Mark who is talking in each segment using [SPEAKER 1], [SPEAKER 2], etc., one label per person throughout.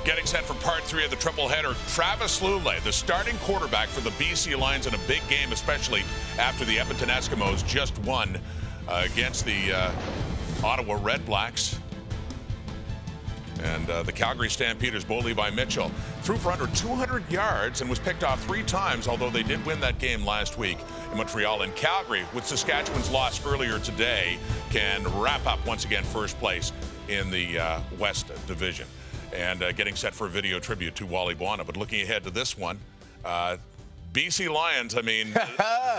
[SPEAKER 1] Getting set for part 3 of the triple header, Travis Lulay, the starting quarterback for the BC Lions in a big game, especially after the Edmonton Eskimos just won against the Ottawa Red Blacks. And the Calgary Stampeders, Bo Levi Mitchell, threw for under 200 yards and was picked off 3 times, although they did win that game last week in Montreal. And Calgary, with Saskatchewan's loss earlier today, can wrap up once again first place in the West Division. And getting set for a video tribute to Wally Buono. But looking ahead to this one, BC Lions, I mean,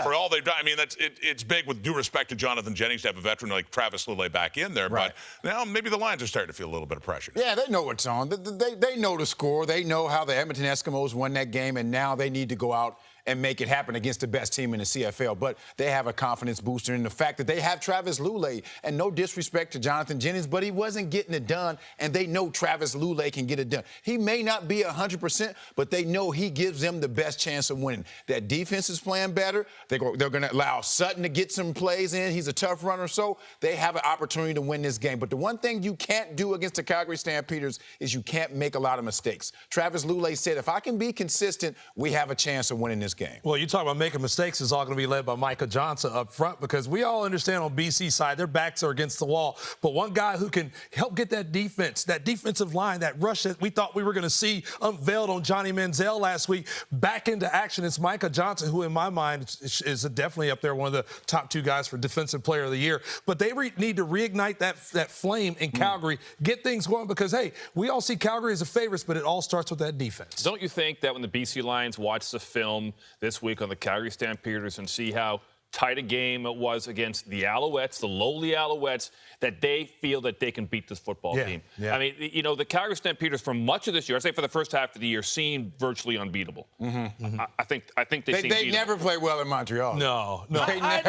[SPEAKER 1] for all they've done, I mean, it's big with due respect to Jonathan Jennings to have a veteran like Travis Lulay back in there. Right. But now maybe the Lions are starting to feel a little bit of pressure.
[SPEAKER 2] Yeah, they know what's on. They know the score. They know how the Edmonton Eskimos won that game, and now they need to go out and make it happen against the best team in the CFL. But they have a confidence booster in the fact that they have Travis Lulay. And no disrespect to Jonathan Jennings, but he wasn't getting it done, and they know Travis Lulay can get it done. He may not be 100%, but they know he gives them the best chance of winning. That defense is playing better. They're going to allow Sutton to get some plays in. He's a tough runner, so they have an opportunity to win this game. But the one thing you can't do against the Calgary Stampeders is you can't make a lot of mistakes. Travis Lulay said, if I can be consistent, we have a chance of winning this game.
[SPEAKER 3] Well, you talk about making mistakes is all going to be led by Micah Johnson up front, because we all understand on BC side, their backs are against the wall. But one guy who can help get that defense, that defensive line, that rush that we thought we were going to see unveiled on Johnny Manziel last week, back into action. It's Micah Johnson, who in my mind is definitely up there, one of the top 2 guys for Defensive Player of the Year. But they need to reignite that flame in Calgary, get things going, because, hey, we all see Calgary as a favorite, but it all starts with that defense.
[SPEAKER 4] Don't you think that when the BC Lions watch the film this week on the Calgary Stampeders and see how tight a game it was against the Alouettes, the lowly Alouettes, that they feel that they can beat this football team?
[SPEAKER 3] Yeah.
[SPEAKER 4] I mean, you know, the Calgary Stampeders for much of this year, I say for the first half of the year, seemed virtually unbeatable. I think they
[SPEAKER 2] never play well in Montreal.
[SPEAKER 3] No.
[SPEAKER 4] I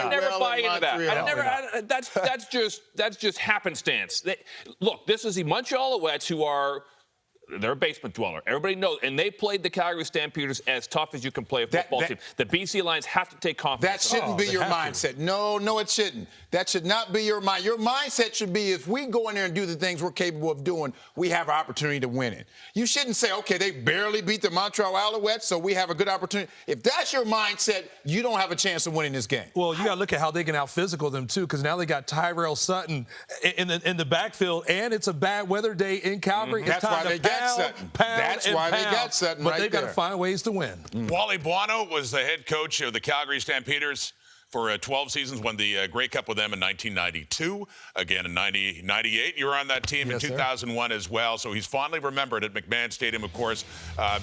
[SPEAKER 4] never buy into that. That's just happenstance. Look, this is the Montreal Alouettes, who are they're a basement dweller. Everybody knows. And they played the Calgary Stampeders as tough as you can play a football team. The BC Lions have to take confidence.
[SPEAKER 2] That shouldn't be your mindset. No, it shouldn't. That should not be your mind. Your mindset should be, if we go in there and do the things we're capable of doing, we have an opportunity to win it. You shouldn't say, okay, they barely beat the Montreal Alouettes, so we have a good opportunity. If that's your mindset, you don't have a chance of winning this game.
[SPEAKER 3] Well, you got to look at how they can out-physical them, too, because now they got Tyrell Sutton in the backfield, and it's a bad weather day in Calgary. It's
[SPEAKER 2] That's why they got Sutton.
[SPEAKER 3] That's
[SPEAKER 2] why they got Sutton
[SPEAKER 3] but
[SPEAKER 2] right
[SPEAKER 3] they've got to find ways to win.
[SPEAKER 1] Wally Buono was the head coach of the Calgary Stampeders for 12 seasons, won the Grey Cup with them in 1992, again in 98. You were on that team in 2001 as well, so he's fondly remembered at McMahon Stadium, of course.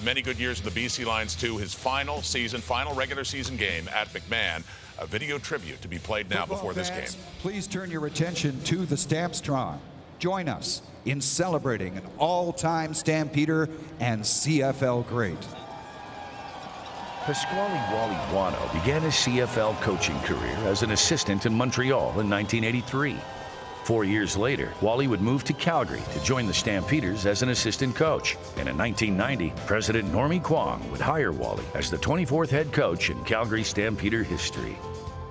[SPEAKER 1] Many good years in the BC Lions, too. His final regular season game at McMahon. A video tribute to be played now before this game.
[SPEAKER 5] Please turn your attention to the Stampstron. Join us in celebrating an all-time Stampeder and CFL great.
[SPEAKER 6] Pasquale Wally Buono began his CFL coaching career as an assistant in Montreal in 1983. 4 years later, Wally would move to Calgary to join the Stampeders as an assistant coach. And in 1990, President Normie Kwong would hire Wally as the 24th head coach in Calgary Stampeder history.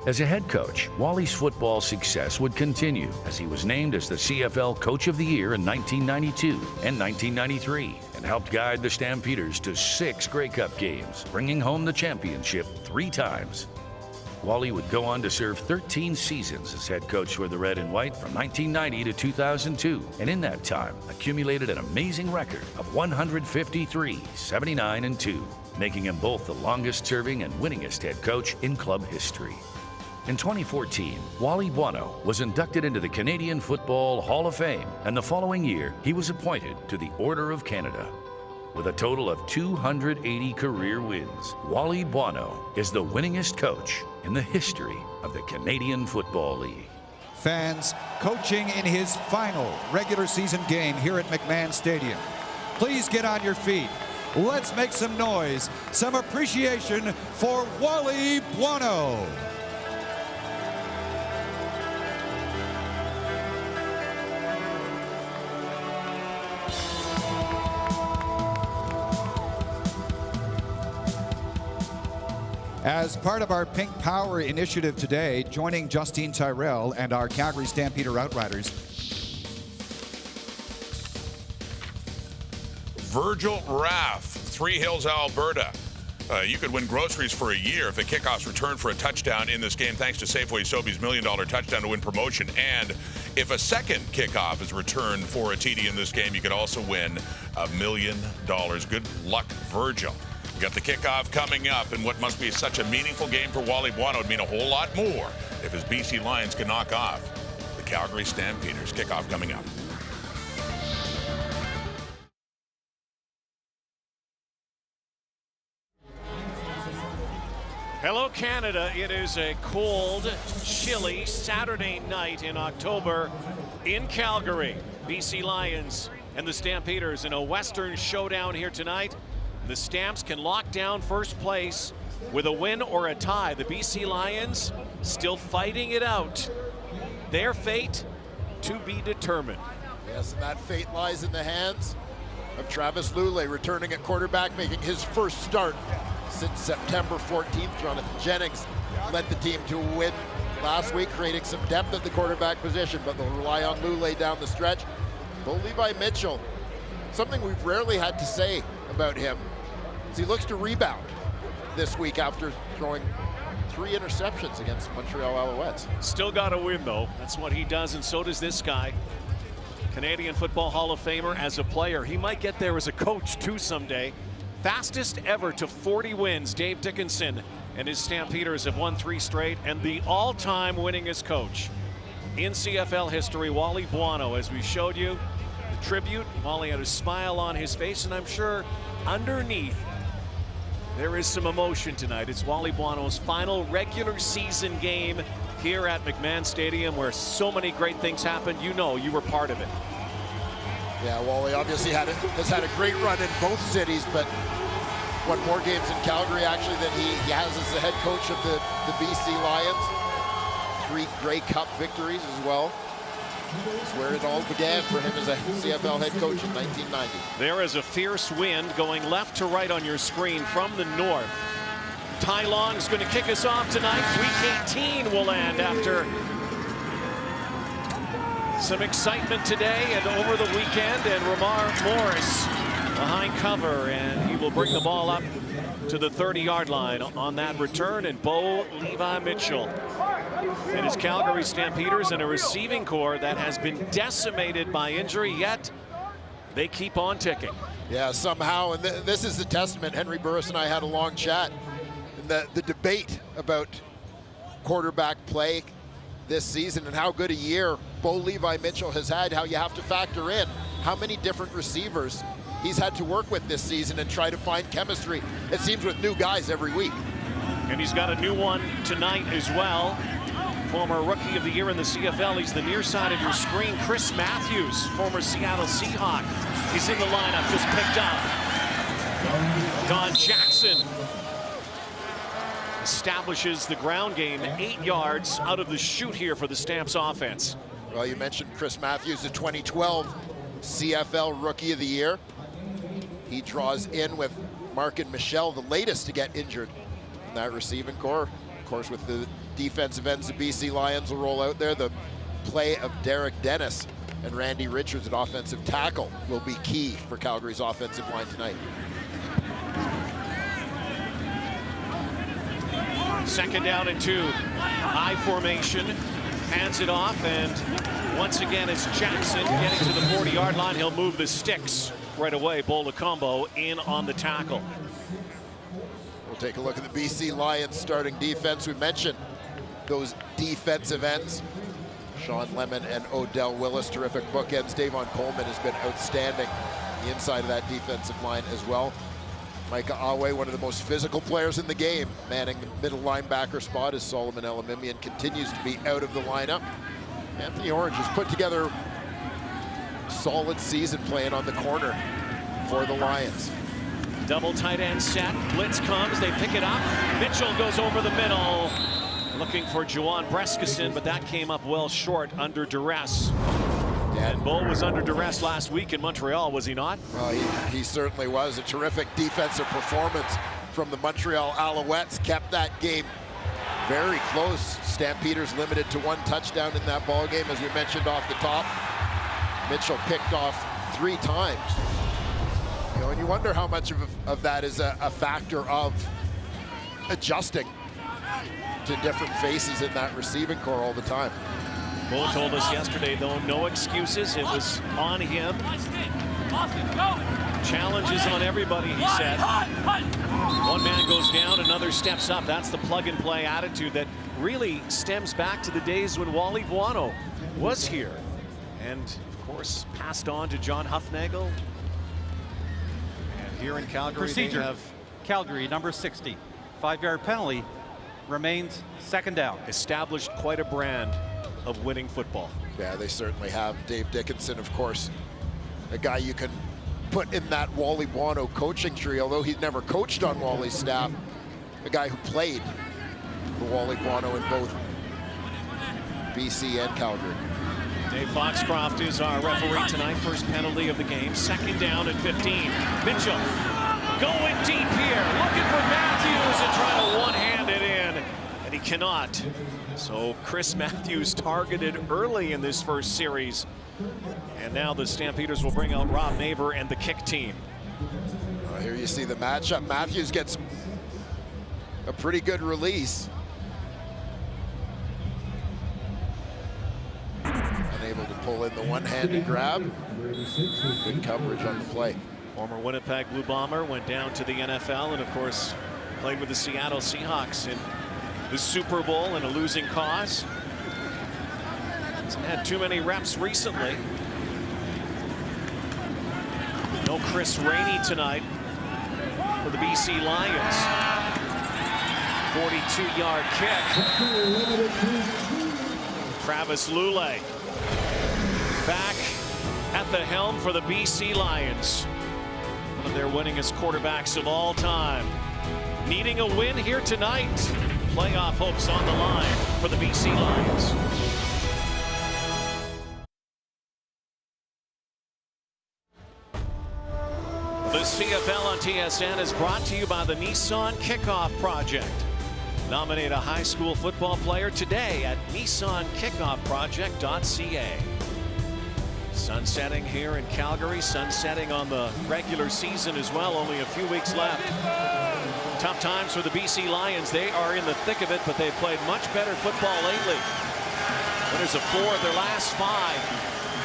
[SPEAKER 6] As a head coach, Wally's football success would continue as he was named as the CFL Coach of the Year in 1992 and 1993 and helped guide the Stampeders to 6 Grey Cup games, bringing home the championship 3 times. Wally would go on to serve 13 seasons as head coach for the Red and White from 1990 to 2002, and in that time accumulated an amazing record of 153, 79, and 2, making him both the longest-serving and winningest head coach in club history. In 2014, Wally Buono was inducted into the Canadian Football Hall of Fame, and the following year, he was appointed to the Order of Canada. With a total of 280 career wins, Wally Buono is the winningest coach in the history of the Canadian Football League.
[SPEAKER 5] Fans coaching in his final regular season game here at McMahon Stadium. Please get on your feet. Let's make some noise, some appreciation for Wally Buono. As part of our Pink Power initiative today, joining Justine Tyrell and our Calgary Stampeder Outriders,
[SPEAKER 1] Virgil Raff, Three Hills, Alberta. You could win groceries for a year if a kickoff's returned for a touchdown in this game, thanks to Safeway Sobeys $1 Million touchdown to win promotion. And if a second kickoff is returned for a TD in this game, you could also win $1 million. Good luck, Virgil. We got the kickoff coming up, and what must be such a meaningful game for Wally Buono would mean a whole lot more if his BC Lions can knock off the Calgary Stampeders. Kickoff coming up.
[SPEAKER 7] Hello, Canada. It is a cold, chilly Saturday night in October in Calgary. BC Lions and the Stampeders in a Western showdown here tonight. The Stamps can lock down first place with a win or a tie. The BC Lions still fighting it out. Their fate to be determined.
[SPEAKER 8] Yes, and that fate lies in the hands of Travis Lulay, returning at quarterback, making his first start since September 14th. Jonathan Jennings led the team to a win last week, creating some depth at the quarterback position, but they'll rely on Lulay down the stretch. Bo Levi Mitchell, something we've rarely had to say about him, is he looks to rebound this week after throwing 3 interceptions against Montreal Alouettes.
[SPEAKER 7] Still got to win, though. That's what he does, and so does this guy. Canadian Football Hall of Famer as a player. He might get there as a coach, too, someday. Fastest ever to 40 wins, Dave Dickinson and his Stampeders have won 3 straight, and the all-time winningest coach in CFL history, Wally Buono. As we showed you the tribute, Wally had a smile on his face, and I'm sure underneath there is some emotion tonight. It's Wally Buono's final regular season game here at McMahon Stadium, where so many great things happened. You know, you were part of it.
[SPEAKER 8] Yeah, Wally obviously has had a great run in both cities, but won more games in Calgary actually than he has as the head coach of the BC Lions. 3 Grey Cup victories as well. It's where it all began for him as a CFL head coach in 1990.
[SPEAKER 7] There is a fierce wind going left to right on your screen from the north. Ty Long's going to kick us off tonight. Week 18 will end after some excitement today and over the weekend, and Ramar Morris behind cover, and he will bring the ball up to the 30-yard line on that return. And Bo Levi Mitchell and his Calgary Stampeders in a receiving core that has been decimated by injury, yet they keep on ticking.
[SPEAKER 8] Yeah, somehow, and this is the testament. Henry Burris and I had a long chat. The debate about quarterback play this season and how good a year Bo Levi Mitchell has had, how you have to factor in how many different receivers he's had to work with this season and try to find chemistry, it seems, with new guys every week.
[SPEAKER 7] And he's got a new one tonight as well. Former Rookie of the Year in the CFL. He's the near side of your screen. Chris Matthews, former Seattle Seahawk. He's in the lineup, just picked up. Don Jackson establishes the ground game 8 yards out of the chute here for the Stamps offense.
[SPEAKER 8] Well, you mentioned Chris Matthews, the 2012 CFL Rookie of the Year. He draws in with Mark and Michelle, the latest to get injured in that receiving core. Of course, with the defensive ends, the BC Lions will roll out there. The play of Derek Dennis and Randy Richards at offensive tackle will be key for Calgary's offensive line tonight.
[SPEAKER 7] Second down and 2. High formation. Hands it off, and once again it's Jackson getting to the 40-yard line. He'll move the sticks right away. Bola Combo in on the tackle.
[SPEAKER 8] We'll take a look at the BC Lions starting defense. We mentioned those defensive ends. Sean Lemon and Odell Willis, terrific bookends. Davon Coleman has been outstanding on the inside of that defensive line as well. Micah Awe, one of the most physical players in the game, manning the middle linebacker spot as Solomon Elamimian continues to be out of the lineup. Anthony Orange has put together a solid season playing on the corner for the Lions.
[SPEAKER 7] Double tight end set. Blitz comes. They pick it up. Mitchell goes over the middle, looking for Juwan Brescison, but that came up well short under duress. And Bo was under duress last week in Montreal, was he not?
[SPEAKER 8] Well, he certainly was. A terrific defensive performance from the Montreal Alouettes. Kept that game very close. Stampeders limited to 1 touchdown in that ball game, as we mentioned off the top. Mitchell picked off 3 times. He and you wonder how much of that is a factor of adjusting to different faces in that receiving core all the time.
[SPEAKER 7] Bo told us yesterday, though, no excuses. It was on him. Challenges on everybody, he said. One man goes down, another steps up. That's the plug-and-play attitude that really stems back to the days when Wally Buono was here. And, of course, passed on to John Hufnagel. And here in Calgary,
[SPEAKER 9] Procedure.
[SPEAKER 7] they have
[SPEAKER 9] Calgary, number 60. 5-yard penalty. Remains second down.
[SPEAKER 7] established quite a brand of winning football.
[SPEAKER 8] Yeah, they certainly have. Dave Dickinson, of course, a guy you can put in that Wally Buono coaching tree, although he's never coached on Wally's staff. A guy who played for Wally Buono in both BC and Calgary.
[SPEAKER 7] Dave Foxcroft is our referee tonight. First penalty of the game. Second down at 15. Mitchell going deep here, looking for Matthews and trying to one-hand it in, and he cannot. So Chris Matthews targeted early in this first series. And now the Stampeders will bring out Rob Maver and the kick team.
[SPEAKER 8] Here you see the matchup. Matthews gets a pretty good release. Unable to pull in the one-handed grab. Good coverage on the play.
[SPEAKER 7] Former Winnipeg Blue Bomber went down to the NFL and, of course, played with the Seattle Seahawks in the Super Bowl in a losing cause. Hasn't had too many reps recently. No Chris Rainey tonight for the BC Lions. 42-yard kick. Travis Lulay back at the helm for the BC Lions. One of their winningest quarterbacks of all time. Needing a win here tonight. Playoff hopes on the line for the BC Lions. The CFL on TSN is brought to you by the Nissan Kickoff Project. Nominate a high school football player today at nissankickoffproject.ca. Sunsetting here in Calgary, sunsetting on the regular season as well, only a few weeks left. Tough times for the BC Lions. They are in the thick of it, but they've played much better football lately. Winners of 4 of their last 5,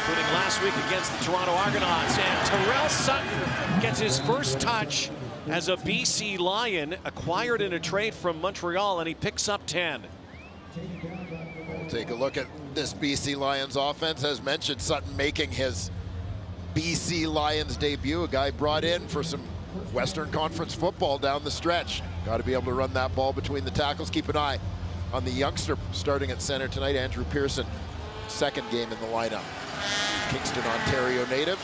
[SPEAKER 7] including last week against the Toronto Argonauts. And Terrell Sutton gets his first touch as a BC Lion, acquired in a trade from Montreal, and he picks up 10.
[SPEAKER 8] We'll take a look at this BC Lions offense. As mentioned, Sutton making his BC Lions debut, a guy brought in for some Western Conference football down the stretch. Got to be able to run that ball between the tackles. Keep an eye on the youngster starting at center tonight, Andrew Pearson, second game in the lineup. Kingston, Ontario native.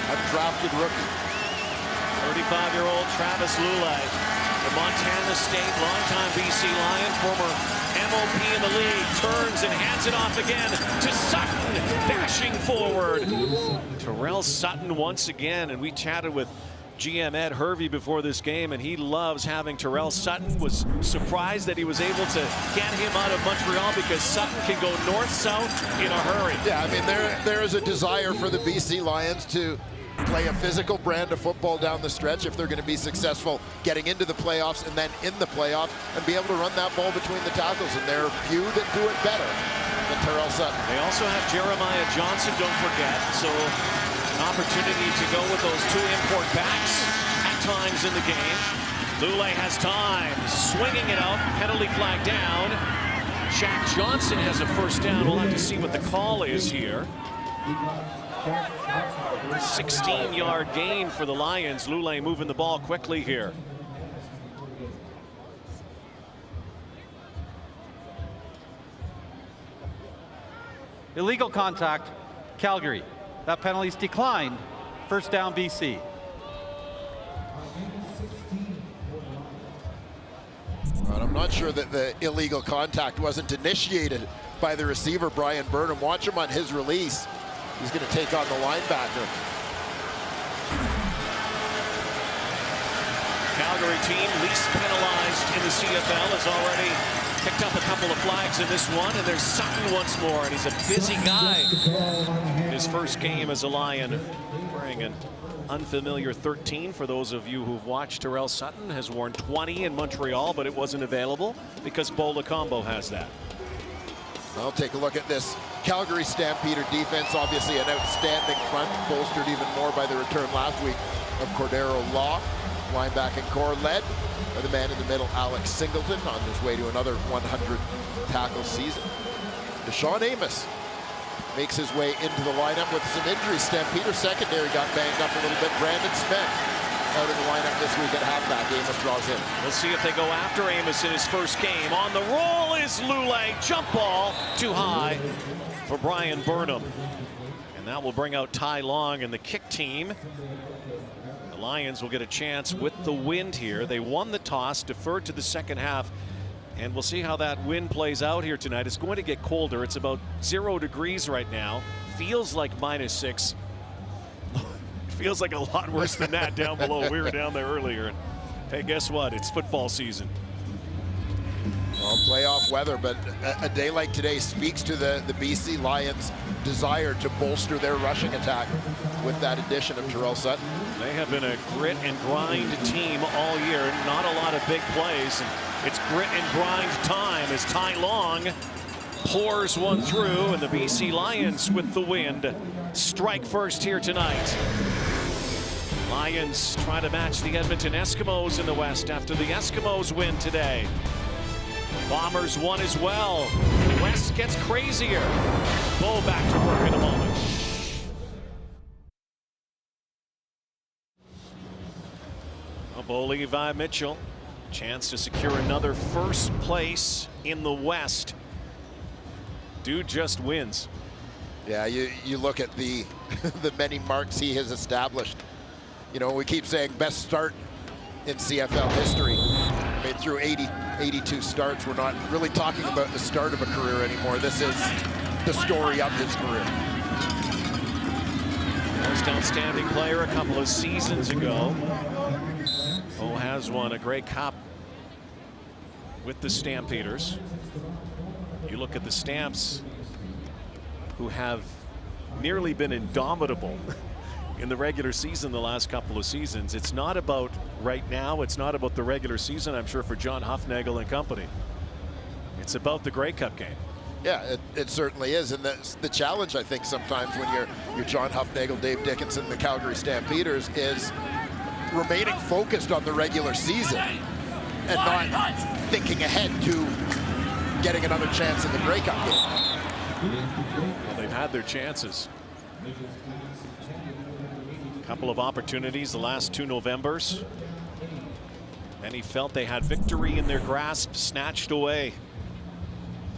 [SPEAKER 8] Undrafted rookie.
[SPEAKER 7] 35-year-old Travis Lulay, the Montana State longtime BC Lion, former MOP in the league, turns and hands it off again to Sutton, dashing forward. Terrell Sutton once again, and we chatted with GM Ed Hervey before this game, and he loves having Terrell Sutton. Was surprised that he was able to get him out of Montreal because Sutton can go north-south in a hurry.
[SPEAKER 8] Yeah, I mean, there is a desire for the BC Lions to play a physical brand of football down the stretch if they're going to be successful getting into the playoffs and then in the playoffs and be able to run that ball between the tackles. And there are few that do it better than Terrell Sutton.
[SPEAKER 7] They also have Jeremiah Johnson, don't forget. So an opportunity to go with those 2 import backs at times in the game. Lulay has time, swinging it out, penalty flag down. Shaq Johnson has a first down. We'll have to see what the call is here. 16-yard gain for the Lions. Lulay moving the ball quickly here.
[SPEAKER 9] Illegal contact, Calgary. That penalty's declined. First down, BC.
[SPEAKER 8] Well, I'm not sure that the illegal contact wasn't initiated by the receiver, Brian Burnham. Watch him on his release. He's going to take on the linebacker.
[SPEAKER 7] Calgary team least penalized in the CFL has already picked up a couple of flags in this one, and there's Sutton once more, and he's a busy guy. His first game as a Lion, wearing a unfamiliar 13 for those of you who've watched. Terrell Sutton has worn 20 in Montreal, but it wasn't available because Bola Combo has that.
[SPEAKER 8] I'll take a look at this Calgary Stampeder defense. Obviously an outstanding front, bolstered even more by the return last week of Cordero Law. Linebacking core led by the man in the middle, Alex Singleton, on his way to another 100 tackle season. Deshaun Amos makes his way into the lineup with some injuries. Stampeder secondary got banged up a little bit. Brandon Smith out of the lineup this week at halfback. Amos draws in.
[SPEAKER 7] We'll see if they go after Amos in his first game. On the roll is Lule. Jump ball too high for Brian Burnham. And that will bring out Ty Long and the kick team. The Lions will get a chance with the wind here. They won the toss, deferred to the second half. And we'll see how that wind plays out here tonight. It's going to get colder. It's about 0 degrees right now. Feels like -6. Feels like a lot worse than that down below. We were down there earlier. Hey, guess what? It's football season.
[SPEAKER 8] Well, playoff weather, but a day like today speaks to the BC Lions' desire to bolster their rushing attack with that addition of Terrell Sutton.
[SPEAKER 7] They have been a grit and grind team all year. Not a lot of big plays. And it's grit and grind time as Ty Long pours one through, and the BC Lions with the wind strike first here tonight. Lions try to match the Edmonton Eskimos in the West after the Eskimos win today. Bombers won as well. The West gets crazier. Bo back to work in a moment. Bo Levi Mitchell, chance to secure another first place in the West. Dude just wins.
[SPEAKER 8] Yeah, you look at the the many marks he has established. You know, we keep saying best start in CFL history. Made through 82 starts. We're not really talking about the start of a career anymore. This is the story of his career.
[SPEAKER 7] Most outstanding player a couple of seasons ago. Bo has won a Grey Cup with the Stampeders. You look at the Stamps, who have nearly been indomitable in the regular season the last couple of seasons. It's not about right now. It's not about the regular season, I'm sure, for John Huffnagel and company. It's about the Grey Cup game.
[SPEAKER 8] Yeah, it certainly is. And the challenge, I think, sometimes when you're John Huffnagel, Dave Dickinson, the Calgary Stampeders, is remaining focused on the regular season and not thinking ahead to getting another chance in the Grey Cup game.
[SPEAKER 7] Well, they've had their chances. A couple of opportunities the last 2 Novembers. Many felt they had victory in their grasp, snatched away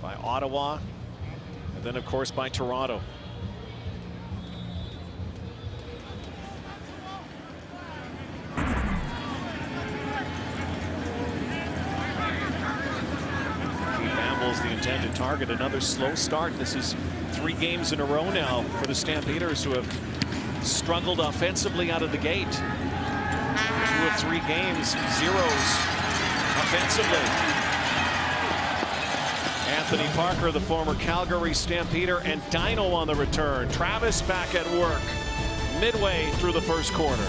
[SPEAKER 7] by Ottawa, and then, of course, by Toronto. The intended target. Another slow start. This is 3 games in a row now for the Stampeders, who have struggled offensively out of the gate. 2 of 3 games, zeros offensively. Anthony Parker, the former Calgary Stampeder, and Dino on the return. Travis back at work midway through the first quarter.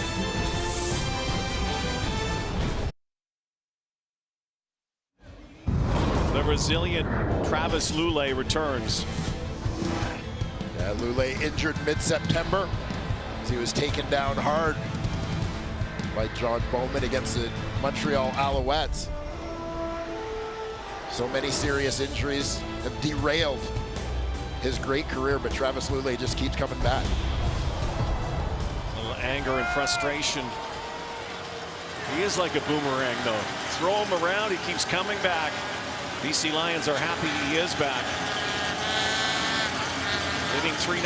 [SPEAKER 7] The resilient Travis Lule returns.
[SPEAKER 8] Yeah, Lule injured mid-September as he was taken down hard by John Bowman against the Montreal Alouettes. So many serious injuries have derailed his great career, but Travis Lule just keeps coming back.
[SPEAKER 7] A little anger and frustration. He is like a boomerang, though. Throw him around, he keeps coming back. BC Lions are happy he is back. Leading 3-0.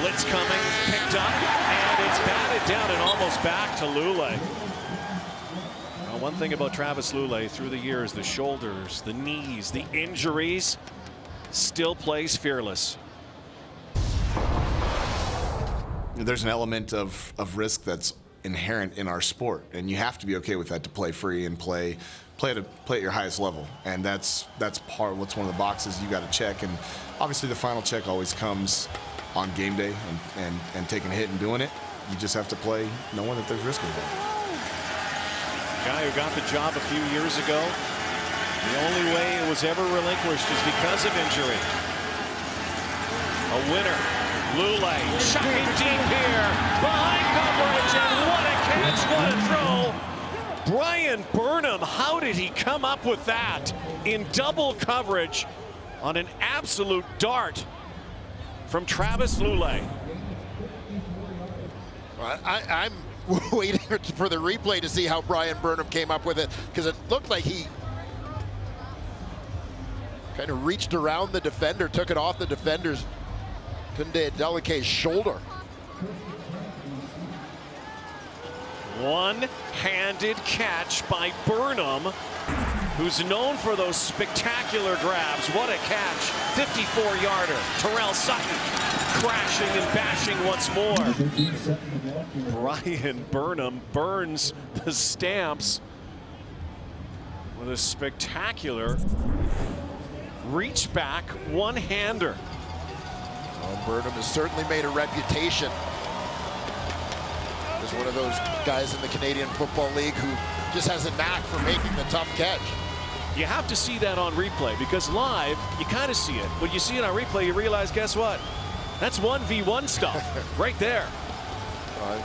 [SPEAKER 7] Blitz coming, picked up, and it's batted down and almost back to Lule. Well, one thing about Travis Lule through the years, the shoulders, the knees, the injuries, still plays fearless.
[SPEAKER 10] There's an element of risk that's inherent in our sport, and you have to be okay with that to play free and play at your highest level. And that's part of what's one of the boxes you got to check. And obviously the final check always comes on game day and taking a hit and doing it. you just have to play knowing that there's risk involved.
[SPEAKER 7] Guy who got the job a few years ago. The only way it was ever relinquished is because of injury. A winner. Lule chucking deep here. Behind coverage, and what a catch, what a throw. Brian Burnham, how did he come up with that in double coverage on an absolute dart from Travis Lule?
[SPEAKER 8] I'm waiting for the replay to see how Brian Burnham came up with it, because it looked like he kind of reached around the defender, took it off the defender's Tunde Adelike's shoulder.
[SPEAKER 7] One-handed catch by Burnham, who's known for those spectacular grabs. What a catch. 54-yarder. Terrell Sutton crashing and bashing once more. Brian Burnham burns the Stamps with a spectacular reach back one-hander.
[SPEAKER 8] Well, Burnham has certainly made a reputation as one of those guys in the Canadian Football League who just has a knack for making the tough catch.
[SPEAKER 7] You have to see that on replay, because live, you kind of see it. When you see it on replay, you realize, guess what? That's 1v1 stuff right there.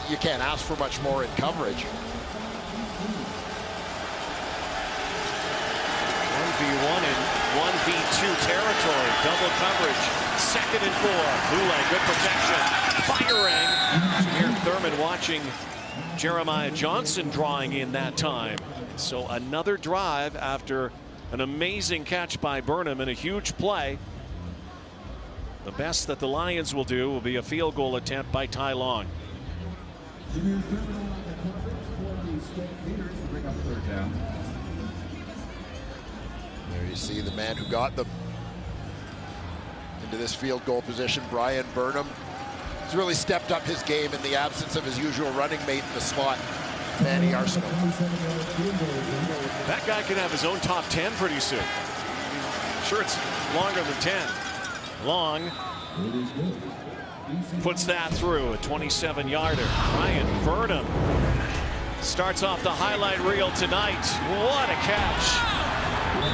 [SPEAKER 8] You can't ask for much more in coverage.
[SPEAKER 7] 1v1 and 1v2 territory. Double coverage. 2nd and 4. Lule, good protection. Firing. Here Thurman watching Jeremiah Johnson drawing in that time. So another drive after an amazing catch by Burnham and a huge play. The best that the Lions will do will be a field goal attempt by Ty Long.
[SPEAKER 8] There you see the man who got them into this field goal position, Brian Burnham. He's really stepped up his game in the absence of his usual running mate in the slot, Manny Arsenault.
[SPEAKER 7] That guy could have his own top 10 pretty soon. Sure, it's longer than 10. Long puts that through, a 27-yarder. Brian Burnham starts off the highlight reel tonight. What a catch.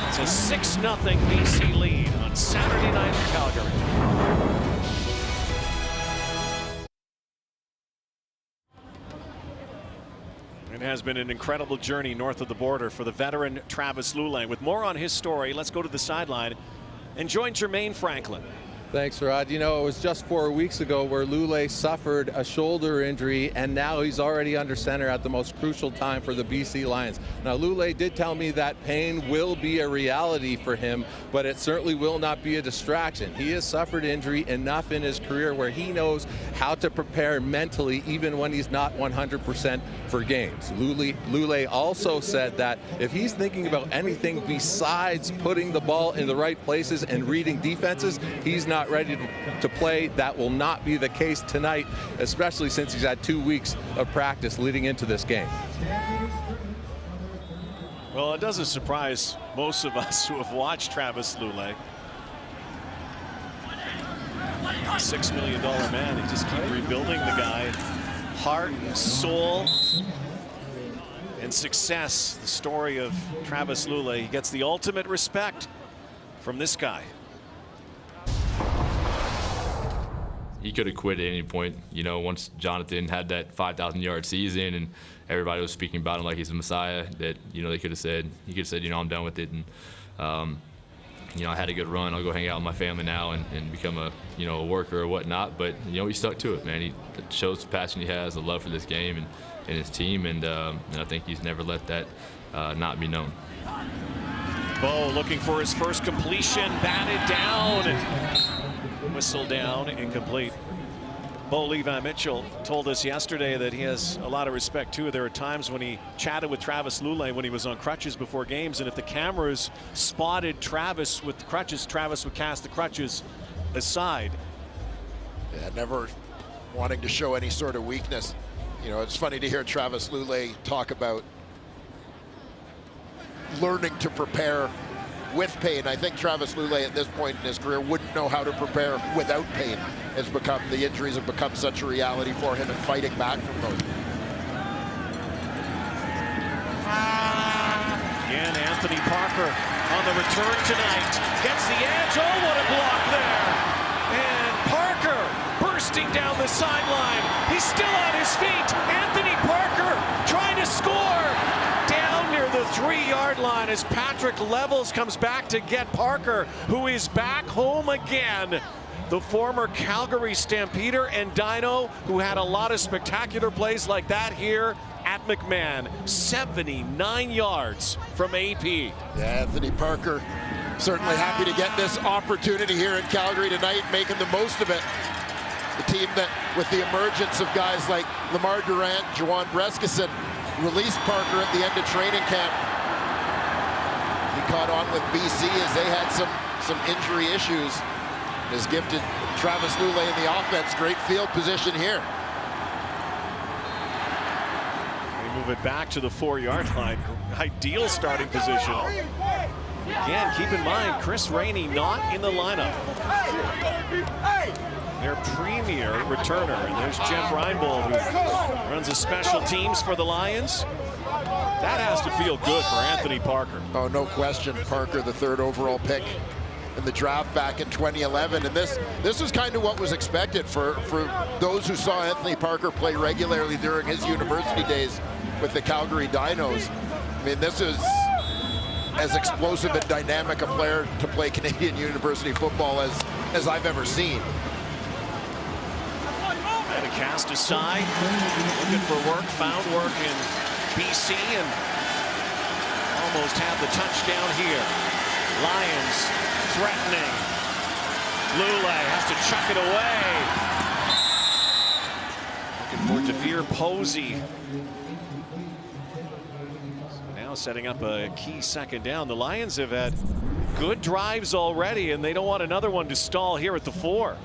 [SPEAKER 7] It's a 6-0 BC lead on Saturday night in Calgary. It has been an incredible journey north of the border for the veteran Travis Lule. With more on his story, let's go to the sideline and join Jermaine Franklin.
[SPEAKER 11] Thanks, Rod. You know, it was just 4 weeks ago where Lule suffered a shoulder injury, and now he's already under center at the most crucial time for the BC Lions. Now, Lule did tell me that pain will be a reality for him, but it certainly will not be a distraction. He has suffered injury enough in his career where he knows how to prepare mentally even when he's not 100% for games. Lule also said that if he's thinking about anything besides putting the ball in the right places and reading defenses, he's not ready to play. That will not be the case tonight, especially since he's had 2 weeks of practice leading into this game.
[SPEAKER 7] Well, it doesn't surprise most of us who have watched Travis Lule. $6 million man. They just keep rebuilding the guy. Heart, soul, and success. The story of Travis Lule. He gets the ultimate respect from this guy.
[SPEAKER 12] He could have quit at any point, you know, once Jonathan had that 5,000-yard season and everybody was speaking about him like he's a messiah, that, you know, he could have said, you know, I'm done with it. And, you know, I had a good run. I'll go hang out with my family now and become a, you know, a worker or whatnot. But, you know, he stuck to it, man. He shows the passion he has, the love for this game and his team. And I think he's never let that not be known.
[SPEAKER 7] Bo looking for his first completion, batted down. Whistle down, incomplete. Bo Levi Mitchell told us yesterday that he has a lot of respect too. There are times when he chatted with Travis Lule when he was on crutches before games, and if the cameras spotted Travis with crutches, Travis would cast the crutches aside.
[SPEAKER 8] Yeah, never wanting to show any sort of weakness. You know, it's funny to hear Travis Lule talk about learning to prepare with pain. I think Travis Lule at this point in his career wouldn't know how to prepare without pain the injuries have become such a reality for him and fighting back from those.
[SPEAKER 7] Again, Anthony Parker on the return tonight. Gets the edge. Oh, what a block there. And Parker bursting down the sideline. He's still on his feet. Anthony Parker trying to score. Down near the 3-yard line as Patrick Levels comes back to get Parker, who is back home again. The former Calgary Stampeder and Dino, who had a lot of spectacular plays like that here at McMahon. 79 yards from AP.
[SPEAKER 8] Yeah, Anthony Parker certainly happy to get this opportunity here in Calgary tonight, making the most of it. The team that, with the emergence of guys like Lamar Durant, Juwan Brescison, released Parker at the end of training camp. He caught on with BC as they had some injury issues. Has gifted Travis Lulay in the offense. Great field position here.
[SPEAKER 7] They move it back to the 4-yard line. Ideal starting position. Again, keep in mind, Chris Rainey not in the lineup. Their premier returner. And there's Jeff Reinbold, who runs the special teams for the Lions. That has to feel good for Anthony Parker.
[SPEAKER 8] Oh, no question. Parker, the 3rd overall pick in the draft back in 2011, and this was kind of what was expected for those who saw Anthony Parker play regularly during his university days with the Calgary Dinos. I mean, this is as explosive and dynamic a player to play Canadian university football as I've ever seen.
[SPEAKER 7] And a cast aside, looking for work, found work in BC, and almost had the touchdown here. Lions threatening. Lulay has to chuck it away. Looking for Devere Posey. So now setting up a key second down. The Lions have had good drives already, and they don't want another one to stall here at the 4.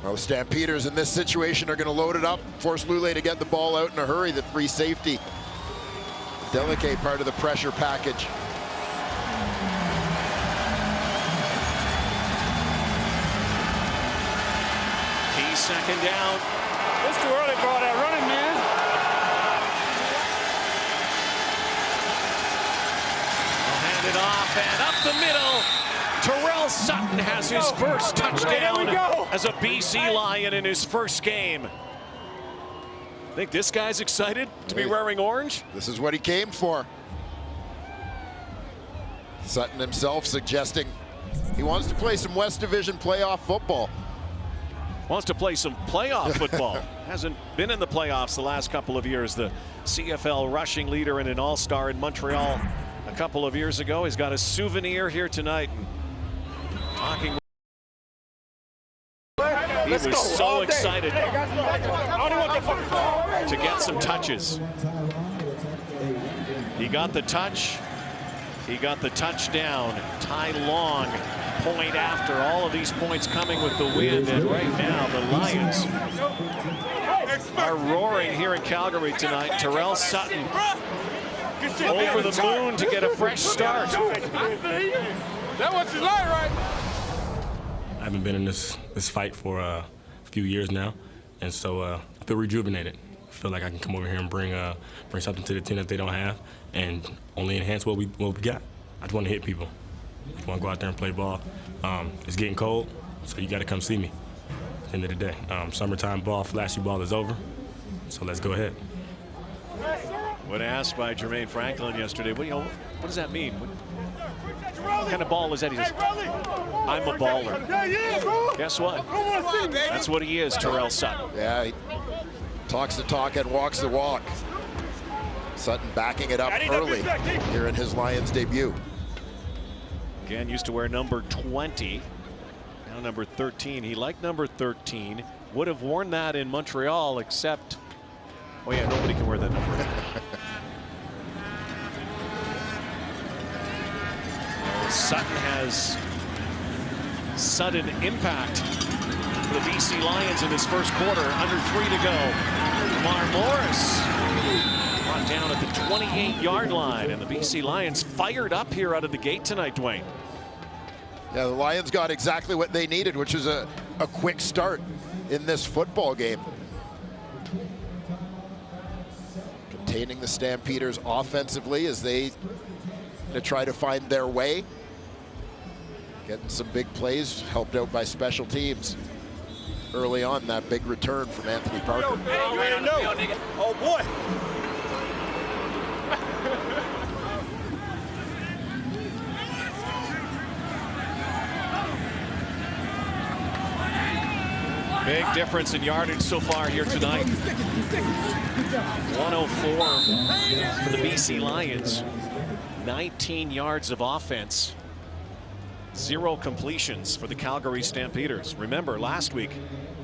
[SPEAKER 8] Well, Stampeders in this situation are going to load it up, force Lulay to get the ball out in a hurry. The free safety. Delicate part of the pressure package.
[SPEAKER 7] Second down.
[SPEAKER 13] It's too early for all that running, man.
[SPEAKER 7] They'll hand it off and up the middle. Terrell Sutton has his first touchdown as a BC Lion in his first game. Think this guy's excited to be wearing orange?
[SPEAKER 8] This is what he came for. Sutton himself suggesting he wants to play some West Division playoff football.
[SPEAKER 7] Wants to play some playoff football. Hasn't been in the playoffs the last couple of years. The CFL rushing leader and an all-star in Montreal a couple of years ago. He's got a souvenir here tonight. Talking. He was so excited to get some touches. He got the touch. He got the touchdown. Ty Long point after, all of these points coming with the wind, and right now the Lions are roaring here in Calgary tonight. Terrell Sutton over the moon to get a fresh start.
[SPEAKER 13] That was his line, right?
[SPEAKER 14] I haven't been in this fight for a few years now, and so I feel rejuvenated. I feel like I can come over here and bring something to the team that they don't have, and only enhance what we got. I just want to hit people. I just want to go out there and play ball. It's getting cold, so you got to come see me at the end of the day. Summertime ball, flashy ball is over, so let's go ahead.
[SPEAKER 7] When asked by Jermaine Franklin yesterday, what does that mean? What kind of ball is that? He says, I'm a baller. Guess what? That's what he is, Terrell Sutton.
[SPEAKER 8] Yeah, he talks the talk and walks the walk. Sutton backing it up early here in his Lions debut.
[SPEAKER 7] Again, used to wear number 20, now number 13. He liked number 13. Would have worn that in Montreal, except, oh yeah, nobody can wear that number. Sutton has sudden impact for the BC Lions in this first quarter. Under 3 to go. Lamar Morris brought down at the 28-yard line, and the BC Lions fired up here out of the gate tonight, Dwayne.
[SPEAKER 8] Yeah, the Lions got exactly what they needed, which is a a quick start in this football game. Containing the Stampeders offensively as they try to find their way. Getting some big plays, helped out by special teams. Early on, that big return from Anthony Parker.
[SPEAKER 7] Oh boy. Big difference in yardage so far here tonight. 104 for the BC Lions. 19 yards of offense. 0 completions for the Calgary Stampeders. Remember, last week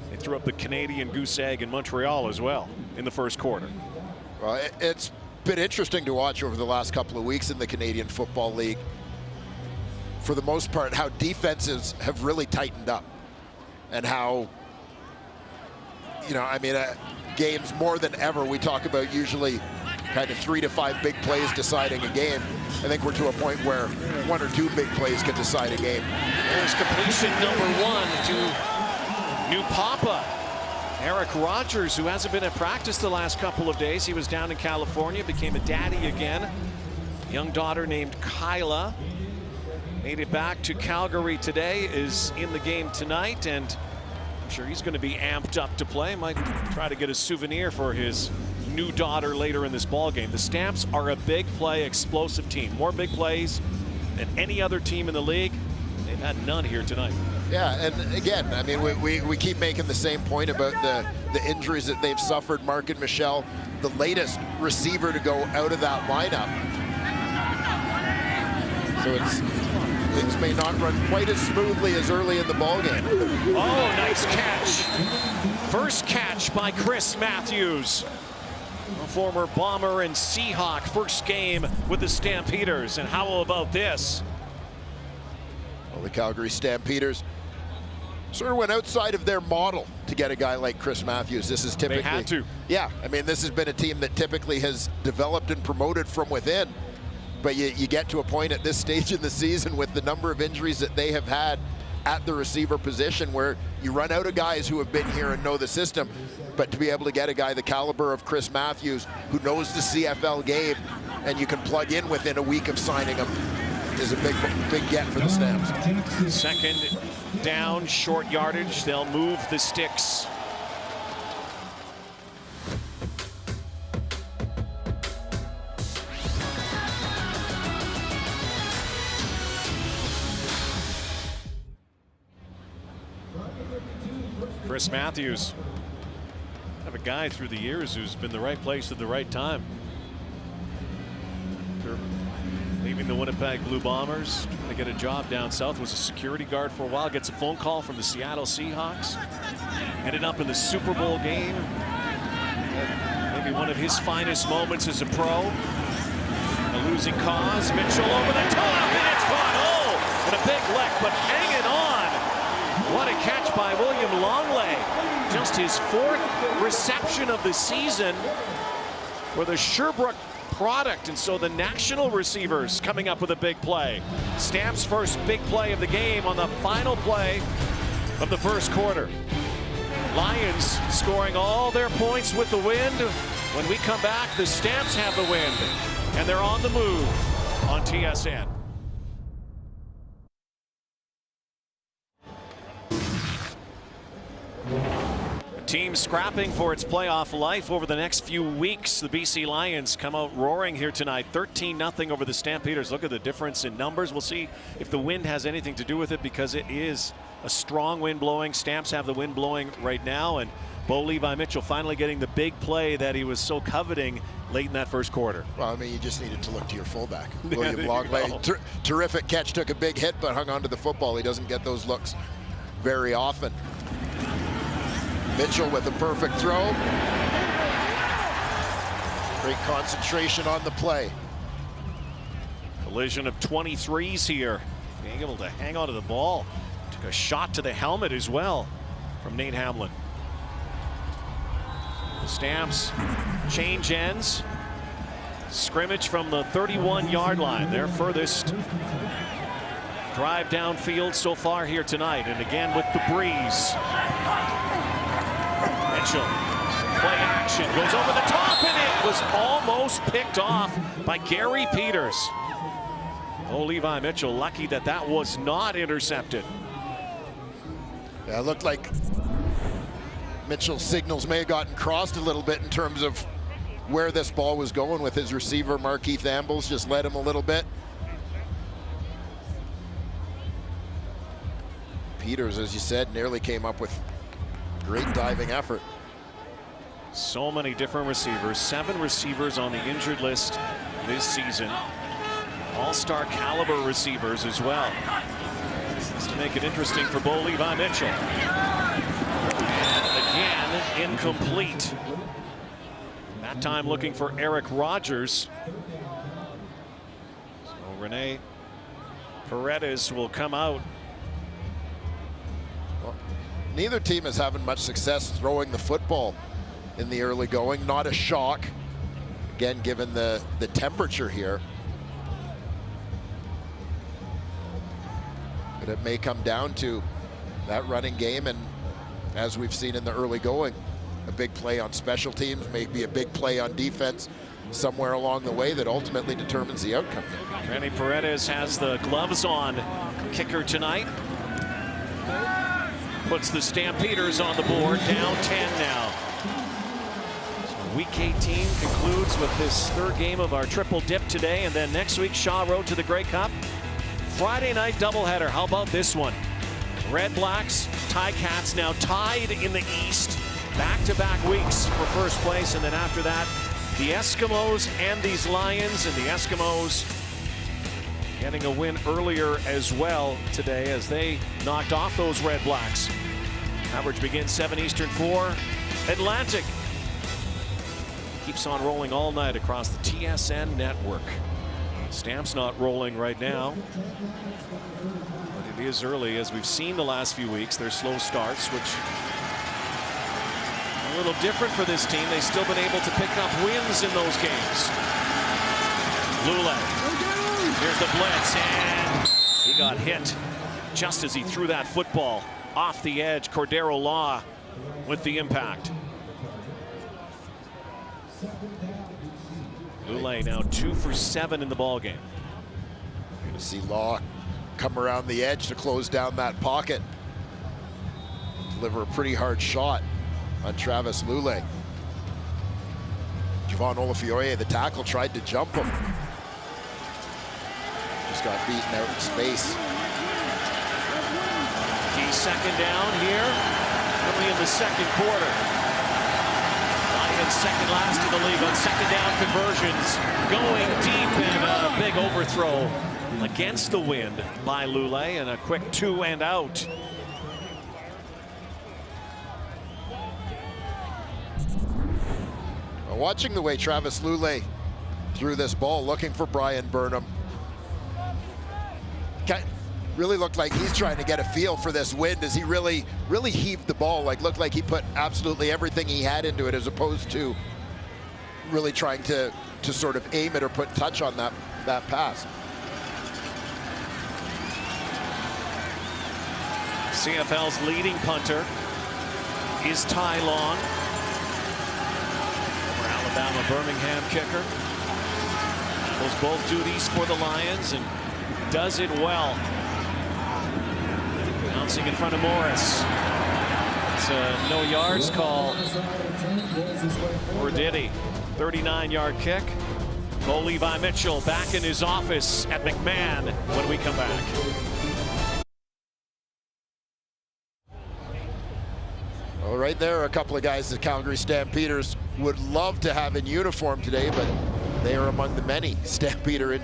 [SPEAKER 7] they threw up the Canadian goose egg in Montreal as well in the first quarter.
[SPEAKER 8] Well, it's been interesting to watch over the last couple of weeks in the Canadian Football League. For the most part, how defenses have really tightened up, and how, you know, I mean, games more than ever, we talk about usually kind of 3 to 5 big plays deciding a game. I think we're to a point where 1 or 2 big plays can decide a game.
[SPEAKER 7] There's completion number 1 to New Papa. Eric Rogers, who hasn't been at practice the last couple of days. He was down in California, became a daddy again. Young daughter named Kyla. Made it back to Calgary today, is in the game tonight, and I'm sure he's going to be amped up to play. Might try to get a souvenir for his new daughter later in this ball game. The Stamps are a big play, explosive team. More big plays than any other team in the league. They've had none here tonight.
[SPEAKER 8] Yeah, and again, I mean, we keep making the same point about the injuries that they've suffered. Mark and Michelle, the latest receiver to go out of that lineup. So things may not run quite as smoothly as early in the ballgame.
[SPEAKER 7] Oh, nice catch. First catch by Chris Matthews. A former Bomber and Seahawk, first game with the Stampeders. And how about this?
[SPEAKER 8] Well, the Calgary Stampeders sort of went outside of their model to get a guy like Chris Matthews. This is typically...
[SPEAKER 7] They had to.
[SPEAKER 8] Yeah, I mean, this has been a team that typically has developed and promoted from within. But you get to a point at this stage in the season with the number of injuries that they have had at the receiver position where you run out of guys who have been here and know the system. But to be able to get a guy the caliber of Chris Matthews, who knows the CFL game, and you can plug in within a week of signing him, is a big get for the Stamps.
[SPEAKER 7] Second down, short yardage. They'll move the sticks. Chris Matthews, have a guy through the years who's been the right place at the right time. After leaving the Winnipeg Blue Bombers, trying to get a job down south, was a security guard for a while, gets a phone call from the Seattle Seahawks. Ended up in the Super Bowl game. Maybe one of his finest moments as a pro. A losing cause. Mitchell over the top, and it's caught. Oh, and a big lick, but hanging on. What a catch by William Longley. Just his 4th reception of the season for the Sherbrooke product. And so the national receivers coming up with a big play. Stamps' first big play of the game on the final play of the first quarter. Lions scoring all their points with the wind. When we come back, the Stamps have the wind. And they're on the move on TSN. Team scrapping for its playoff life over the next few weeks. The BC Lions come out roaring here tonight, 13-0 over the Stampeders. Look at the difference in numbers. We'll see if the wind has anything to do with it, because it is a strong wind blowing. Stamps have the wind blowing right now, and Bo Levi Mitchell finally getting the big play that he was so coveting late in that first quarter.
[SPEAKER 8] Well, I mean, you just needed to look to your fullback. William Longley, terrific catch, took a big hit, but hung on to the football. He doesn't get those looks very often. Mitchell with a perfect throw. Great concentration on the play.
[SPEAKER 7] Collision of 23s here. Being able to hang on to the ball. Took a shot to the helmet as well from Nate Hamlin. The Stamps change ends. Scrimmage from the 31-yard line. Their furthest drive downfield so far here tonight, and again with the breeze. Mitchell, play action, goes over the top, and it was almost picked off by Gary Peters. Oh, Levi Mitchell lucky that that was not intercepted.
[SPEAKER 8] Yeah, it looked like Mitchell's signals may have gotten crossed a little bit in terms of where this ball was going with his receiver. Markeith Ambles just led him a little bit. Peters, as you said, nearly came up with great diving effort.
[SPEAKER 7] So many different receivers, 7 receivers on the injured list this season. All-star caliber receivers as well. Just to make it interesting for Bo Levi Mitchell. And again, incomplete. That time looking for Eric Rogers. So Rene Paredes will come out.
[SPEAKER 8] Well, neither team is having much success throwing the football in the early going. Not a shock, again, given the temperature here. But it may come down to that running game, and as we've seen in the early going, a big play on special teams, maybe a big play on defense somewhere along the way that ultimately determines the outcome.
[SPEAKER 7] Rene Paredes has the gloves on, kicker tonight. Puts the Stampeders on the board, down 10 now. So week 18 concludes with this 3rd game of our triple dip today, and then next week Shaw Road to the Grey Cup. Friday night doubleheader. How about this one? Red Blacks, Ticats now tied in the East. Back-to-back weeks for first place, and then after that, the Eskimos and these Lions, and the Eskimos getting a win earlier as well today as they knocked off those Red Blacks. Coverage begins 7 Eastern, 4 Atlantic. Keeps on rolling all night across the TSN network. Stamp's not rolling right now, but it is early, as we've seen the last few weeks. Their slow starts, which a little different for this team. They've still been able to pick up wins in those games. Lule. Here's the blitz, and he got hit just as he threw that football off the edge. Cordero Law with the impact. Lule now 2 for 7 in the ball game.
[SPEAKER 8] You're going to see Law come around the edge to close down that pocket. Deliver a pretty hard shot on Travis Lule. Javon Olafiore, the tackle, tried to jump him. Just got beaten out in space.
[SPEAKER 7] Key 2nd down here, early in the 2nd quarter. Lions 2nd last in the league on 2nd down conversions. Going deep, and a big overthrow against the wind by Lule, and a quick 2 and out.
[SPEAKER 8] Watching the way Travis Lule threw this ball, looking for Brian Burnham. Really looked like he's trying to get a feel for this wind as he really heaved the ball. Looked like he put absolutely everything he had into it, as opposed to really trying to sort of aim it or put touch on that pass.
[SPEAKER 7] CFL's leading punter is Ty Long. Former Alabama Birmingham kicker. Handles both duties for the Lions and does it well. Bouncing in front of Morris. It's a no yards call. Or did he? 39-yard kick. Bo Levi Mitchell back in his office at McMahon when we come back.
[SPEAKER 8] Well, right there are a couple of guys the Calgary Stampeders would love to have in uniform today, but they are among the many Stampeder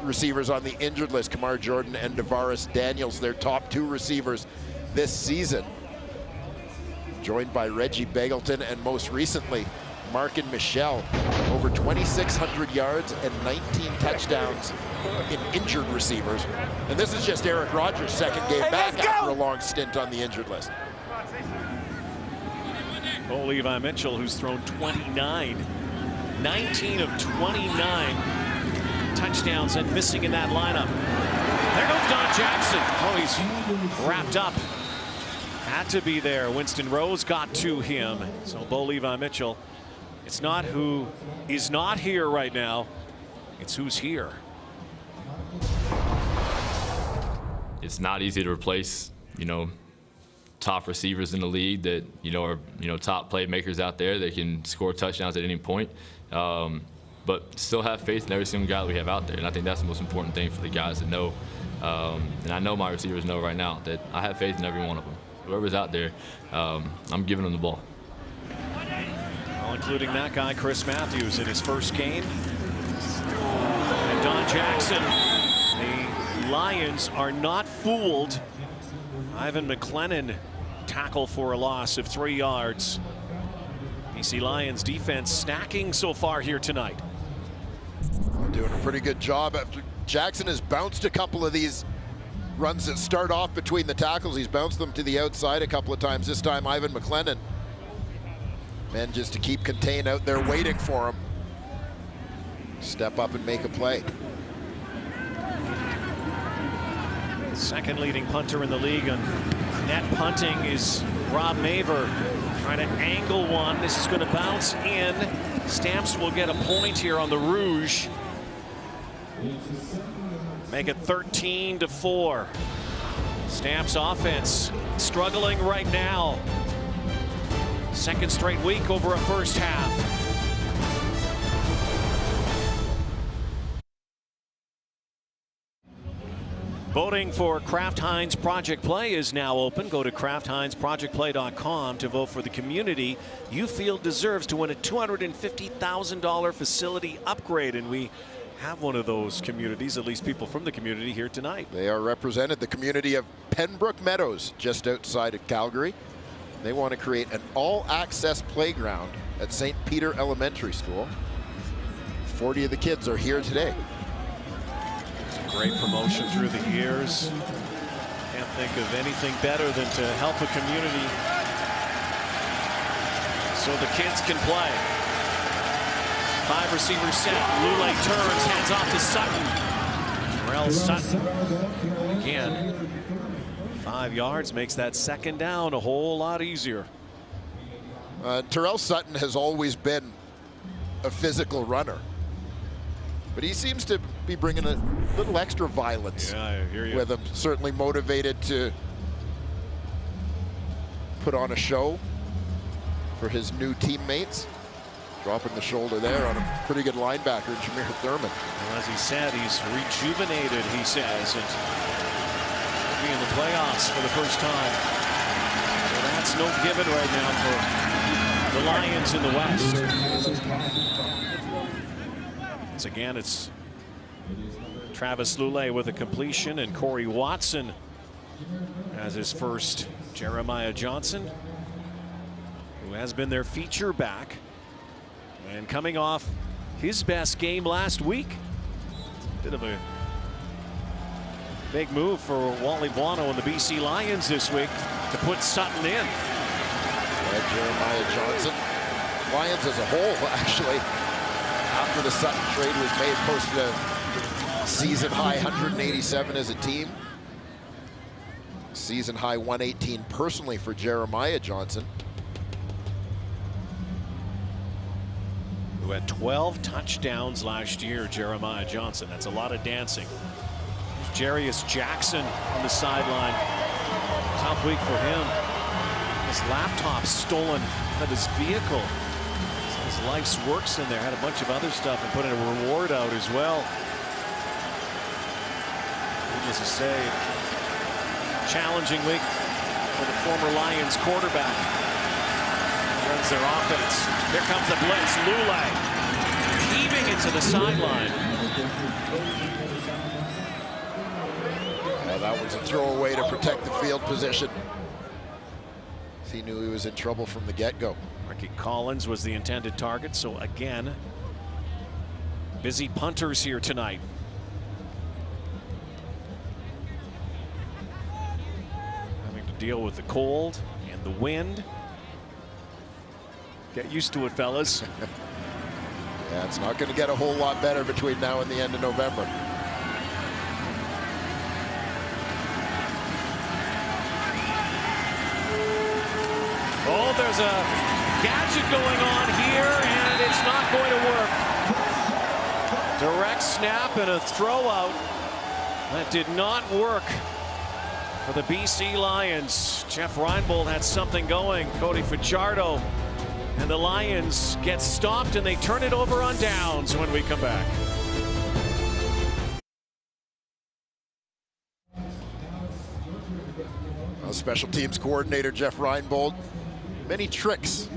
[SPEAKER 8] receivers on the injured list. Kamar Jordan and Davaris Daniels, their top 2 receivers this season. Joined by Reggie Begelton and most recently, Markin Michel. Over 2,600 yards and 19 touchdowns in injured receivers. And this is just Eric Rogers' 2nd game back after a long stint on the injured list.
[SPEAKER 7] Bo Levi Mitchell, who's thrown 19 of 29 touchdowns and missing in that lineup. There goes Don Jackson. Oh, he's wrapped up. Had to be there. Winston Rose got to him. So Bo Levi Mitchell, it's not who is not here right now. It's who's here.
[SPEAKER 12] It's not easy to replace, top receivers in the league that, are, top playmakers out there that can score touchdowns at any point. But still have faith in every single guy that we have out there. And I think that's the most important thing for the guys to know. And I know my receivers know right now that I have faith in every one of them. Whoever's out there, I'm giving them the ball.
[SPEAKER 7] Well, including that guy, Chris Matthews, in his first game. And Don Jackson. The Lions are not fooled. Ivan McLennan tackle for a loss of 3 yards. BC Lions defense snacking so far here tonight.
[SPEAKER 8] Doing a pretty good job after Jackson has bounced a couple of these runs that start off between the tackles. He's bounced them to the outside a couple of times. This time Ivan McLennan manages to keep contained out there waiting for him. Step up and make a play.
[SPEAKER 7] Second leading punter in the league on net punting is Rob Maver. Trying to angle one. This is going to bounce in. Stamps will get a point here on the Rouge. Make it 13-4. Stamps offense struggling right now. Second straight week over a first half. Voting for Kraft Heinz Project Play is now open. Go to kraftheinzprojectplay.com to vote for the community you feel deserves to win a $250,000 facility upgrade. And we have one of those communities, at least people from the community here tonight.
[SPEAKER 8] They are represented, the community of Pembroke Meadows, just outside of Calgary. They want to create an all-access playground at St. Peter Elementary School. 40 of the kids are here today.
[SPEAKER 7] Great promotion through the years. Can't think of anything better than to help a community so the kids can play. 5 receiver set. Lule turns, hands off to Sutton. Terrell Sutton again. 5 yards makes that second down a whole lot easier.
[SPEAKER 8] Terrell Sutton has always been a physical runner, but he seems to be bringing a little extra violence with him. Certainly motivated to put on a show for his new teammates. Dropping the shoulder there on a pretty good linebacker, Jameer Thurman.
[SPEAKER 7] Well, as he said, he's rejuvenated, he says, and will be in the playoffs for the first time. So that's no given right now for the Lions in the West. Once again, it's Travis Lule with a completion, and Corey Watson has his first. Jeremiah Johnson, who has been their feature back, and coming off his best game last week. Bit of a big move for Wally Buono and the BC Lions this week to put Sutton in.
[SPEAKER 8] Jeremiah Johnson. Lions as a whole, actually, after the Sutton trade was made, posted a season high 187 as a team. Season high 118 personally for Jeremiah Johnson,
[SPEAKER 7] who had 12 touchdowns last year. Jeremiah Johnson. That's a lot of dancing. Jarius Jackson on the sideline. Tough week for him. His laptop stolen out of his vehicle. His life's works in there. Had a bunch of other stuff and put in a reward out as well. Needless to say, challenging week for the former Lions quarterback. Runs their offense. Here comes the blitz. Lule heaving it to the sideline.
[SPEAKER 8] That was a throwaway to protect the field position. He knew he was in trouble from the get-go.
[SPEAKER 7] Ricky Collins was the intended target, so again, busy punters here tonight. Having to deal with the cold and the wind. Get used to it, fellas.
[SPEAKER 8] Yeah, it's not going to get a whole lot better between now and the end of November.
[SPEAKER 7] there's a gadget going on here, and it's not going to work. Direct snap and a throw out. That did not work for the BC Lions. Jeff Reinbold had something going. Cody Fajardo and the Lions get stopped, and they turn it over on downs when we come back.
[SPEAKER 8] Special teams coordinator Jeff Reinbold, many tricks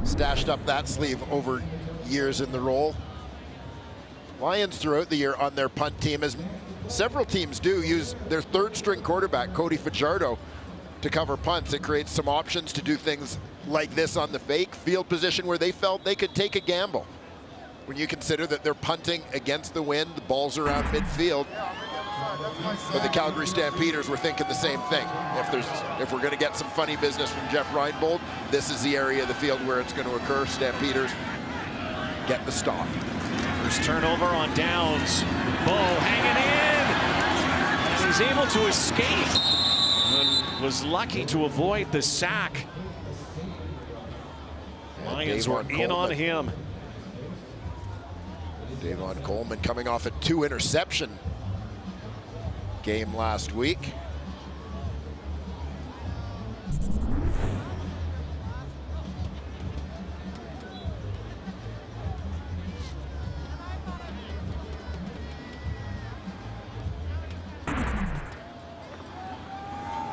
[SPEAKER 8] stashed up that sleeve over years in the role. Lions throughout the year on their punt team, as several teams do, use their third string quarterback Cody Fajardo to cover punts. It creates some options to do things like this on the fake field position where they felt they could take a gamble. When you consider that they're punting against the wind, the ball's around midfield. But the Calgary Stampeders were thinking the same thing. If we're going to get some funny business from Jeff Reinbold, this is the area of the field where it's going to occur. Stampeders get the stop.
[SPEAKER 7] First turnover on downs. Bo hanging in. And he's able to escape. And was lucky to avoid the sack. Lions were in on him.
[SPEAKER 8] Davon Coleman coming off a 2-interception game last week.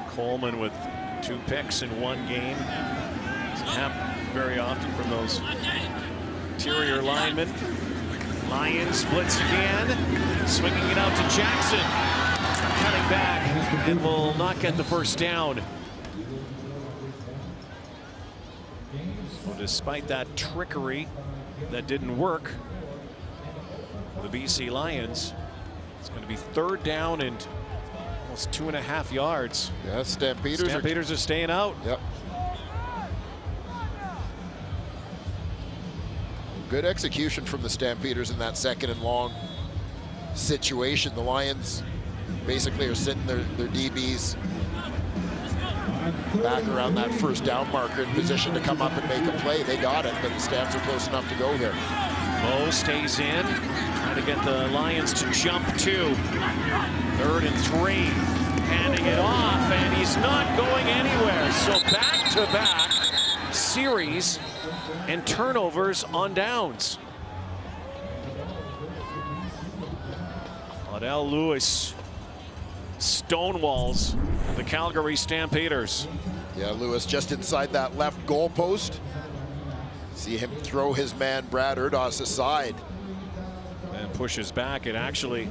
[SPEAKER 7] Coleman with 2 picks in one game. Doesn't happen very often from those interior linemen. Lions blitz again, swinging it out to Jackson. Cutting back and will not get the first down. So despite that trickery that didn't work for the BC Lions, it's going to be 3rd down and almost 2.5 yards.
[SPEAKER 8] Yeah, Stampeders
[SPEAKER 7] are staying out.
[SPEAKER 8] Yep. Good execution from the Stampeders in that 2nd and long situation. The Lions basically are sitting their DBs back around that 1st down marker in position to come up and make a play. They got it, but the Stamps are close enough to go there.
[SPEAKER 7] Bo stays in, trying to get the Lions to jump 2. 3rd and 3, handing it off, and he's not going anywhere. So back-to-back series and turnovers on downs. Odell Lewis stonewalls the Calgary Stampeders.
[SPEAKER 8] Yeah, Lewis just inside that left goal post. See him throw his man Brad Erdos aside.
[SPEAKER 7] And pushes back. It actually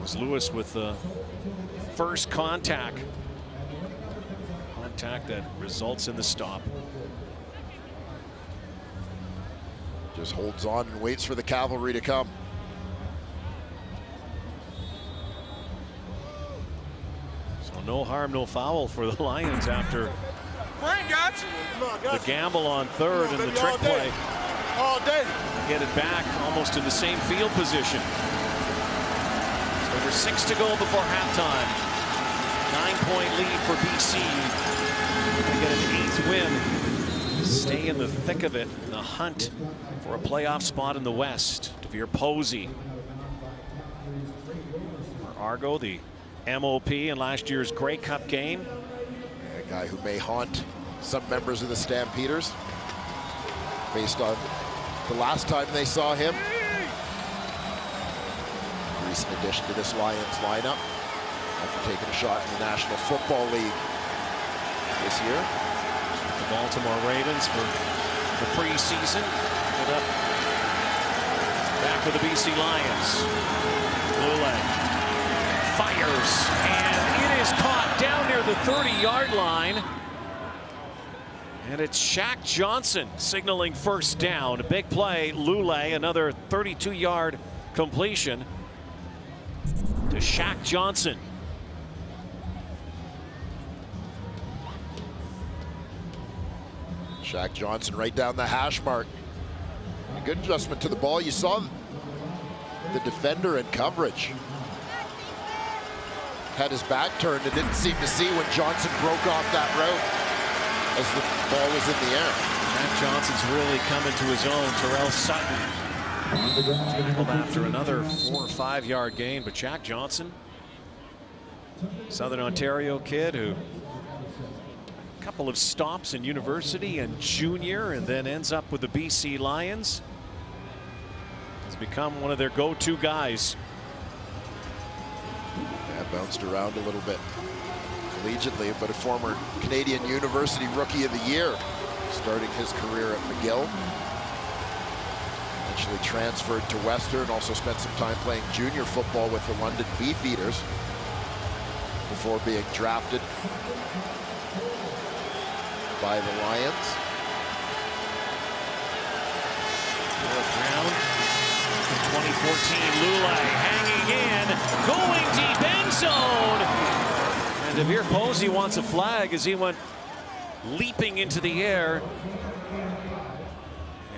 [SPEAKER 7] was Lewis with the first contact. Contact that results in the stop.
[SPEAKER 8] Just holds on and waits for the cavalry to come.
[SPEAKER 7] So no harm, no foul for the Lions after the gamble on 3rd and the trick play.
[SPEAKER 13] All day.
[SPEAKER 7] Get it back almost in the same field position. Over 6 to go before halftime. 9-point lead for BC. They get an 8th win. Stay in the thick of it in the hunt for a playoff spot in the West. Devere Posey. For Argo, the MOP in last year's Grey Cup game.
[SPEAKER 8] A guy who may haunt some members of the Stampeders based on the last time they saw him. Recent addition to this Lions lineup after taking a shot in the National Football League this year.
[SPEAKER 7] The Baltimore Ravens for the preseason. Put up back with the BC Lions. Lule fires, and it is caught down near the 30-yard line. And it's Shaq Johnson signaling first down. A big play. Lule, another 32-yard completion to Shaq Johnson.
[SPEAKER 8] Shaq Johnson right down the hash mark. A good adjustment to the ball. You saw the defender in coverage. Had his back turned and didn't seem to see when Johnson broke off that route. as the ball was in the air.
[SPEAKER 7] Jack Johnson's really coming to his own. Terrell Sutton tackled after another 4 or 5 yard gain, but Jack Johnson, Southern Ontario kid who a couple of stops in university and junior and then ends up with the BC Lions, has become one of their go-to guys.
[SPEAKER 8] Yeah, bounced around a little bit collegiately, but a former Canadian University Rookie of the Year, starting his career at McGill. Eventually transferred to Western, also spent some time playing junior football with the London Beefeaters before being drafted by the Lions.
[SPEAKER 7] 4th round, 2014, Lule hanging in, going deep end zone. And Devere Posey wants a flag as he went leaping into the air.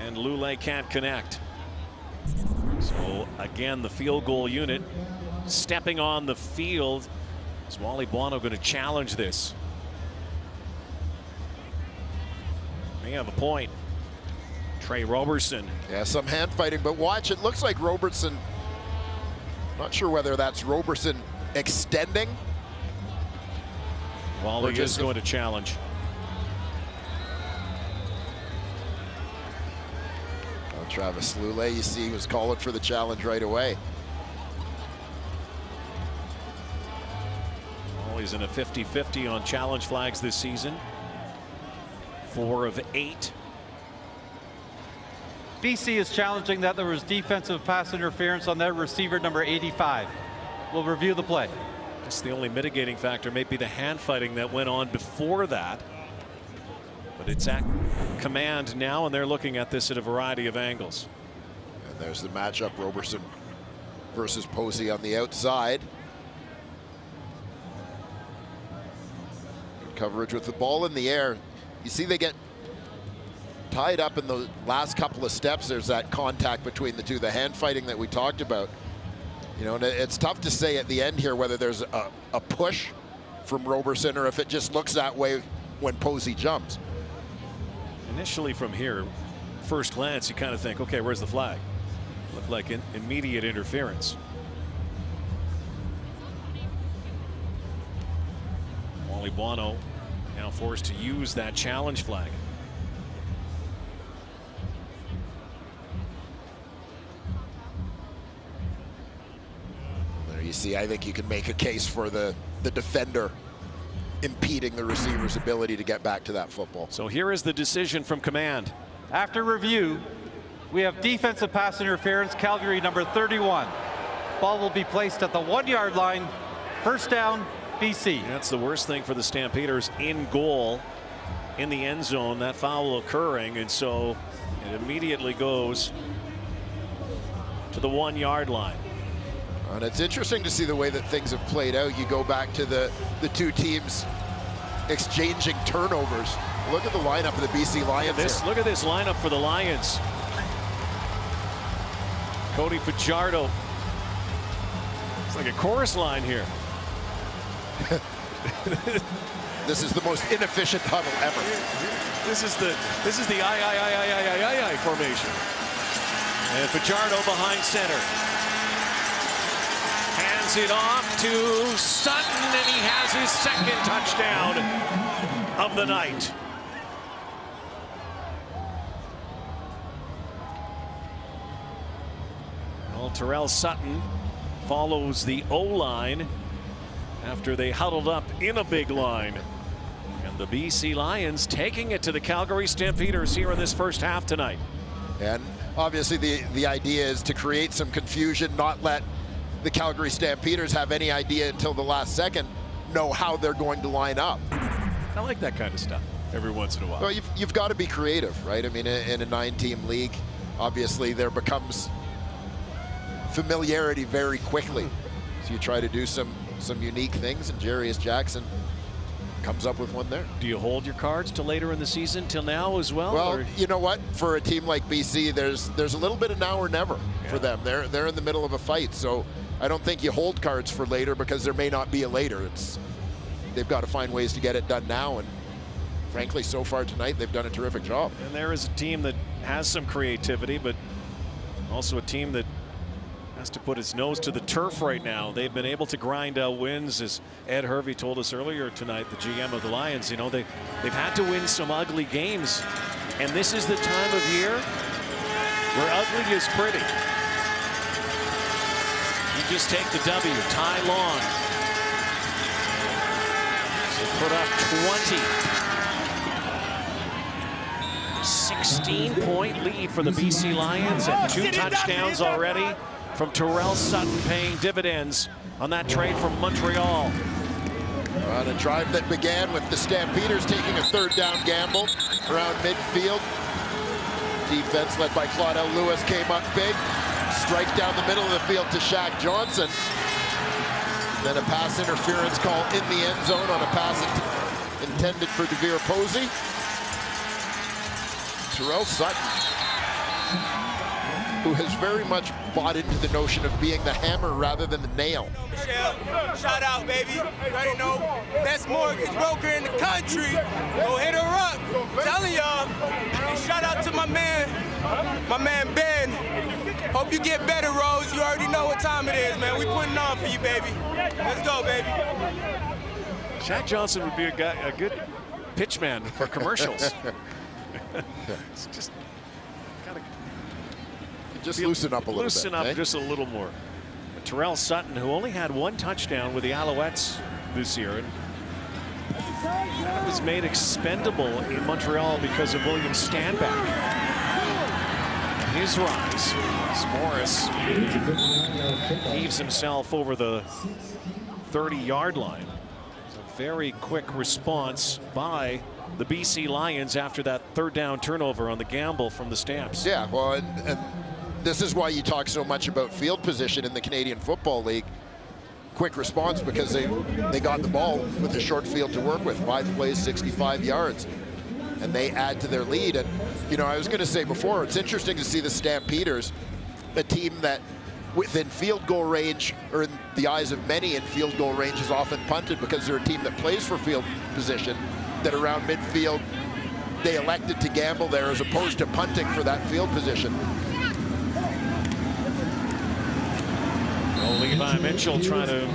[SPEAKER 7] And Lule can't connect. So again, the field goal unit stepping on the field. Is Wally Buono going to challenge this? May have a point. Trey Robertson.
[SPEAKER 8] Yeah, some hand fighting, but watch, it looks like Robertson, not sure whether that's Robertson extending.
[SPEAKER 7] Wally is going to challenge.
[SPEAKER 8] Well, Travis Lule, you see, he was calling for the challenge right away.
[SPEAKER 7] Wally's in a 50-50 on challenge flags this season. 4 of 8.
[SPEAKER 9] BC is challenging that there was defensive pass interference on their receiver number 85. We'll review the play.
[SPEAKER 7] That's the only mitigating factor, maybe the hand fighting that went on before that. But it's at command now, and they're looking at this at a variety of angles.
[SPEAKER 8] And there's the matchup, Robertson versus Posey on the outside. Good coverage with the ball in the air. You see they get tied up in the last couple of steps. There's that contact between the two, the hand fighting that we talked about. You know, and it's tough to say at the end here whether there's a push from Robertson or if it just looks that way when Posey jumps.
[SPEAKER 7] Initially from here, first glance, you kind of think, okay, where's the flag? Looked like immediate interference. Wally Buono now forced to use that challenge flag.
[SPEAKER 8] There you see, I think you can make a case for the defender impeding the receiver's ability to get back to that football.
[SPEAKER 7] So here is the decision from command.
[SPEAKER 9] After review, we have defensive pass interference, Calgary number 31. Ball will be placed at the 1 yard line. First down, BC.
[SPEAKER 7] That's the worst thing for the Stampeders, in goal, in the end zone, that foul occurring, and so it immediately goes to the 1 yard line.
[SPEAKER 8] And it's interesting to see the way that things have played out. You go back to the two teams exchanging turnovers. Look at the lineup of the BC Lions.
[SPEAKER 7] Look at this lineup for the Lions. Cody Fajardo. It's like a chorus line here.
[SPEAKER 8] This is the most inefficient huddle ever.
[SPEAKER 7] This is the I formation. And Fajardo behind center. Hands it off to Sutton, and he has his second touchdown of the night. Well, Terrell Sutton follows the O-line after they huddled up in a big line. And the BC Lions taking it to the Calgary Stampeders here in this first half tonight.
[SPEAKER 8] And obviously the idea is to create some confusion, not let the Calgary Stampeders have any idea until the last second know how they're going to line up.
[SPEAKER 7] I like that kind of stuff every once in a while.
[SPEAKER 8] Well, you've got to be creative, right? I mean, in a 9-team league, obviously there becomes familiarity very quickly. So you try to do some unique things, and Jarius Jackson comes up with one there.
[SPEAKER 7] Do you hold your cards till later in the season, till now as well?
[SPEAKER 8] Well,
[SPEAKER 7] or?
[SPEAKER 8] You know what? For a team like BC, there's a little bit of now or never for them. They're in the middle of a fight, so I don't think you hold cards for later because there may not be a later. They've got to find ways to get it done now, and frankly, so far tonight, they've done a terrific job.
[SPEAKER 7] And there is a team that has some creativity, but also a team that has to put its nose to the turf right now. They've been able to grind out wins, as Ed Hervey told us earlier tonight, the GM of the Lions. You know, they've had to win some ugly games, and this is the time of year where ugly is pretty. You just take the W. Ty Long. So put up 20. 16-point lead for the BC Lions and 2 touchdowns already from Terrell Sutton, paying dividends on that trade from Montreal.
[SPEAKER 8] On a drive that began with the Stampeders taking a 3rd down gamble around midfield. Defense led by Claudel Lewis came up big. Strike down the middle of the field to Shaq Johnson. Then a pass interference call in the end zone on a pass intended for DeVere Posey. Terrell Sutton, who has very much bought into the notion of being the hammer rather than the nail.
[SPEAKER 15] Shout out, baby. You already know, best mortgage broker in the country. Go hit her up. I'm telling y'all. And shout out to my man Ben. Hope you get better, Rose. You already know what time it is, man. We putting on for you, baby. Let's go, baby.
[SPEAKER 7] Shaq Johnson would be a good pitchman for commercials. It's just gotta
[SPEAKER 8] loosen up a little bit.
[SPEAKER 7] Loosen up just a little more. But Terrell Sutton, who only had 1 touchdown with the Alouettes this year, and that was made expendable in Montreal because of William Stanback. His rise as Morris heaves himself over the 30-yard line. It's a very quick response by the BC Lions after that 3rd down turnover on the gamble from the Stamps.
[SPEAKER 8] Yeah, well, and this is why you talk so much about field position in the Canadian Football League. Quick response because they got the ball with a short field to work with. 5 plays, 65 yards. And they add to their lead. And, you know, I was going to say before, it's interesting to see the Stampeders, a team that within field goal range, or in the eyes of many in field goal range, is often punted because they're a team that plays for field position, that around midfield they elected to gamble there as opposed to punting for that field position.
[SPEAKER 7] Well, Levi Mitchell trying to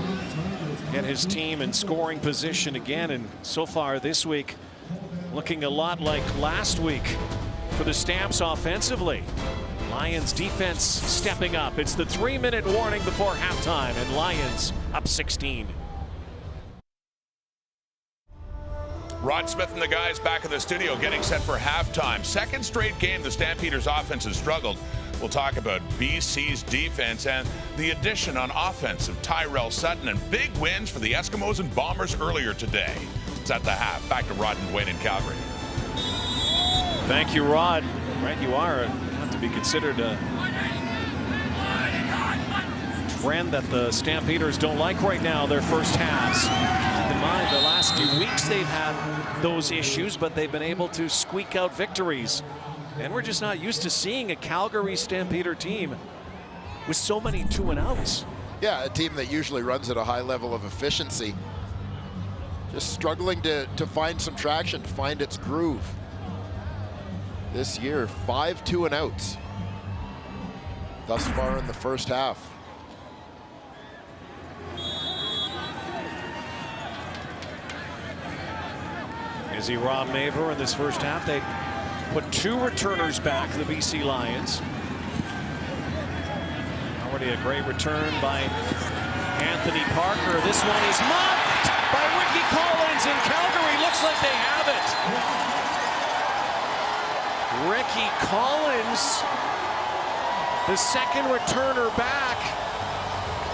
[SPEAKER 7] get his team in scoring position again, and so far this week looking a lot like last week for the Stamps offensively. Lions defense stepping up. It's the 3-minute warning before halftime, and Lions up 16.
[SPEAKER 1] Rod Smith and the guys back in the studio getting set for halftime. 2nd straight game the Stampeders offense has struggled. We'll talk about BC's defense and the addition on offense of Tyrell Sutton, and big wins for the Eskimos and Bombers earlier today. It's at the half. Back to Rod and Dwayne in Calgary.
[SPEAKER 7] Thank you, Rod. Right, you have to be considered a trend that the Stampeders don't like right now, their first halves. Keep in mind, the last few weeks they've had those issues, but they've been able to squeak out victories. And we're just not used to seeing a Calgary Stampeder team with so many 2-and-outs.
[SPEAKER 8] Yeah, a team that usually runs at a high level of efficiency. Just struggling to find some traction, to find its groove. This year, 5 2-and-outs thus far in the first half.
[SPEAKER 7] Izzy Rob Maver in this first half. They put 2 returners back, the BC Lions. Already a great return by Anthony Parker. This one is muffed by Ricky Collins in Calgary. Looks like they have it. Ricky Collins, the 2nd returner back,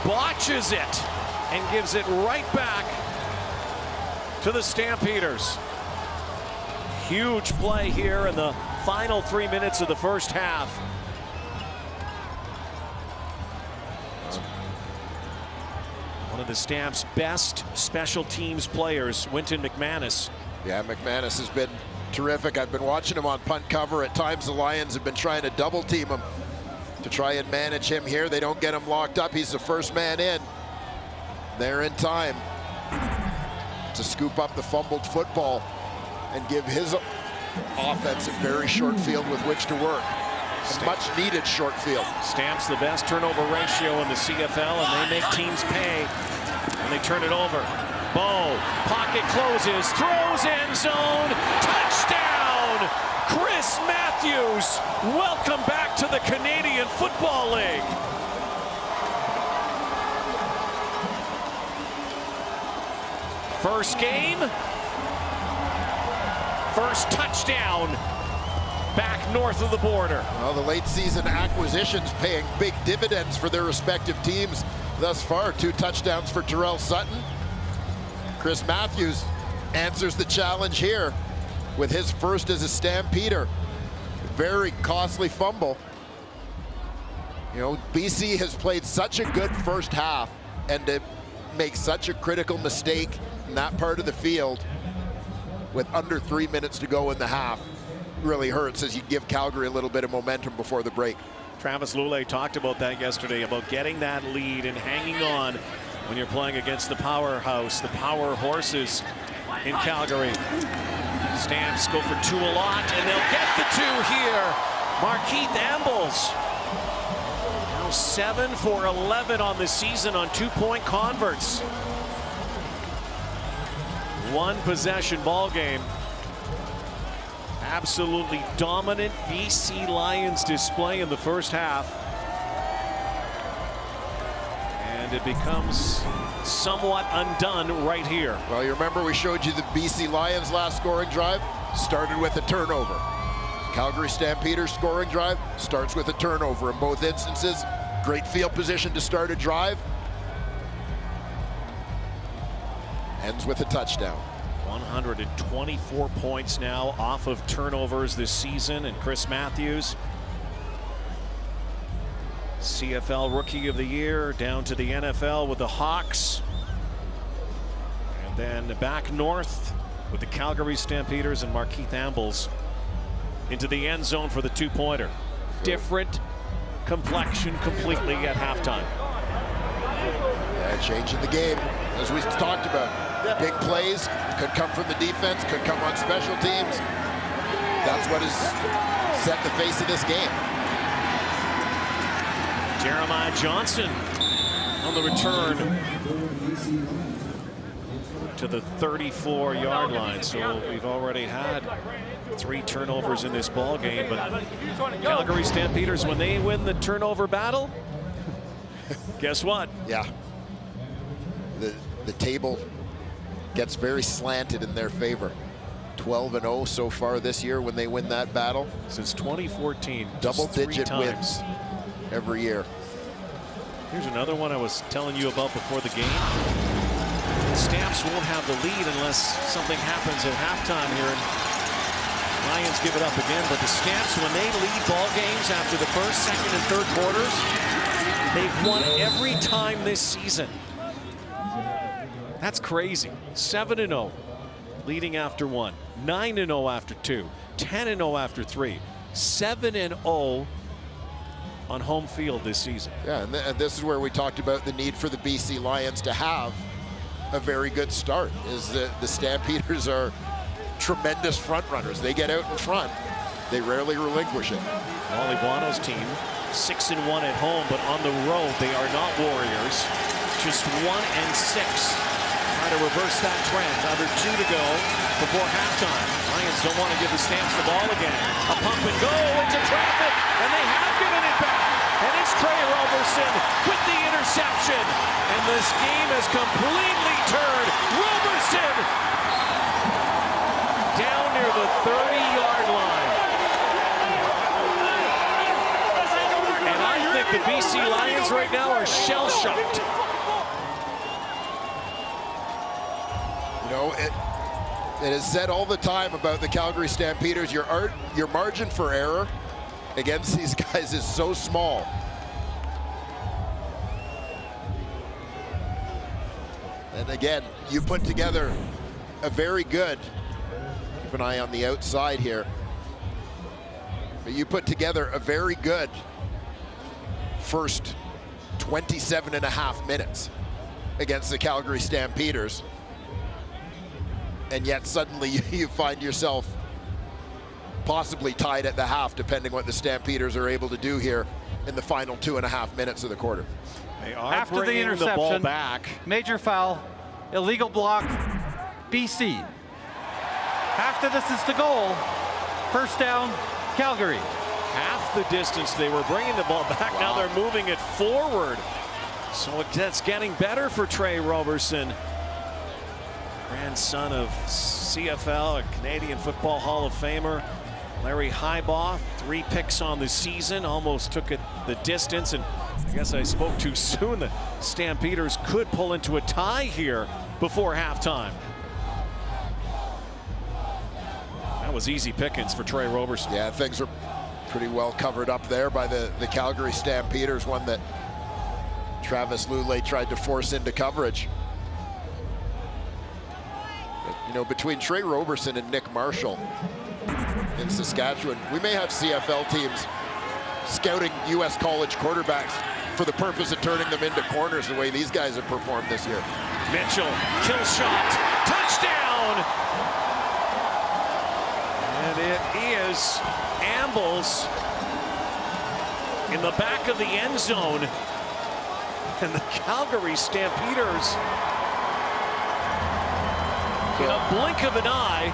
[SPEAKER 7] botches it and gives it right back to the Stampeders. Huge play here in the final 3 minutes of the first half. One of the Stamps' best special teams players, Wynton McManus.
[SPEAKER 8] Yeah, McManus has been terrific. I've been watching him on punt cover. At times the Lions have been trying to double team him to try and manage him here. They don't get him locked up. He's the first man in. They're in time to scoop up the fumbled football. and give his offense a very short field with which to work. A much-needed short field.
[SPEAKER 7] Stamps the best turnover ratio in the CFL, and they make teams pay when they turn it over. Bo, pocket closes, throws end zone, touchdown! Chris Matthews, welcome back to the Canadian Football League. First game, first touchdown back north of the border.
[SPEAKER 8] Well, the late season acquisitions paying big dividends for their respective teams thus far. 2 touchdowns for Terrell Sutton. Chris Matthews answers the challenge here with his first as a Stampeder. Very costly fumble. You know, BC has played such a good first half, and to make such a critical mistake in that part of the field with under 3 minutes to go in the half really hurts, as you give Calgary a little bit of momentum before the break.
[SPEAKER 7] Travis Lulay talked about that yesterday, about getting that lead and hanging on when you're playing against the powerhouse, the power horses in Calgary. Stamps go for 2 a lot, and they'll get the 2 here. Markeith Ambles, now 7 for 11 on the season on 2-point converts. 1 possession ball game. Absolutely dominant BC Lions display in the first half. And it becomes somewhat undone right here.
[SPEAKER 8] Well, you remember we showed you the BC Lions last scoring drive? Started with a turnover. Calgary Stampeders scoring drive starts with a turnover in both instances. Great field position to start a drive. Ends with a touchdown.
[SPEAKER 7] 124 points now off of turnovers this season, and Chris Matthews, CFL Rookie of the Year, down to the NFL with the Hawks, and then back north with the Calgary Stampeders and Markeith Ambles into the end zone for the 2-pointer. Different complexion completely at halftime.
[SPEAKER 8] Yeah, changing the game, as we talked about. Big plays could come from the defense, could come on special teams. That's what has set the face of this game.
[SPEAKER 7] Jeremiah Johnson on the return to the 34-yard line. So we've already had 3 turnovers in this ball game, but Calgary Stampeders, when they win the turnover battle, guess what?
[SPEAKER 8] Yeah. The table gets very slanted in their favor. 12-0 so far this year when they win that battle.
[SPEAKER 7] Since 2014,
[SPEAKER 8] double-digit wins every year.
[SPEAKER 7] Here's another one I was telling you about before the game. Stamps won't have the lead unless something happens at halftime here. Lions give it up again, but the Stamps, when they lead ball games after the first, second, and third quarters, they've won every time this season. That's crazy. 7-0 leading after 1, 9-0 after 2, 10-0 after 3, 7-0 on home field this season.
[SPEAKER 8] Yeah, and this is where we talked about the need for the BC Lions to have a very good start. Is that the Stampeders are tremendous front runners. They get out in front. They rarely relinquish it.
[SPEAKER 7] Wally Buono's team, 6-1 at home, but on the road they are not Warriors. Just 1-6. Try to reverse that trend. Under 2 to go before halftime. Lions don't want to give the Stamps the ball again. A pump and go into traffic, and they have given it back. And it's Trey Roberson with the interception. And this game has completely turned. Roberson down near the 30-yard line. And I think the BC Lions right now are shell-shocked.
[SPEAKER 8] You know, it is said all the time about the Calgary Stampeders, your margin for error against these guys is so small. And again, you put together a very good, keep an eye on the outside here, but you put together a very good first 27.5 minutes against the Calgary Stampeders. and yet suddenly you find yourself possibly tied at the half, depending what the Stampeders are able to do here in the final 2.5 minutes of the quarter.
[SPEAKER 7] They are
[SPEAKER 9] After the interception,
[SPEAKER 7] the ball back.
[SPEAKER 9] Major foul, illegal block, BC. Half the distance to goal, first down, Calgary.
[SPEAKER 7] Half the distance they were bringing the ball back. Now they're moving it forward. So that's getting better for Trey Roberson. Grandson of CFL, a Canadian Football Hall of Famer. Larry Highbaugh, 3 picks on the season, almost took it the distance, and I guess I spoke too soon. The Stampeders could pull into a tie here before halftime. That was easy pickings for Trey Roberson.
[SPEAKER 8] Yeah, things are pretty well covered up there by the Calgary Stampeders, one that Travis Lulay tried to force into coverage. But, you know, between Trey Roberson and Nick Marshall in Saskatchewan, we may have CFL teams scouting U.S. college quarterbacks for the purpose of turning them into corners the way these guys have performed this year.
[SPEAKER 7] Mitchell, kill shot, touchdown! And it is Ambles in the back of the end zone. And the Calgary Stampeders, in a blink of an eye,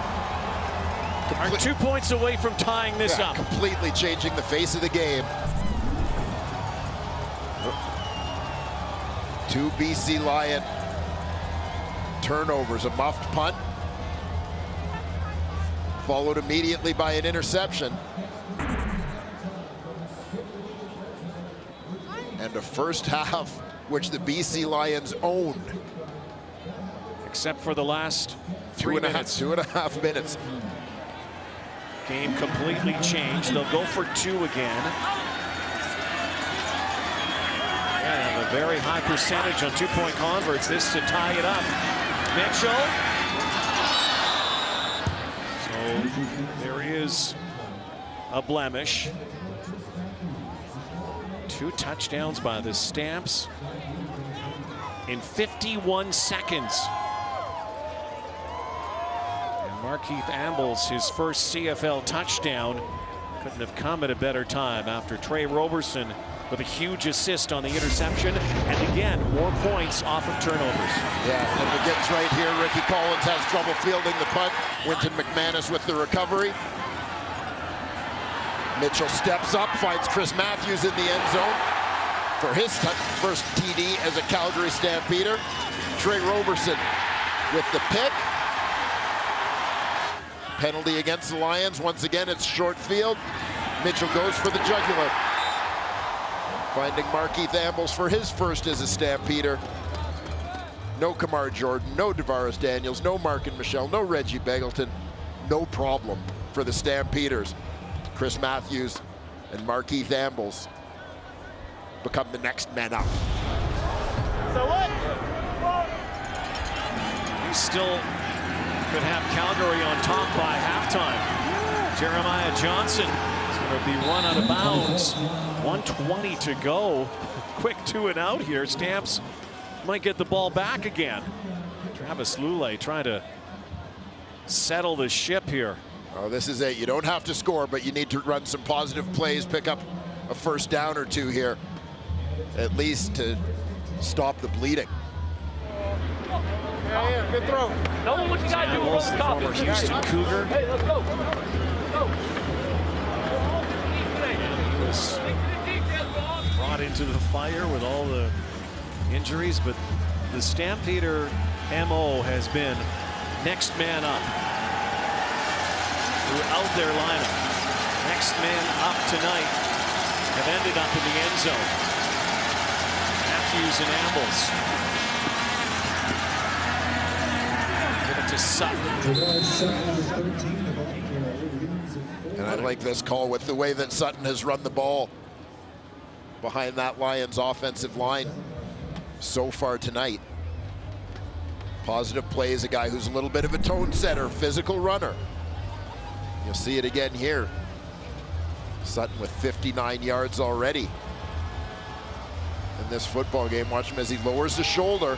[SPEAKER 7] are 2 points away from tying this up.
[SPEAKER 8] Completely changing the face of the game. 2 BC Lion turnovers, a muffed punt, followed immediately by an interception. And a first half which the BC Lions owned.
[SPEAKER 7] Except for the last 3 minutes.
[SPEAKER 8] 2.5 minutes.
[SPEAKER 7] Game completely changed. They'll go for 2 again. Yeah, a very high percentage on 2-point converts. This to tie it up. Mitchell. So there is a blemish. 2 touchdowns by the Stamps in 51 seconds. And Markeith Ambles, his first CFL touchdown, couldn't have come at a better time after Trey Roberson with a huge assist on the interception, and again, more points off of turnovers.
[SPEAKER 8] Yeah, and it gets right here. Ricky Collins has trouble fielding the punt. Winton McManus with the recovery. Mitchell steps up, finds Chris Matthews in the end zone for his first TD as a Calgary Stampeder. Trey Roberson with the pick. Penalty against the Lions. Once again, it's short field. Mitchell goes for the jugular. Finding Markeith Ambles for his first as a Stampeder. No Kamar Jordan, no Devaris Daniels, no Markin Michelle, no Reggie Begelton. No problem for the Stampeders. Chris Matthews and Markeith Ambles become the next men up.
[SPEAKER 7] So what? He still could have Calgary on top by halftime. Jeremiah Johnson is going to be run out of bounds. 1:20 to go. Quick 2 and out here. Stamps might get the ball back again. Travis Lulay trying to settle the ship here.
[SPEAKER 8] Oh, this is it. You don't have to score, but you need to run some positive plays, pick up a first down or 2 here, at least to stop the bleeding.
[SPEAKER 13] Yeah, good throw. Tell them what you got to do.
[SPEAKER 7] The former Houston Cougar.
[SPEAKER 13] Hey, let's go. Let's go.
[SPEAKER 7] He was brought into the fire with all the injuries, but the Stampeder MO has been next man up throughout their lineup. Next man up tonight have ended up in the end zone. Matthews and Ambles. Give it to Sutton.
[SPEAKER 8] And I like this call with the way that Sutton has run the ball behind that Lions offensive line so far tonight. Positive plays, a guy who's a little bit of a tone setter, physical runner. You'll see it again here. Sutton with 59 yards already in this football game. Watch him as he lowers the shoulder.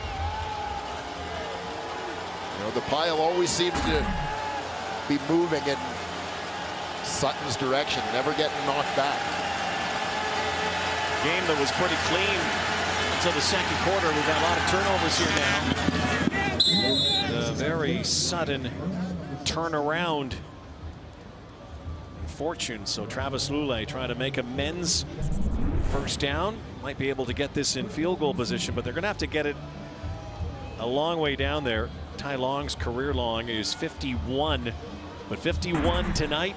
[SPEAKER 8] You know, the pile always seems to be moving in Sutton's direction, never getting knocked back.
[SPEAKER 7] Game that was pretty clean until the second quarter. We've got a lot of turnovers here now. The very sudden turnaround fortune. So Travis Lulay trying to make amends. First down. Might be able to get this in field goal position, but they're going to have to get it a long way down there. Ty Long's career long is 51, but 51 tonight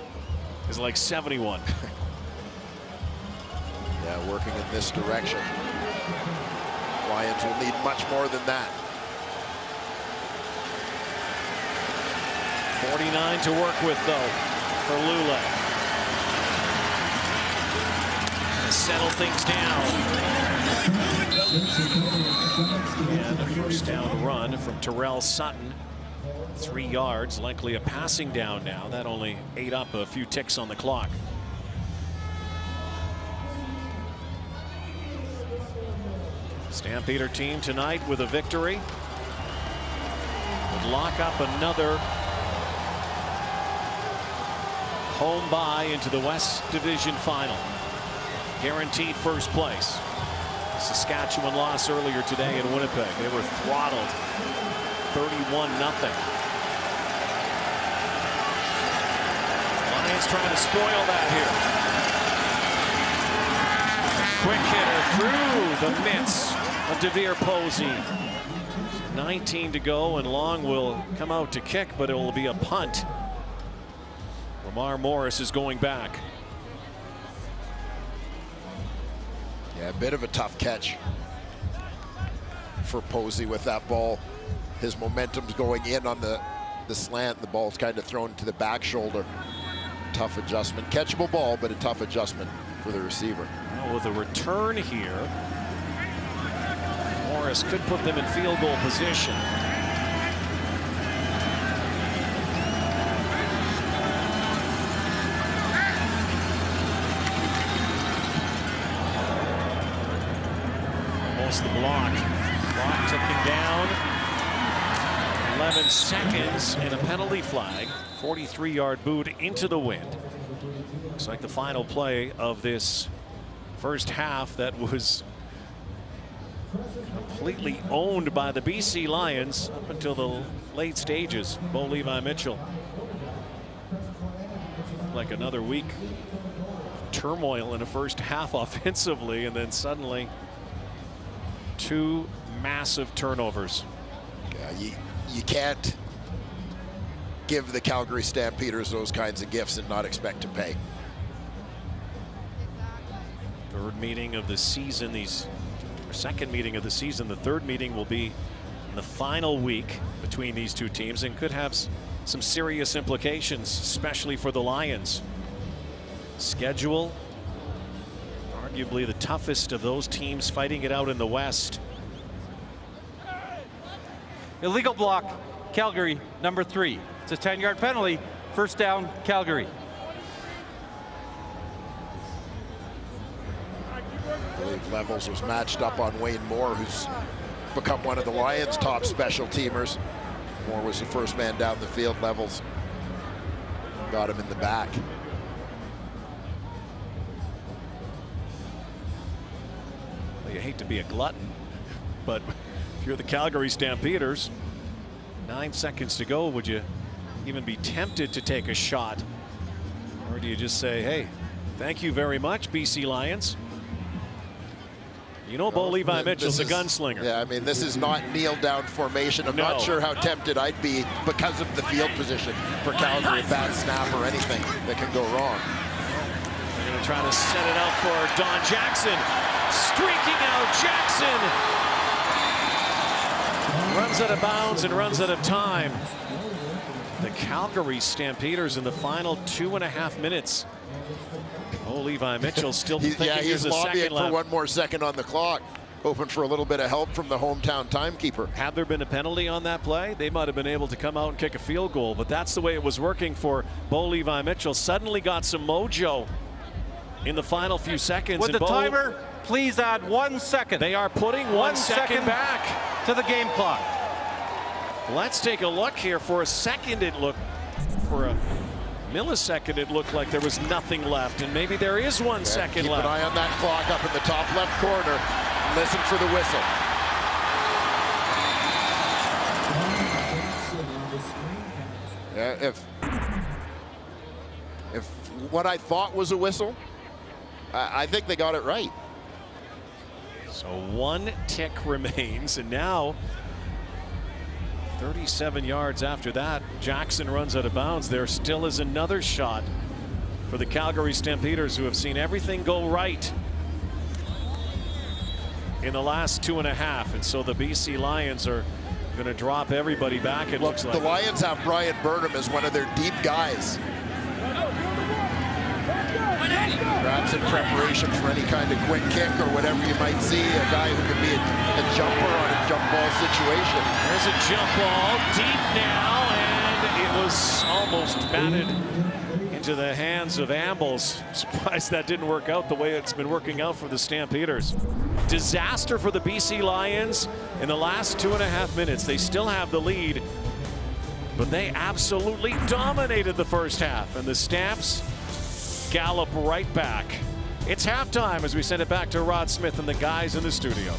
[SPEAKER 7] is like 71.
[SPEAKER 8] Yeah, working in this direction. Lions will need much more than that.
[SPEAKER 7] 49 to work with, though, for Lulay. Settle things down. And a first down run from Terrell Sutton. 3 yards, likely a passing down now. That only ate up a few ticks on the clock. Stampeder team tonight with a victory would lock up another home bye into the West Division Final. Guaranteed first place. Saskatchewan lost earlier today in Winnipeg. They were throttled 31-0. Lions trying to spoil that here. Quick hitter through the mitts of DeVere Posey. 19 to go, and Long will come out to kick, but it will be a punt. Lamar Morris is going back.
[SPEAKER 8] Yeah, a bit of a tough catch for Posey with that ball. His momentum's going in on the slant. The ball's kind of thrown to the back shoulder. Tough adjustment. Catchable ball, but a tough adjustment for the receiver.
[SPEAKER 7] Well, with a return here, Morris could put them in field goal position. The block ticking down. 11 seconds and a penalty flag. 43-yard boot into the wind. Looks like the final play of this first half that was completely owned by the BC Lions up until the late stages. Bo Levi Mitchell. Like another week of turmoil in the first half offensively, and then suddenly 2 massive turnovers.
[SPEAKER 8] Yeah, you can't give the Calgary Stampeders those kinds of gifts and not expect to pay.
[SPEAKER 7] Third meeting of the season, second meeting of the season. The third meeting will be in the final week between these two teams and could have some serious implications, especially for the Lions. Schedule, arguably the toughest of those teams fighting it out in the West.
[SPEAKER 9] Illegal block, Calgary, number 3. It's a 10-yard penalty. First down, Calgary.
[SPEAKER 8] I believe Levels was matched up on Wayne Moore, who's become one of the Lions' top special teamers. Moore was the first man down the field. Levels got him in the back.
[SPEAKER 7] You hate to be a glutton, but if you're the Calgary Stampeders, 9 seconds to go, would you even be tempted to take a shot? Or do you just say, hey, thank you very much, BC Lions? You know, Bo Levi Mitchell's a gunslinger.
[SPEAKER 8] Yeah, I mean, this is not kneel-down formation. I'm not sure how tempted I'd be because of the field position for Calgary, a bad snap or anything that can go wrong.
[SPEAKER 7] They're going to try to set it out for Don Jackson. Streaking out Jackson. Runs out of bounds and runs out of time. The Calgary Stampeders in the final 2.5 minutes. Oh, Levi Mitchell still thinking
[SPEAKER 8] he's
[SPEAKER 7] there's a
[SPEAKER 8] lobbying
[SPEAKER 7] second left.
[SPEAKER 8] for one more second on the clock, hoping for a little bit of help from the hometown timekeeper.
[SPEAKER 7] Had there been a penalty on that play, they might have been able to come out and kick a field goal, but that's the way it was working for Bo Levi Mitchell. Suddenly got some mojo in the final few seconds.
[SPEAKER 9] With the timer, please add 1 second.
[SPEAKER 7] They are putting 1 second back
[SPEAKER 9] to the game clock.
[SPEAKER 7] Let's take a look here. For a second, for a millisecond, it looked like there was nothing left, and maybe there is 1 second left.
[SPEAKER 8] Keep an eye on that clock up in the top left corner. Listen for the whistle. If what I thought was a whistle, I think they got it right.
[SPEAKER 7] So 1 tick remains, and now 37 yards after that, Jackson runs out of bounds. There still is another shot for the Calgary Stampeders, who have seen everything go right in the last 2.5, and so the BC Lions are going to drop everybody back. It looks like
[SPEAKER 8] the Lions have Brian Burnham as one of their deep guys. Perhaps in preparation for any kind of quick kick or whatever you might see, a guy who could be a jumper on a jump ball situation.
[SPEAKER 7] There's a jump ball deep now, and it was almost batted into the hands of Ambles. Surprised that didn't work out the way it's been working out for the Stampeders. Disaster for the BC Lions in the last 2.5 minutes. They still have the lead, but they absolutely dominated the first half, and the Stamps gallop right back. It's halftime as we send it back to Rod Smith and the guys in the studio.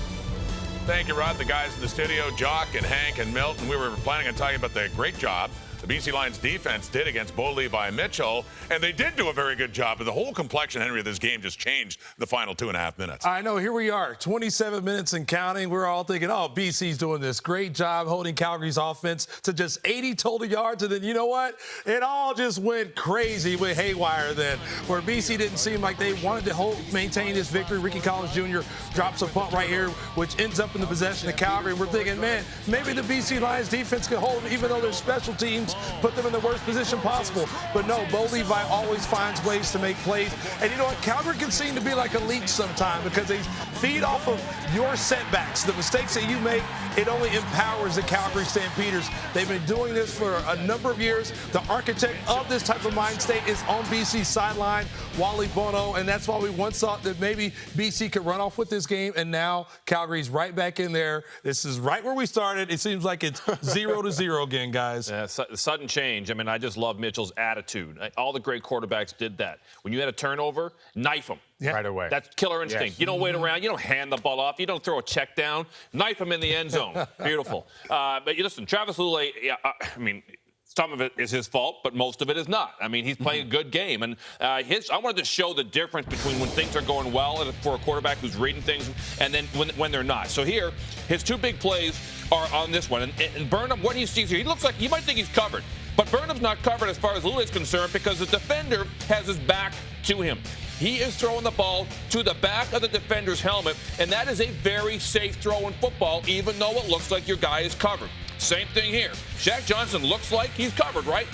[SPEAKER 1] Thank you, Rod. The guys in the studio, Jock and Hank and Milton. We were planning on talking about the great job the BC Lions defense did against Bo Levi Mitchell, and they did do a very good job, but the whole complexion, Henry, of this game just changed the final 2.5 minutes.
[SPEAKER 3] I know. Here we are, 27 minutes and counting. We're all thinking, oh, BC's doing this great job holding Calgary's offense to just 80 total yards, and then you know what? It all just went crazy with haywire then, where BC didn't seem like they wanted to maintain this victory. Ricky Collins Jr. drops a punt right here, which ends up in the possession of Calgary. We're thinking, man, maybe the BC Lions defense could hold them, even though their special teams put them in the worst position possible. But no, Bo Levi always finds ways to make plays. And you know what? Calgary can seem to be like a leech sometimes because they feed off of your setbacks. The mistakes that you make, it only empowers the Calgary Stampeders. They've been doing this for a number of years. The architect of this type of mind state is on BC's sideline, Wally Bono, and that's why we once thought that maybe BC could run off with this game, and now Calgary's right back in there. This is right where we started. It seems like it's 0-0 again, guys.
[SPEAKER 4] Yeah, sudden change. I mean, I just love Mitchell's attitude. All the great quarterbacks did that. When you had a turnover, knife them.
[SPEAKER 2] Yeah. Right away.
[SPEAKER 4] That's killer instinct. Yes. You don't wait around. You don't hand the ball off. You don't throw a check down. Knife him in the end zone. Beautiful. But you listen, Travis Lulay, I mean, some of it is his fault, but most of it is not. I mean, he's playing a good game. And I wanted to show the difference between when things are going well for a quarterback who's reading things and then when they're not. So here, his two big plays are on this one. And Burnham, what he sees here, he looks like, you might think he's covered. But Burnham's not covered as far as Lulay's concerned because the defender has his back to him. He is throwing the ball to the back of the defender's helmet, and that is a very safe throw in football, even though it looks like your guy is covered. Same thing here. Shaq Johnson looks like he's covered, right?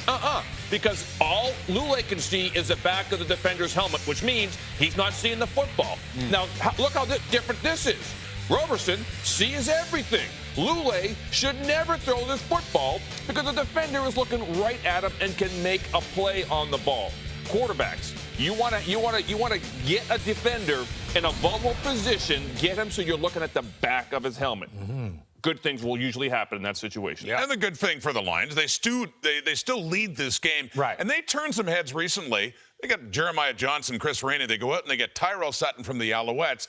[SPEAKER 4] Because all Lulay can see is the back of the defender's helmet, which means he's not seeing the football. Now, look how different this is. Roberson sees everything. Lulay should never throw this football because the defender is looking right at him and can make a play on the ball. Quarterbacks, you want to get a defender in a vulnerable position, get him so you're looking at the back of his helmet. Good things will usually happen in that situation.
[SPEAKER 1] Yeah. And the good thing for the Lions, they still lead this game.
[SPEAKER 2] Right.
[SPEAKER 1] And they turned some heads recently. They got Jeremiah Johnson, Chris Rainey. They go out and they get Tyrell Sutton from the Alouettes.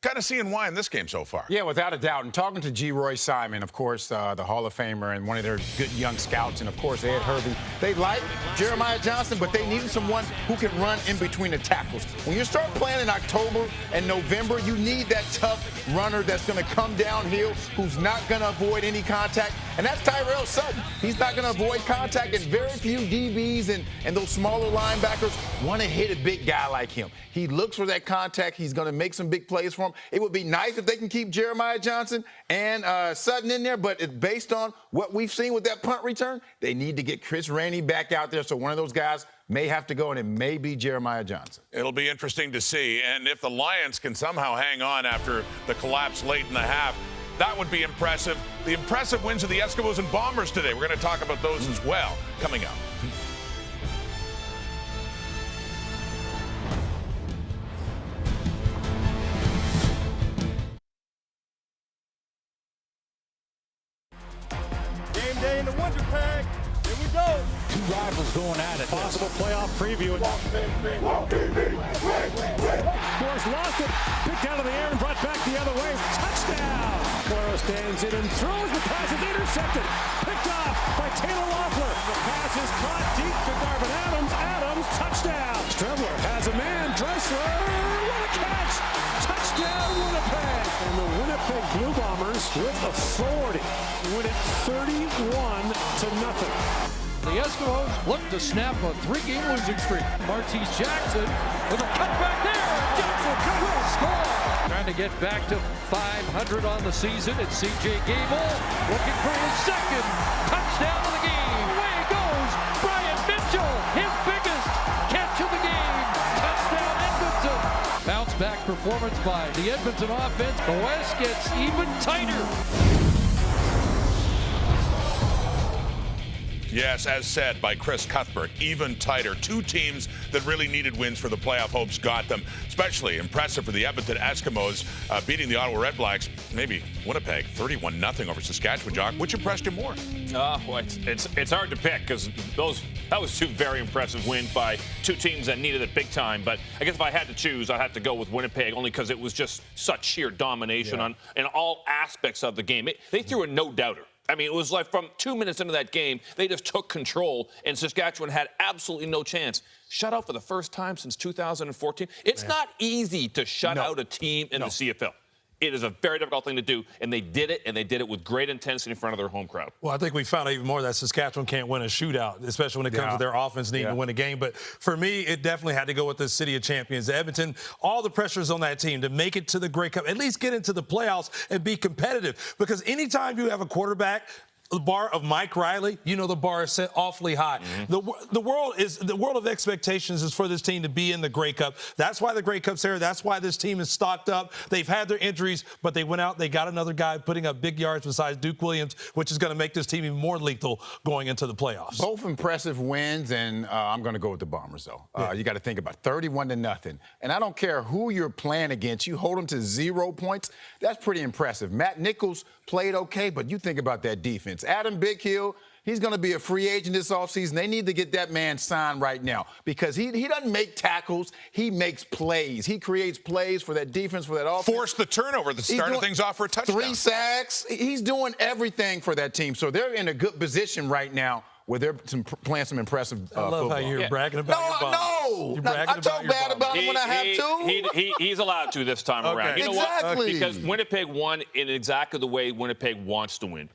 [SPEAKER 1] Kind of seeing why in this game so far.
[SPEAKER 2] Yeah, without a doubt. And talking to G. Roy Simon, of course, the Hall of Famer and one of their good young scouts, and, of course, Ed Hervey. They like Jeremiah Johnson, but they needed someone who can run in between the tackles. When you start playing in October and November, you need that tough runner that's going to come downhill, who's not going to avoid any contact, and that's Tyrell Sutton. He's not going to avoid contact, and very few DBs and those smaller linebackers want to hit a big guy like him. He looks for that contact. He's going to make some big plays for him. It would be nice if they can keep Jeremiah Johnson and Sutton in there, but based on what we've seen with that punt return, they need to get Chris Rainey back out there, so one of those guys may have to go, and it may be Jeremiah Johnson.
[SPEAKER 1] It'll be interesting to see, and if the Lions can somehow hang on after the collapse late in the half, that would be impressive. The impressive wins of the Eskimos and Bombers today. We're going to talk about those as well coming up.
[SPEAKER 16] Game day
[SPEAKER 13] Here we go.
[SPEAKER 5] Two rivals going at it.
[SPEAKER 7] Possible playoff preview.
[SPEAKER 13] Forrest lost it. Picked out of the air and brought back the other way. Touchdown. Floro stands in and throws. The pass is intercepted. Picked off by Taylor Loeffler. The pass is caught deep to Garvin Adams. Adams, touchdown. Strebler has a man. Dressler, what a catch. Touchdown, Winnipeg. And the Winnipeg Blue Bombers with authority win it 31-0.
[SPEAKER 16] The Eskimos look to snap a 3-game losing streak. Martese Jackson with a cutback there. Jackson will score. Trying to get back to 500 on the season. It's C.J. Gable looking for his second touchdown of the game. Away goes Brian Mitchell, his biggest catch of the game. Touchdown Edmonton. Bounce back performance by the Edmonton offense. The West gets even tighter.
[SPEAKER 1] Yes, as said by Chris Cuthbert, even tighter. Two teams that really needed wins for the playoff hopes got them. Especially impressive for the Edmonton Eskimos beating the Ottawa Redblacks, maybe Winnipeg, 31-0 over Saskatchewan. Jock, which impressed you more?
[SPEAKER 4] Well, it's hard to pick because that was two very impressive wins by two teams that needed it big time. But I guess if I had to choose, I'd have to go with Winnipeg only because it was just such sheer domination in all aspects of the game. They threw a no-doubter. I mean, it was like from 2 minutes into that game, they just took control, and Saskatchewan had absolutely no chance. Shut out for the first time since 2014. It's not easy to shut out a team in the CFL. It is a very difficult thing to do, and they did it, and they did it with great intensity in front of their home crowd.
[SPEAKER 3] Well, I think we found out even more that Saskatchewan can't win a shootout, especially when it comes to their offense needing to win a game. But for me, it definitely had to go with the City of Champions. Edmonton, all the pressures on that team to make it to the Grey Cup, at least get into the playoffs and be competitive. Because anytime you have a quarterback the bar of Mike Riley, you know the bar is set awfully high. The world of expectations is for this team to be in the Grey Cup. That's why the Grey Cup's there. That's why this team is stocked up. They've had their injuries, but they went out, they got another guy putting up big yards besides Duke Williams, which is going to make this team even more lethal going into the playoffs.
[SPEAKER 2] Both impressive wins, and I'm going to go with the Bombers, though. You got to think about it, 31-0. And I don't care who you're playing against. You hold them to 0 points. That's pretty impressive. Matt Nichols played okay, but you think about that defense. Adam Big Hill, he's going to be a free agent this offseason. They need to get that man signed right now because he doesn't make tackles. He makes plays. He creates plays for that defense, for that offense.
[SPEAKER 1] Force the turnover that started things off for a touchdown.
[SPEAKER 2] 3 sacks. He's doing everything for that team. So they're in a good position right now where they're playing some impressive football.
[SPEAKER 3] I love how you're bragging about your Bombers.
[SPEAKER 2] I talk bad about him when I have to.
[SPEAKER 4] He's allowed to this time around. You know what? Because Winnipeg won in exactly the way Winnipeg wants to win.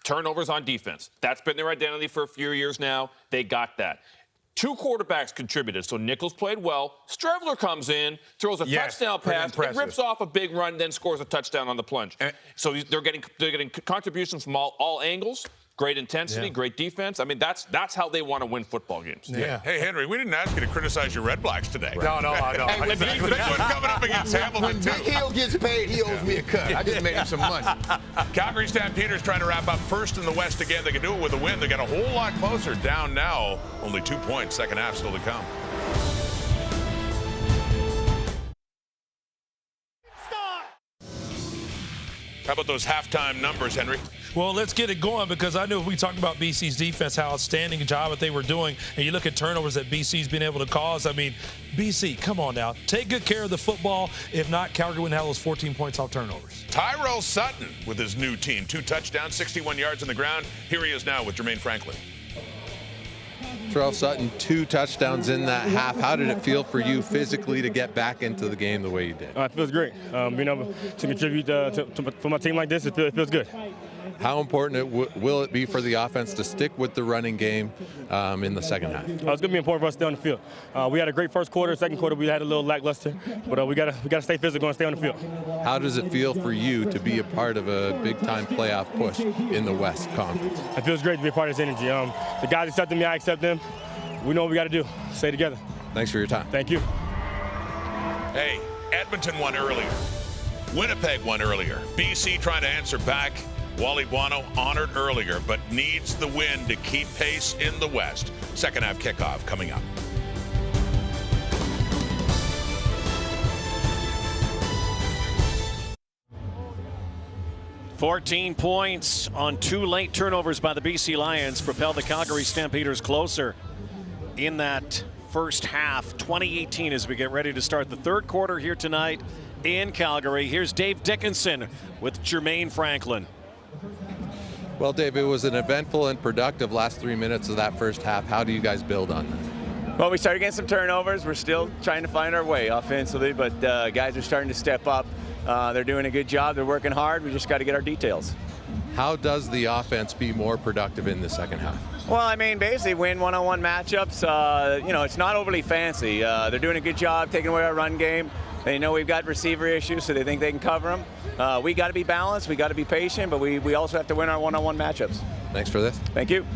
[SPEAKER 4] Turnovers on defense. That's been their identity for a few years now. They got that. 2 quarterbacks contributed. So Nichols played well. Strebler comes in, throws a touchdown pass, and rips off a big run, then scores a touchdown on the plunge. So they're getting contributions from all angles. Great intensity, great defense. I mean, that's how they want to win football games.
[SPEAKER 1] Hey, Henry, we didn't ask you to criticize your Red Blacks today.
[SPEAKER 3] No.
[SPEAKER 2] Hey, when
[SPEAKER 1] Big one coming up against Hamilton,
[SPEAKER 2] when Big Hill gets paid, he owes me a cut. I just made him some money.
[SPEAKER 1] Calgary Stampeders trying to wrap up first in the West again. They can do it with a win. They got a whole lot closer. Down now, only 2 points. Second half still to come. How about those halftime numbers, Henry?
[SPEAKER 3] Well, let's get it going because I know we talked about BC's defense, how outstanding a job that they were doing, and you look at turnovers that BC's been able to cause. I mean, BC, come on now. Take good care of the football. If not, Calgary wouldn't have those 14 points off turnovers.
[SPEAKER 1] Tyrell Sutton with his new team. 2 touchdowns, 61 yards on the ground. Here he is now with Jermaine Franklin.
[SPEAKER 11] Tyrell Sutton, 2 touchdowns in that half. How did it feel for you physically to get back into the game the way you did?
[SPEAKER 14] It feels great. Being able to contribute for my team like this, it feels good.
[SPEAKER 11] How important will it be for the offense to stick with the running game in the second half?
[SPEAKER 14] It's going to be important for us to stay on the field. We had a great first quarter. Second quarter, we had a little lackluster. But we got to stay physical and stay on the field.
[SPEAKER 11] How does it feel for you to be a part of a big-time playoff push in the West Conference?
[SPEAKER 14] It feels great to be a part of this energy. The guys accepted me. I accept them. We know what we got to do. Stay together.
[SPEAKER 11] Thanks for your time.
[SPEAKER 14] Thank you.
[SPEAKER 1] Hey, Edmonton won earlier. Winnipeg won earlier. BC trying to answer back. Wally Buono honored earlier, but needs the win to keep pace in the West. Second half kickoff coming up.
[SPEAKER 7] 14 points on 2 late turnovers by the BC Lions propelled the Calgary Stampeders closer in that first half. 2018 as we get ready to start the third quarter here tonight in Calgary. Here's Dave Dickinson with Jermaine Franklin.
[SPEAKER 11] Well, Dave, it was an eventful and productive last 3 minutes of that first half. How do you guys build on that?
[SPEAKER 17] Well, we started getting some turnovers. We're still trying to find our way offensively, but guys are starting to step up. They're doing a good job. They're working hard. We just got to get our details.
[SPEAKER 11] How does the offense be more productive in the second half?
[SPEAKER 17] Well, I mean, basically win one-on-one matchups. You know, it's not overly fancy. They're doing a good job taking away our run game. They know we've got receiver issues, so they think they can cover them. We got to be balanced. We got to be patient, but we also have to win our one-on-one matchups.
[SPEAKER 11] Thanks for this.
[SPEAKER 17] Thank you.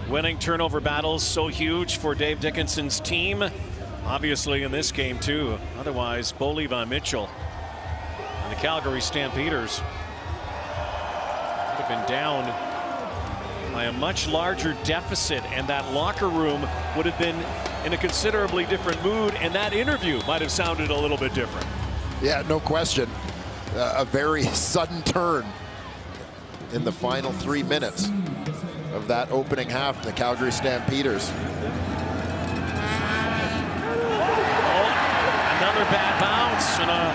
[SPEAKER 7] Winning turnover battles so huge for Dave Dickinson's team. Obviously in this game too. Otherwise, Bo Levi Mitchell and the Calgary Stampeders would have been down by a much larger deficit, and that locker room would have been in a considerably different mood, and that interview might have sounded a little bit different.
[SPEAKER 8] Yeah, no question. A very sudden turn in the final 3 minutes of that opening half, the Calgary Stampeders.
[SPEAKER 7] Another bad bounce and a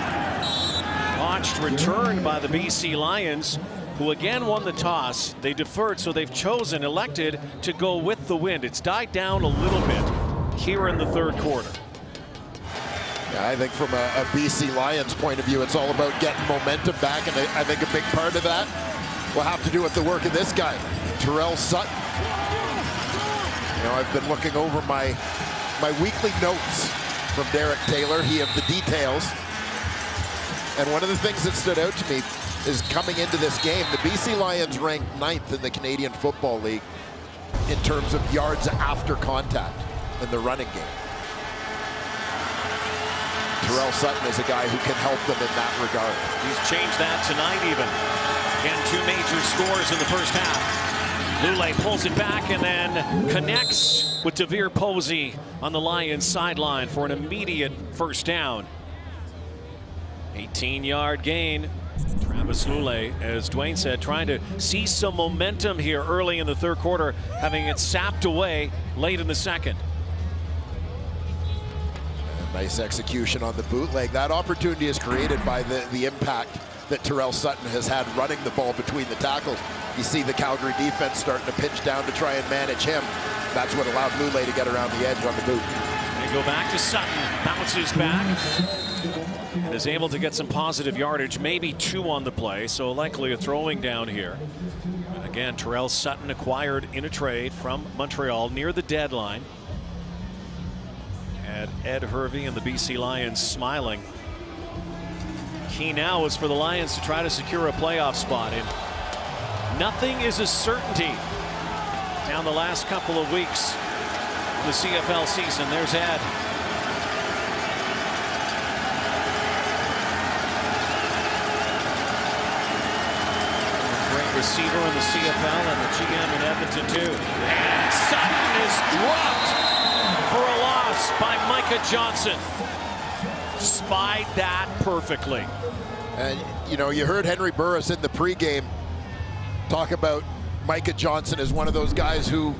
[SPEAKER 7] botched return by the BC Lions, who again won the toss. They deferred, so they've elected to go with the wind. It's died down a little bit here in the third quarter.
[SPEAKER 8] Yeah, I think from a BC Lions point of view, it's all about getting momentum back, and I think a big part of that will have to do with the work of this guy, Terrell Sutton. You know, I've been looking over my weekly notes from Derek Taylor, he of the details. And one of the things that stood out to me is coming into this game, the BC Lions ranked 9th in the Canadian Football League in terms of yards after contact in the running game. Terrell Sutton is a guy who can help them in that regard.
[SPEAKER 7] He's changed that tonight even. Again, 2 major scores in the first half. Lule pulls it back and then connects with Devere Posey on the Lions sideline for an immediate first down. 18-yard gain. Travis Lule, as Dwayne said, trying to see some momentum here early in the third quarter, having it sapped away late in the second.
[SPEAKER 8] Nice execution on the bootleg. That opportunity is created by the impact that Terrell Sutton has had running the ball between the tackles. You see the Calgary defense starting to pitch down to try and manage him. That's what allowed Lule to get around the edge on the boot.
[SPEAKER 7] They go back to Sutton, bounces back, and is able to get some positive yardage, maybe 2 on the play, so likely a throwing down here. And again, Terrell Sutton acquired in a trade from Montreal near the deadline. And Ed Hervey and the BC Lions smiling. Key now is for the Lions to try to secure a playoff spot, and nothing is a certainty down the last couple of weeks of the CFL season. There's Ed. Great receiver in the CFL and the GM in Edmonton too. And Sutton is dropped for a loss by Micah Johnson. Spied that perfectly.
[SPEAKER 8] And, you know, you heard Henry Burris in the pregame talk about Micah Johnson as one of those guys who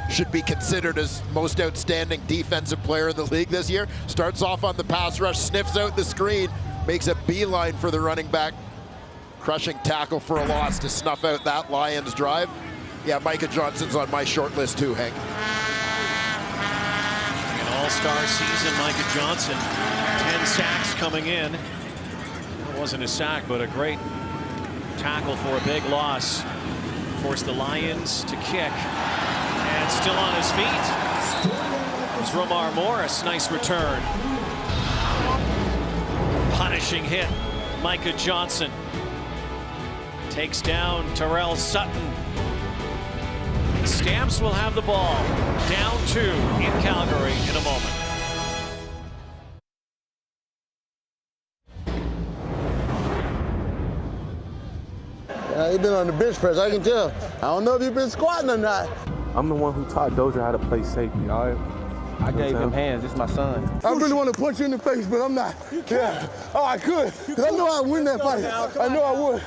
[SPEAKER 8] should be considered as most outstanding defensive player in the league this year. Starts off on the pass rush, sniffs out the screen, makes a beeline for the running back. Crushing tackle for a loss to snuff out that Lions drive. Yeah, Micah Johnson's on my short list too, Hank.
[SPEAKER 7] An all-star season, Micah Johnson. 10 sacks coming in. It wasn't a sack, but a great tackle for a big loss. Forced the Lions to kick. And still on his feet is Romar Morris. Nice return. Punishing hit. Micah Johnson takes down Terrell Sutton. Stamps will have the ball. Down 2 in Calgary in a moment.
[SPEAKER 18] You've been on the bench press, I can tell. I don't know if you've been squatting or not.
[SPEAKER 19] I'm the one who taught Dozier how to play safety, all right?
[SPEAKER 18] I gave him hands, it's my son. I really want to punch you in the face, but I'm not. Yeah. Oh, I could. 'Cause I know I'd win that fight. I know I would.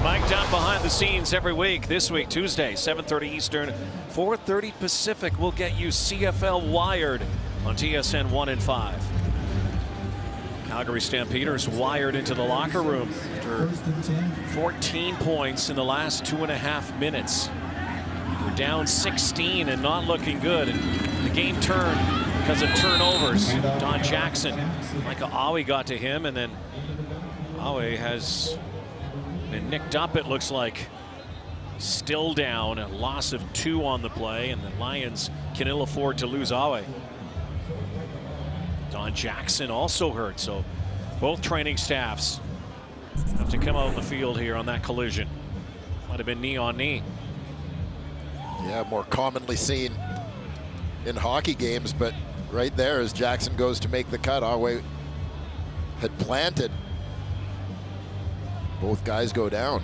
[SPEAKER 7] Mic'd up behind the scenes every week. This week, Tuesday, 7:30 Eastern, 4:30 Pacific. We'll get you CFL Wired on TSN 1 and 5. Calgary Stampeders wired into the locker room after 14 points in the last 2.5 minutes. We're down 16 and not looking good. And the game turned because of turnovers. Don Jackson, Micah Awe got to him, and then Awe has been nicked up, it looks like. Still down, a loss of 2 on the play, and the Lions can ill afford to lose Awe. Don Jackson also hurt, so both training staffs have to come out in the field here on that collision. Might have been knee on knee.
[SPEAKER 8] Yeah, more commonly seen in hockey games, but right there as Jackson goes to make the cut, Awe had planted. Both guys go down.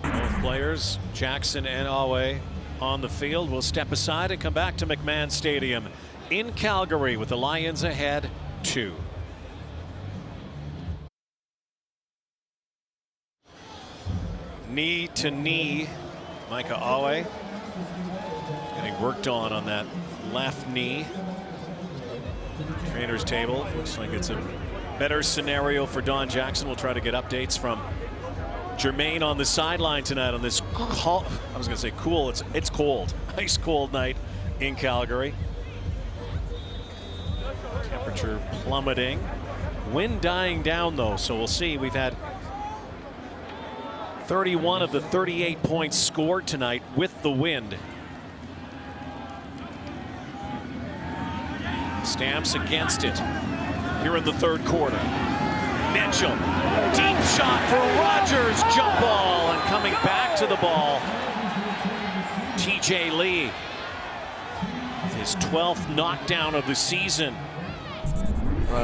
[SPEAKER 7] Both players, Jackson and Awe, on the field. We'll step aside and come back to McMahon Stadium in Calgary with the Lions ahead 2. Knee to knee, Micah Awe getting worked on that left knee. Trainer's table looks like it's a better scenario for Don Jackson. We'll try to get updates from Jermaine on the sideline tonight on this I was going to say cool. It's cold, ice cold night in Calgary. Temperature plummeting, wind dying down though, so we'll see. We've had 31 of the 38 points scored tonight with the wind. Stamps against it here in the third quarter. Mitchell, deep shot for Rogers, jump ball, and coming back to the ball, TJ Lee, his 12th knockdown of the season.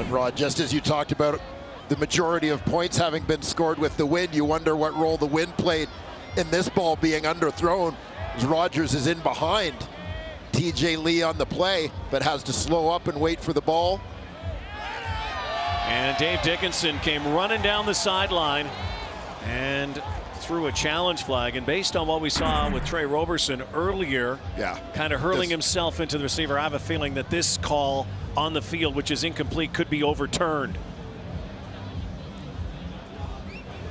[SPEAKER 8] Rod, just as you talked about the majority of points having been scored with the wind, you wonder what role the wind played in this ball being underthrown, as Rogers is in behind TJ Lee on the play, but has to slow up and wait for the ball.
[SPEAKER 7] And Dave Dickinson came running down the sideline and threw a challenge flag. And based on what we saw with Trey Roberson earlier, kind of hurling himself into the receiver, I have a feeling that this call on the field, which is incomplete, could be overturned.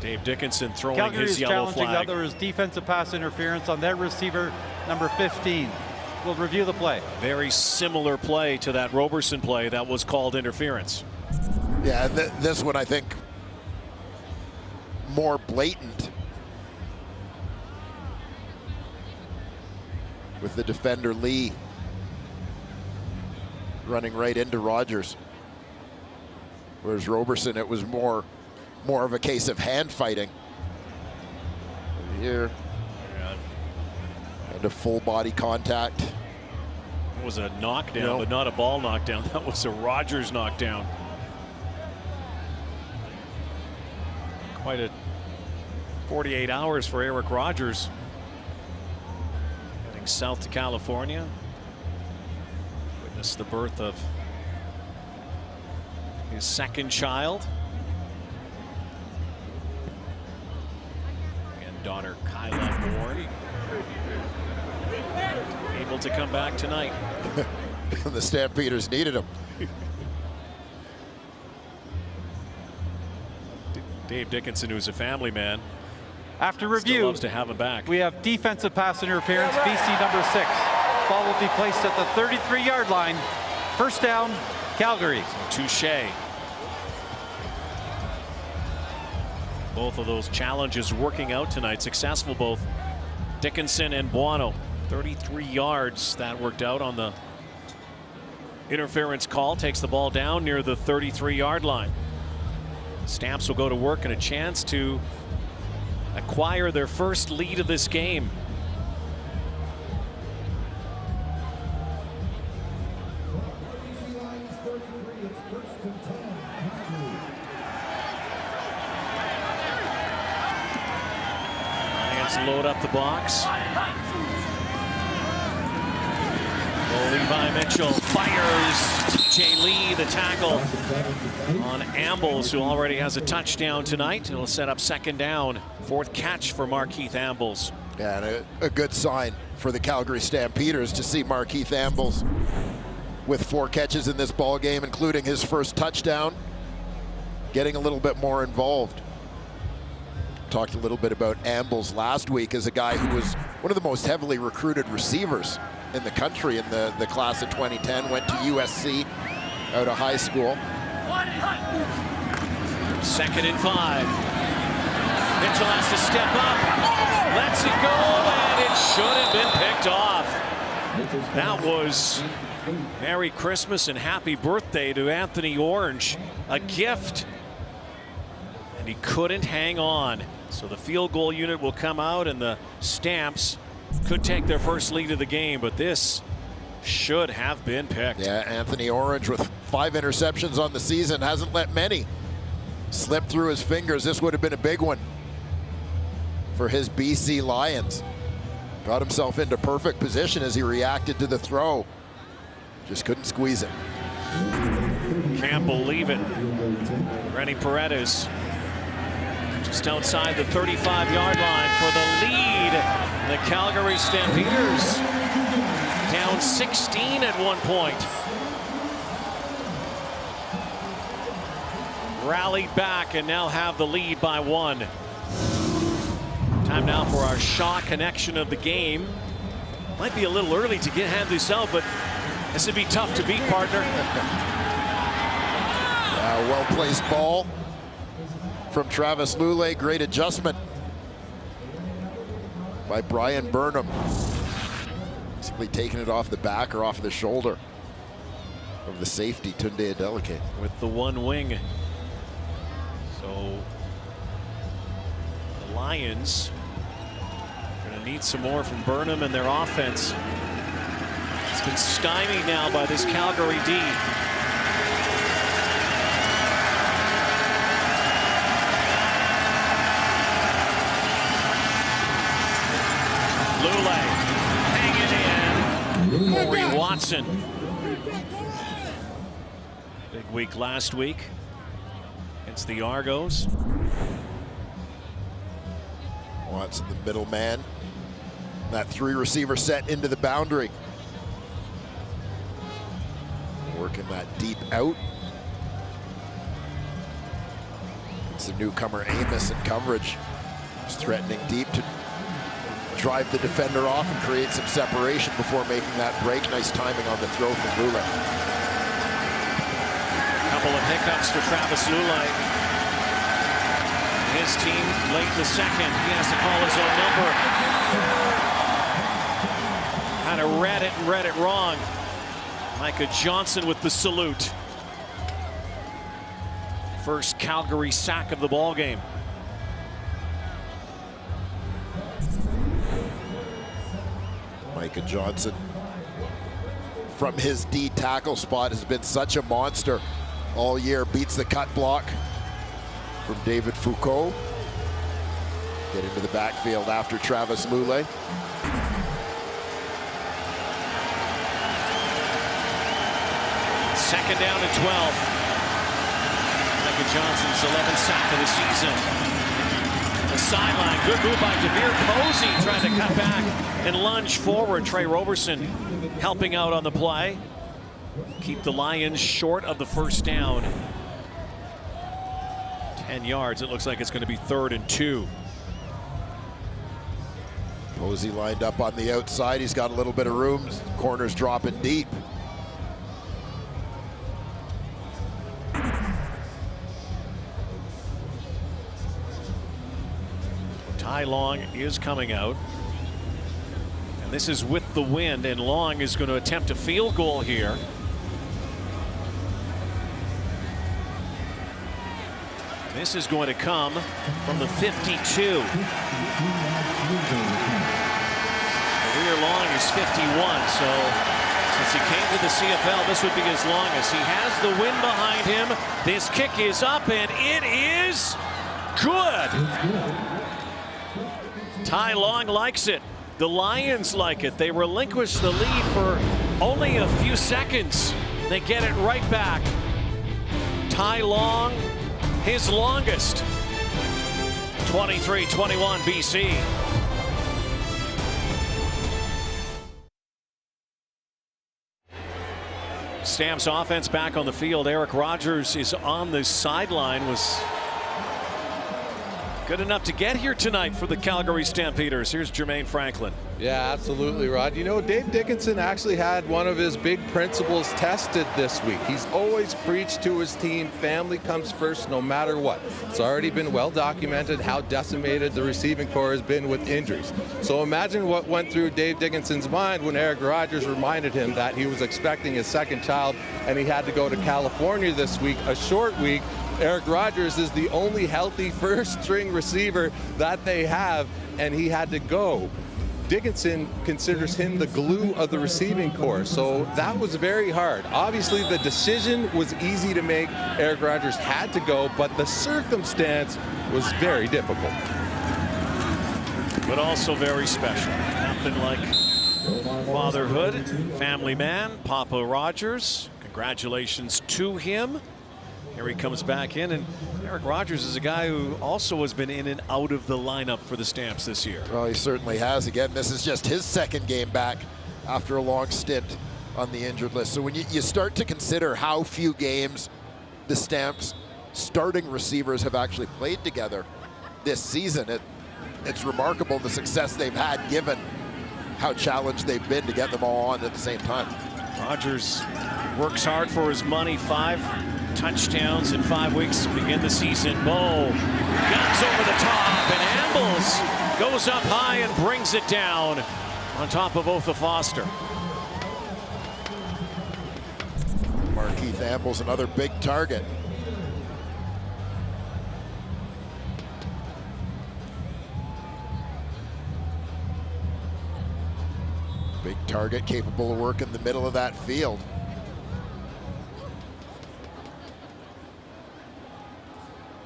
[SPEAKER 7] Dave Dickinson throwing
[SPEAKER 9] Calgary
[SPEAKER 7] his yellow
[SPEAKER 9] flag. Challenging the other is defensive pass interference on their receiver, number 15. We'll review the play.
[SPEAKER 7] Very similar play to that Roberson play that was called interference.
[SPEAKER 8] Yeah, this one I think more blatant, with the defender Lee running right into Rogers, whereas Roberson, it was more of a case of hand fighting. Here, and a full body contact.
[SPEAKER 7] It was a knockdown, but not a ball knockdown. That was a Rogers knockdown. Quite a 48 hours for Eric Rogers. Heading south to California. Witnessed the birth of his second child. And daughter Kyla born. Able to come back tonight.
[SPEAKER 8] The Stampeders needed him.
[SPEAKER 7] Dave Dickinson, who's a family man,
[SPEAKER 9] after review,
[SPEAKER 7] still loves to have him back.
[SPEAKER 9] We have defensive pass interference, BC number 6. Ball will be placed at the 33-yard line. First down, Calgary.
[SPEAKER 7] Touche. Both of those challenges working out tonight. Successful, both Dickinson and Buono. 33 yards that worked out on the interference call. Takes the ball down near the 33-yard line. Stamps will go to work and a chance to acquire their first lead of this game. Lions load up the box. Levi Mitchell fires. TJ Lee, the tackle on Ambles, who already has a touchdown tonight. It'll set up second down. Fourth catch for Markeith Ambles.
[SPEAKER 8] Yeah, and a good sign for the Calgary Stampeders to see Markeith Ambles with 4 catches in this ball game, including his first touchdown, getting a little bit more involved. Talked a little bit about Ambles last week as a guy who was one of the most heavily recruited receivers in the country in the class of 2010, went to USC out of high school.
[SPEAKER 7] 2nd and 5. Mitchell has to step up, lets it go, and it should have been picked off. That was Merry Christmas and Happy Birthday to Anthony Orange, a gift, and he couldn't hang on. So the field goal unit will come out, and the Stamps could take their first lead of the game, but this should have been picked.
[SPEAKER 8] Yeah, Anthony Orange with 5 interceptions on the season, hasn't let many slip through his fingers. This would have been a big one for his BC Lions. Got himself into perfect position as he reacted to the throw. Just couldn't squeeze it.
[SPEAKER 7] Can't believe it. Rennie Paredes just outside the 35-yard line for the lead. The Calgary Stampeders down 16 at one point. Rallied back and now have the lead by 1. Time now for our Shaw connection of the game. Might be a little early to hand this out, but this would be tough to beat, partner.
[SPEAKER 8] Well-placed ball from Travis Lulay. Great adjustment by Brian Burnham. Basically taking it off the back or off the shoulder of the safety, Tunde Adeleke.
[SPEAKER 7] With the one wing. So the Lions are going to need some more from Burnham and their offense. It's been stymied now by this Calgary D. Lulay hanging in. Corey Watson. Big week last week against the Argos.
[SPEAKER 8] Watson, the middle man. That 3-receiver set into the boundary. Working that deep out. It's the newcomer Amos in coverage. Just threatening deep to drive the defender off and create some separation before making that break. Nice timing on the throw from Lulay.
[SPEAKER 7] Couple of hiccups for Travis Lulay. His team late in the second. He has to call his own number. Kind of read it and read it wrong. Micah Johnson with the salute. First Calgary sack of the ball game.
[SPEAKER 8] Micah Johnson from his D tackle spot has been such a monster all year. Beats the cut block from David Foucault. Get into the backfield after Travis Lulay.
[SPEAKER 7] Second down and 12. Micah Johnson's 11th sack of the season. The sideline, good move by DeVere Posey, trying to cut back and lunge forward. Trey Roberson helping out on the play. Keep the Lions short of the first down. 10 yards. It looks like it's going to be 3rd and 2.
[SPEAKER 8] Posey lined up on the outside. He's got a little bit of room. Corners dropping deep.
[SPEAKER 7] Ty Long is coming out. And this is with the wind, and Long is going to attempt a field goal here. This is going to come from the 52. Career long is 51, so since he came to the CFL, this would be his longest. He has the wind behind him. This kick is up, and it is good. Ty Long likes it. The Lions like it. They relinquish the lead for only a few seconds. They get it right back. Ty Long, his longest. 23-21 BC. Stamps offense back on the field. Eric Rogers is on the sideline. Was good enough to get here tonight for the Calgary Stampeders. Here's Jermaine Franklin.
[SPEAKER 11] Yeah, absolutely, Rod. You know, Dave Dickinson actually had one of his big principles tested this week. He's always preached to his team, family comes first no matter what. It's already been well documented how decimated the receiving corps has been with injuries. So imagine what went through Dave Dickinson's mind when Eric Rogers reminded him that he was expecting his second child and he had to go to California this week, a short week. Eric Rogers is the only healthy first-string receiver that they have, and he had to go. Dickinson considers him the glue of the receiving corps, so that was very hard. Obviously, the decision was easy to make. Eric Rogers had to go, but the circumstance was very difficult.
[SPEAKER 7] But also very special. Nothing like fatherhood, family man, Papa Rogers. Congratulations to him. Here he comes back in, and Eric Rogers is a guy who also has been in and out of the lineup for the Stamps this year.
[SPEAKER 8] Well, he certainly has. Again, this is just his second game back after a long stint on the injured list. So when you start to consider how few games the Stamps starting receivers have actually played together this season, it's remarkable the success they've had given how challenged they've been to get them all on at the same time.
[SPEAKER 7] Rogers works hard for his money. 5 touchdowns in 5 weeks to begin the season. Bo guns over the top, and Ambles goes up high and brings it down on top of Otha Foster.
[SPEAKER 8] Markeith Ambles, another big target. Big target, capable of working the middle of that field.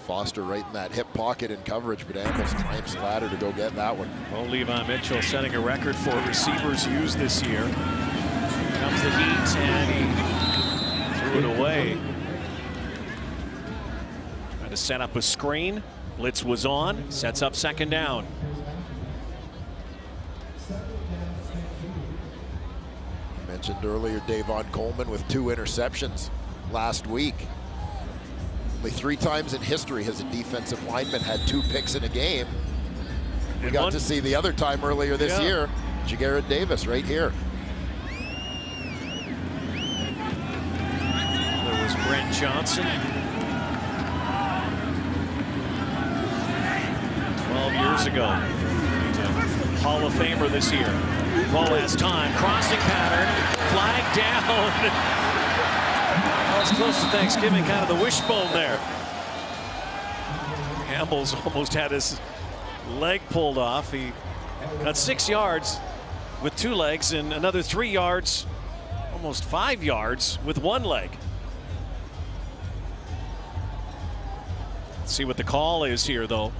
[SPEAKER 8] Foster right in that hip pocket in coverage, but Ambles climbs the ladder to go get that one.
[SPEAKER 7] Well, Levi Mitchell setting a record for receivers used this year. Here comes the heat, and he threw it away. Trying to set up a screen. Blitz was on, sets up second down.
[SPEAKER 8] I mentioned earlier Davon Coleman with 2 interceptions last week. Only 3 times in history has a defensive lineman had 2 picks in a game. We got to see the other time earlier this year, Jagarrett Davis right here.
[SPEAKER 7] There was Brent Johnson. 12 years ago. Hall of Famer this year. Ball has time. Crossing pattern. Flag down. Well, it's close to Thanksgiving, kind of the wishbone there. Ambles almost had his leg pulled off. He got 6 yards with 2 legs and another 3 yards, almost 5 yards with 1 leg. Let's see what the call is here, though.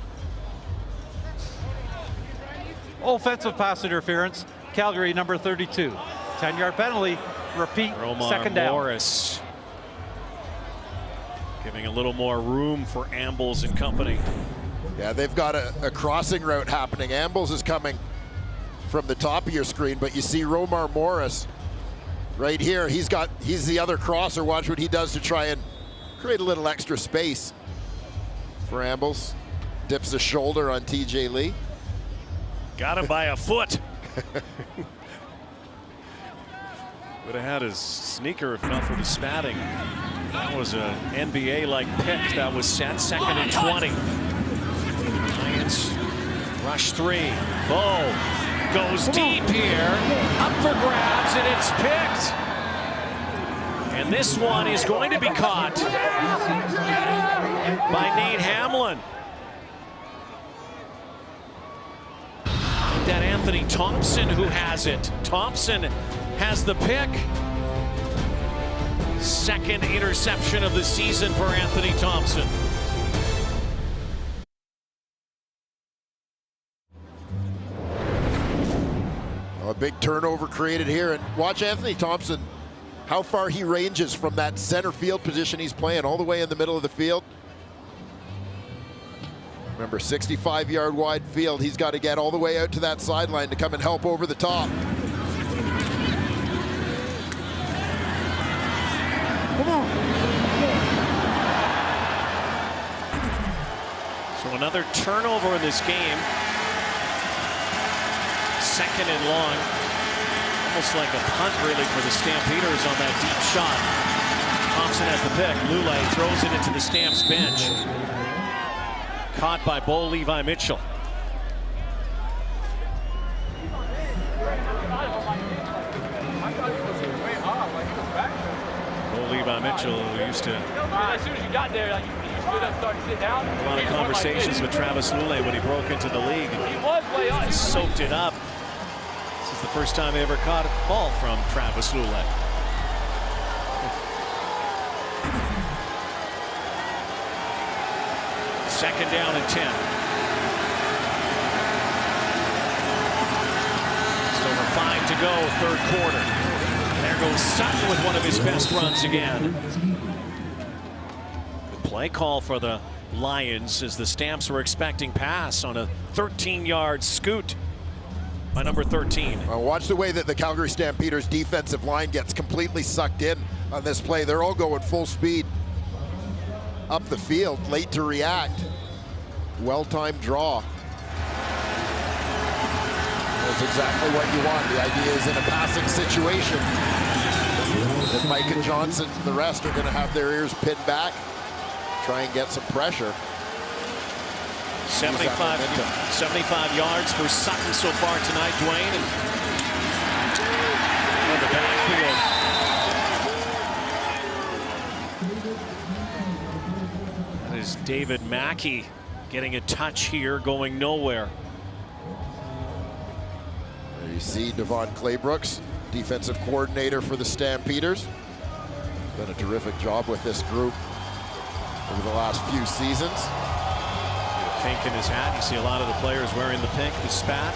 [SPEAKER 9] Offensive pass interference, Calgary number 32. 10-yard penalty, repeat,
[SPEAKER 7] Romar
[SPEAKER 9] second down.
[SPEAKER 7] Morris giving a little more room for Ambles and company.
[SPEAKER 8] Yeah, they've got a crossing route happening. Ambles is coming from the top of your screen, but you see Romar Morris right here. He's the other crosser. Watch what he does to try and create a little extra space for Ambles. Dips the shoulder on TJ Lee.
[SPEAKER 7] Got him by a foot. Would have had his sneaker if not for the spatting. That was an NBA-like pick that was set. 2nd and 20. Lions rush 3. Bo goes deep here. Up for grabs, and it's picked. And this one is going to be caught by Nate Hamlin. That Anthony Thompson who has it. Thompson has the pick. 2nd interception of the season for Anthony Thompson.
[SPEAKER 8] A big turnover created here, and watch Anthony Thompson how far he ranges from that center field position he's playing all the way in the middle of the field. Remember, 65-yard wide field. He's got to get all the way out to that sideline to come and help over the top.
[SPEAKER 7] Come on. So another turnover in this game. Second and long. Almost like a punt, really, for the Stampeders on that deep shot. Thompson has the pick. Lule throws it into the Stamps bench. Caught by Bo Levi Mitchell. Bo Levi Mitchell, who used to
[SPEAKER 20] as soon as you got there, like, you stood up, started to sit down.
[SPEAKER 7] a lot of conversations with Travis Lule when he broke into the league.
[SPEAKER 20] He was way up.
[SPEAKER 7] Soaked it up. This is the first time they ever caught a ball from Travis Lule. Second down and 10. Just over 5 to go, third quarter. There goes Sutton with one of his best runs again. Good play call for the Lions as the Stamps were expecting pass on a 13-yard scoot by number 13.
[SPEAKER 8] Well, watch the way that the Calgary Stampeders defensive line gets completely sucked in on this play. They're all going full speed up the field, late to react. Well-timed draw. That's exactly what you want. The idea is in a passing situation that Micah Johnson and the rest are going to have their ears pinned back, try and get some pressure.
[SPEAKER 7] 75 yards for Sutton so far tonight, Dwayne. And in the backfield. That is David Mackey getting a touch here, going nowhere.
[SPEAKER 8] There you see Devon Claybrooks, defensive coordinator for the Stampeders. Done a terrific job with this group over the last few seasons.
[SPEAKER 7] Pink in his hat. You see a lot of the players wearing the pink, the spat.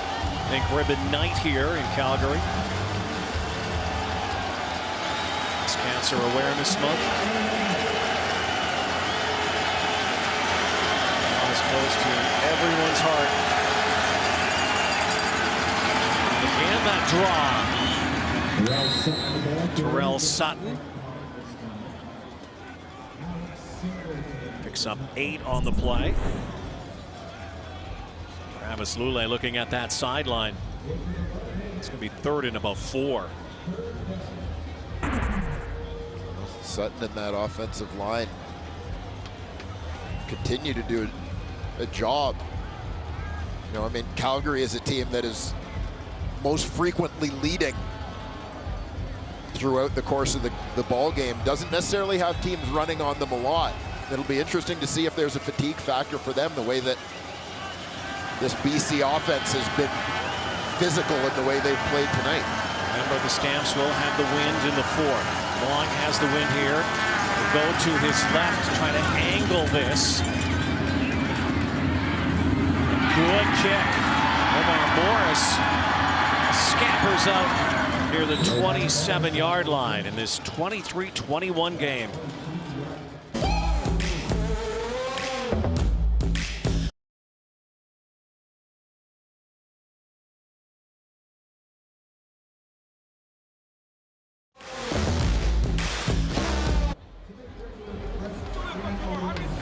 [SPEAKER 7] Pink ribbon night here in Calgary. It's Cancer Awareness Month. As close to everyone's heart. And again, that draw. Terrell Sutton. Picks up 8 on the play. Travis Lule looking at that sideline. It's going to be third and about 4.
[SPEAKER 8] Sutton and that offensive line continue to do a job. You know, I mean, Calgary is a team that is most frequently leading throughout the course of the ball game. Doesn't necessarily have teams running on them a lot. It'll be interesting to see if there's a fatigue factor for them, the way that this BC offense has been physical in the way they've played tonight.
[SPEAKER 7] Remember, the Stamps will have the wind in the 4th. Long has the wind here. Will go to his left, trying to angle this. Good kick. Omar Morris scampers out near the 27-yard line in this 23-21 game.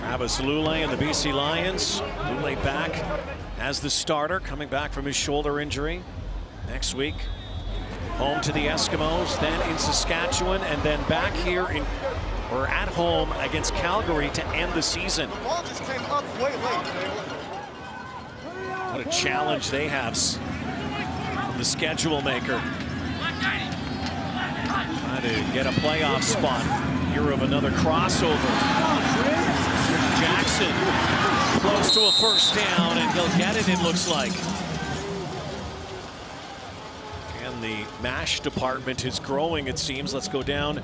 [SPEAKER 7] Travis Lule and the BC Lions. Lule back as the starter, coming back from his shoulder injury. Next week, home to the Eskimos, then in Saskatchewan, and then back here at home against Calgary to end the season. What a challenge they have from the schedule maker. Trying to get a playoff spot. Year of another crossover. Jackson close to a first down, and he'll get it, it looks like. And the MASH department is growing, it seems. Let's go down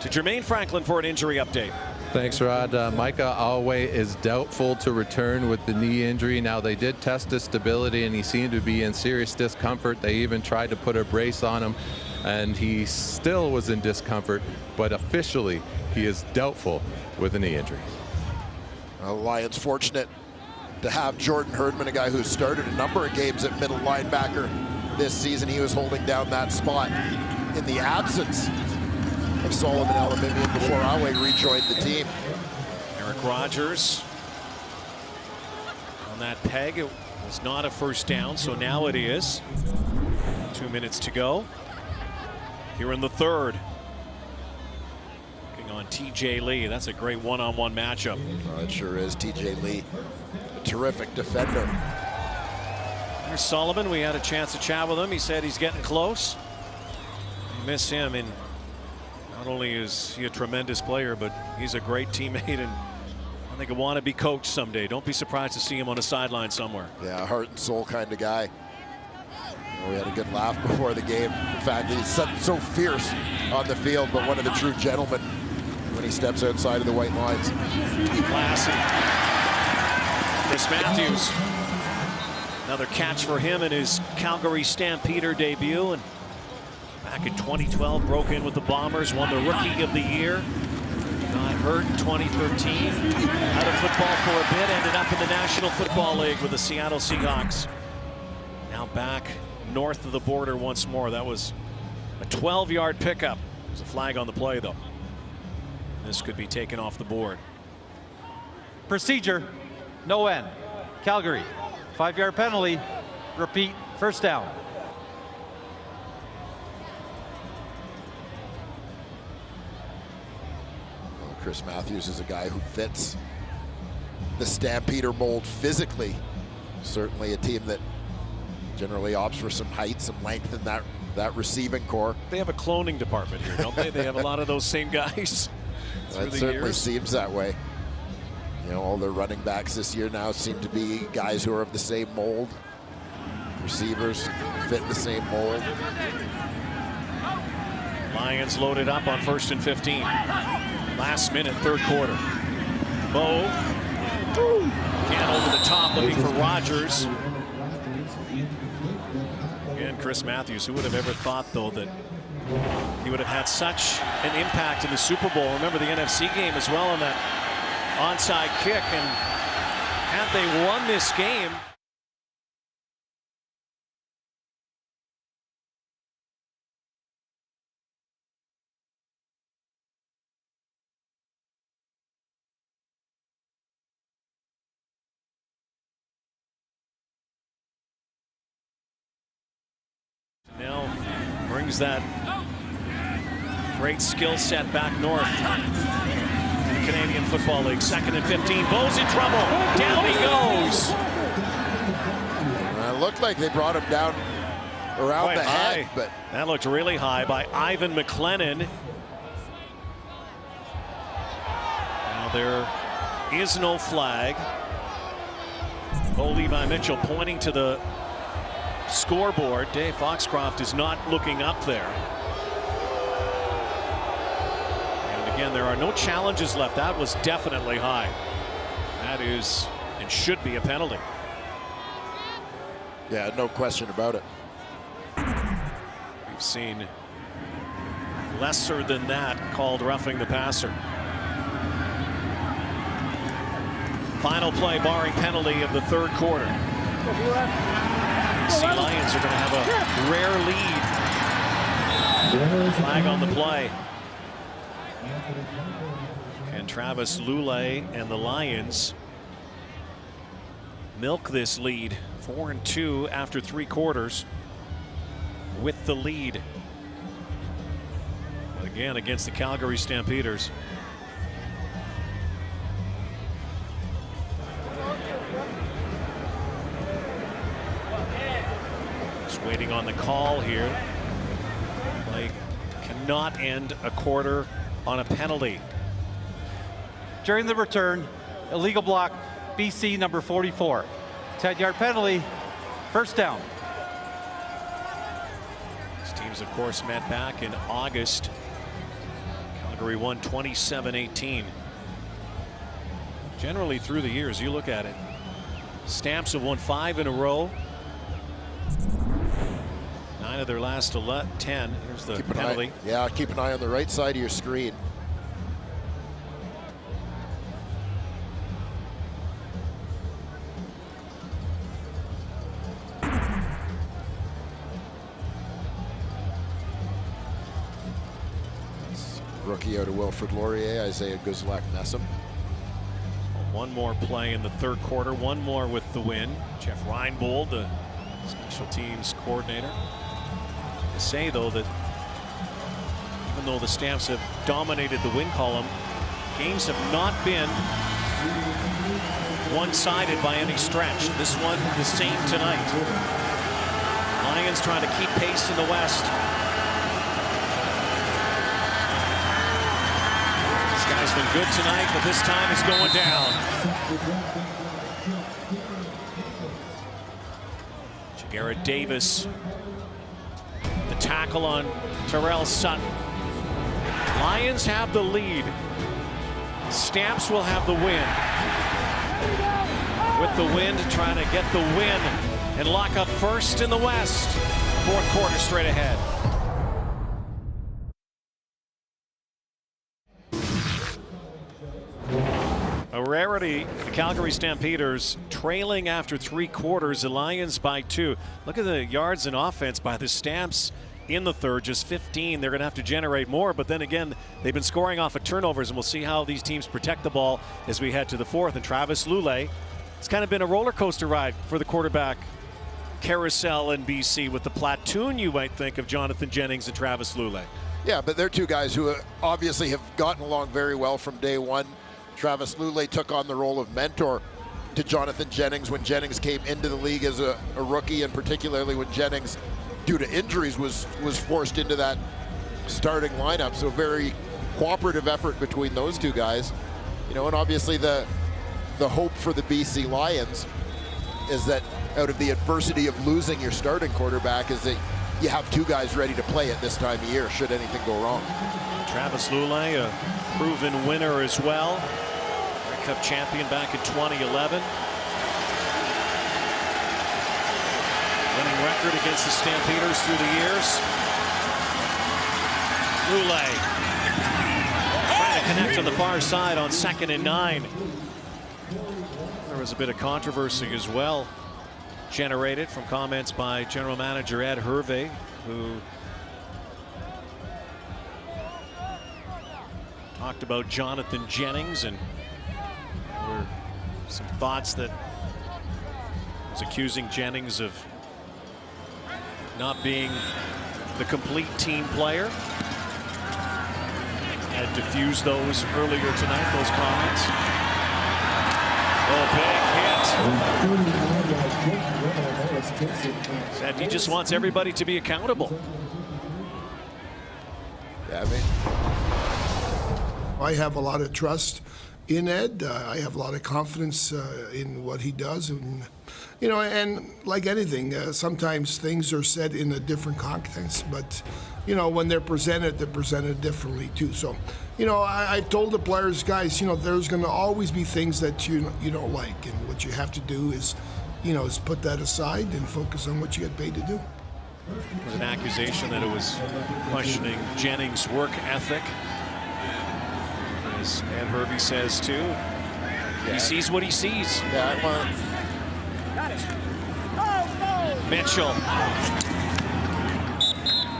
[SPEAKER 7] to Jermaine Franklin for an injury update.
[SPEAKER 11] Thanks, Rod. Micah Alway is doubtful to return with the knee injury. Now, they did test his stability, and he seemed to be in serious discomfort. They even tried to put a brace on him. and he still was in discomfort, but officially he is doubtful with a knee injury.
[SPEAKER 8] Lions fortunate to have Jordan Herdman, a guy who started a number of games at middle linebacker this season. He was holding down that spot in the absence of Solomon Elimimian before Awe rejoined the team.
[SPEAKER 7] Eric Rogers on that peg. It was not a first down, so now it is. 2 minutes to go here in the third. Looking on TJ Lee. That's a great one-on-one matchup.
[SPEAKER 8] It sure is. TJ Lee, a terrific defender.
[SPEAKER 7] Here's Sullivan. We had a chance to chat with him. He said he's getting close. We miss him, and not only is he a tremendous player, but he's a great teammate, and I think he'll want to be coached someday. Don't be surprised to see him on a sideline somewhere.
[SPEAKER 8] Yeah, heart and soul kind of guy. We had a good laugh before the game. In fact, he's so fierce on the field, but one of the true gentlemen when he steps outside of the white lines.
[SPEAKER 7] Classy. Chris Matthews. Another catch for him in his Calgary Stampeder debut. And back in 2012, broke in with the Bombers, won the Rookie of the Year. Got hurt in 2013. Out of football for a bit, ended up in the National Football League with the Seattle Seahawks. Now back north of the border once more. That was a 12-yard pickup. There's a flag on the play, though. This could be taken off the board.
[SPEAKER 9] Procedure, no end. Calgary, 5-yard penalty. Repeat, first down.
[SPEAKER 8] Well, Chris Matthews is a guy who fits the Stampeder mold physically. Certainly a team that generally opts for some height, some length in that receiving core.
[SPEAKER 7] They have a cloning department here, don't they? They have a lot of those same guys.
[SPEAKER 8] That certainly seems that way. You know, all their running backs this year now seem to be guys who are of the same mold. Receivers fit the same mold.
[SPEAKER 7] Lions loaded up on 1st and 15. Last minute, third quarter. Bo again over the top, looking for Rogers. Again, Chris Matthews. Who would have ever thought, though, that he would have had such an impact in the Super Bowl? Remember the NFC game as well on that onside kick, and had they won this game, now brings that great skill set back north. Canadian Football League. 2nd and 15. Bo's in trouble. Down he goes.
[SPEAKER 8] It looked like they brought him down around
[SPEAKER 7] Quite
[SPEAKER 8] the
[SPEAKER 7] high.
[SPEAKER 8] head, but
[SPEAKER 7] that looked really high by Ivan McLennan. Now there is no flag. Bo Levi Mitchell pointing to the scoreboard. Dave Foxcroft is not looking up there. Again, there are no challenges left. That was definitely high. That is and should be a penalty.
[SPEAKER 8] yeah, no question about it.
[SPEAKER 7] We've seen lesser than that called roughing the passer. Final play barring penalty of the third quarter. Sea Lions are going to have a rare lead. Flag on the play. And Travis Lulay and the Lions milk this lead. 4-2 after 3 quarters with the lead. But again, against the Calgary Stampeders. Just waiting on the call here. Play cannot end a quarter on a penalty.
[SPEAKER 9] During the return, illegal block, BC number 44. 10-yard penalty, first down.
[SPEAKER 7] These teams, of course, met back in August. Calgary won 27-18. Generally, through the years, you look at it, Stamps have won 5 in a row. 9 9 of their last 10. Here's the penalty.
[SPEAKER 8] Yeah, keep an eye on the right side of your screen. Rookie out of Wilfrid Laurier, Isaiah Guzlak-Nessam.
[SPEAKER 7] One more play in the third quarter, one more with the win. Jeff Reinbold, the special teams coordinator. To say, though, that even though the Stamps have dominated the win column, games have not been one-sided by any stretch. This one, the same tonight. Lions trying to keep pace in the West. This guy's been good tonight, but this time is going down. Jagarrett Davis. The tackle on Terrell Sutton. Lions have the lead. Stamps will have the win. With the Wind trying to get the win and lock up first in the West. Fourth quarter straight ahead. A rarity, the Calgary Stampeders trailing after 3 quarters, the Lions by 2. Look at the yards in offense by the Stamps in the third, just 15. They're going to have to generate more, but then again, they've been scoring off of turnovers, and we'll see how these teams protect the ball as we head to the fourth. And Travis Lulay, it's kind of been a roller coaster ride for the quarterback carousel in BC with the platoon, you might think, of Jonathan Jennings and Travis Lulay.
[SPEAKER 8] Yeah, but they're two guys who obviously have gotten along very well from day one. Travis Lulay took on the role of mentor to Jonathan Jennings when Jennings came into the league as a rookie, and particularly when Jennings, due to injuries, was forced into that starting lineup. So very cooperative effort between those two guys. You know, and obviously the hope for the BC Lions is that out of the adversity of losing your starting quarterback is that you have two guys ready to play at this time of year should anything go wrong. Travis Lulay, a proven winner as well. Grey Cup champion back in 2011. Winning record against the Stampeders through the years. Lulay trying to connect on the far side on 2nd and 9. There was a bit of controversy as well generated from comments by General Manager Ed Hervey, who talked about Jonathan Jennings, and there were some thoughts that was accusing Jennings of not being the complete team player. Had diffused those earlier tonight, those comments. Oh, big hit. Said he just wants everybody to be accountable.
[SPEAKER 21] Yeah, I have a lot of trust in Ed. I have a lot of confidence in what he does. And, you know, and like anything, sometimes things are said in a different context, but, you know, when they're presented differently too. So, you know, I've told the players, guys, you know, there's going to always be things that you don't like, and what you have to do is, you know, is put that aside and focus on what you get paid to do.
[SPEAKER 7] There was an accusation that it was questioning Jennings' work ethic. As Ed Hervey says too, he sees what he sees.
[SPEAKER 8] Yeah,
[SPEAKER 7] Mitchell.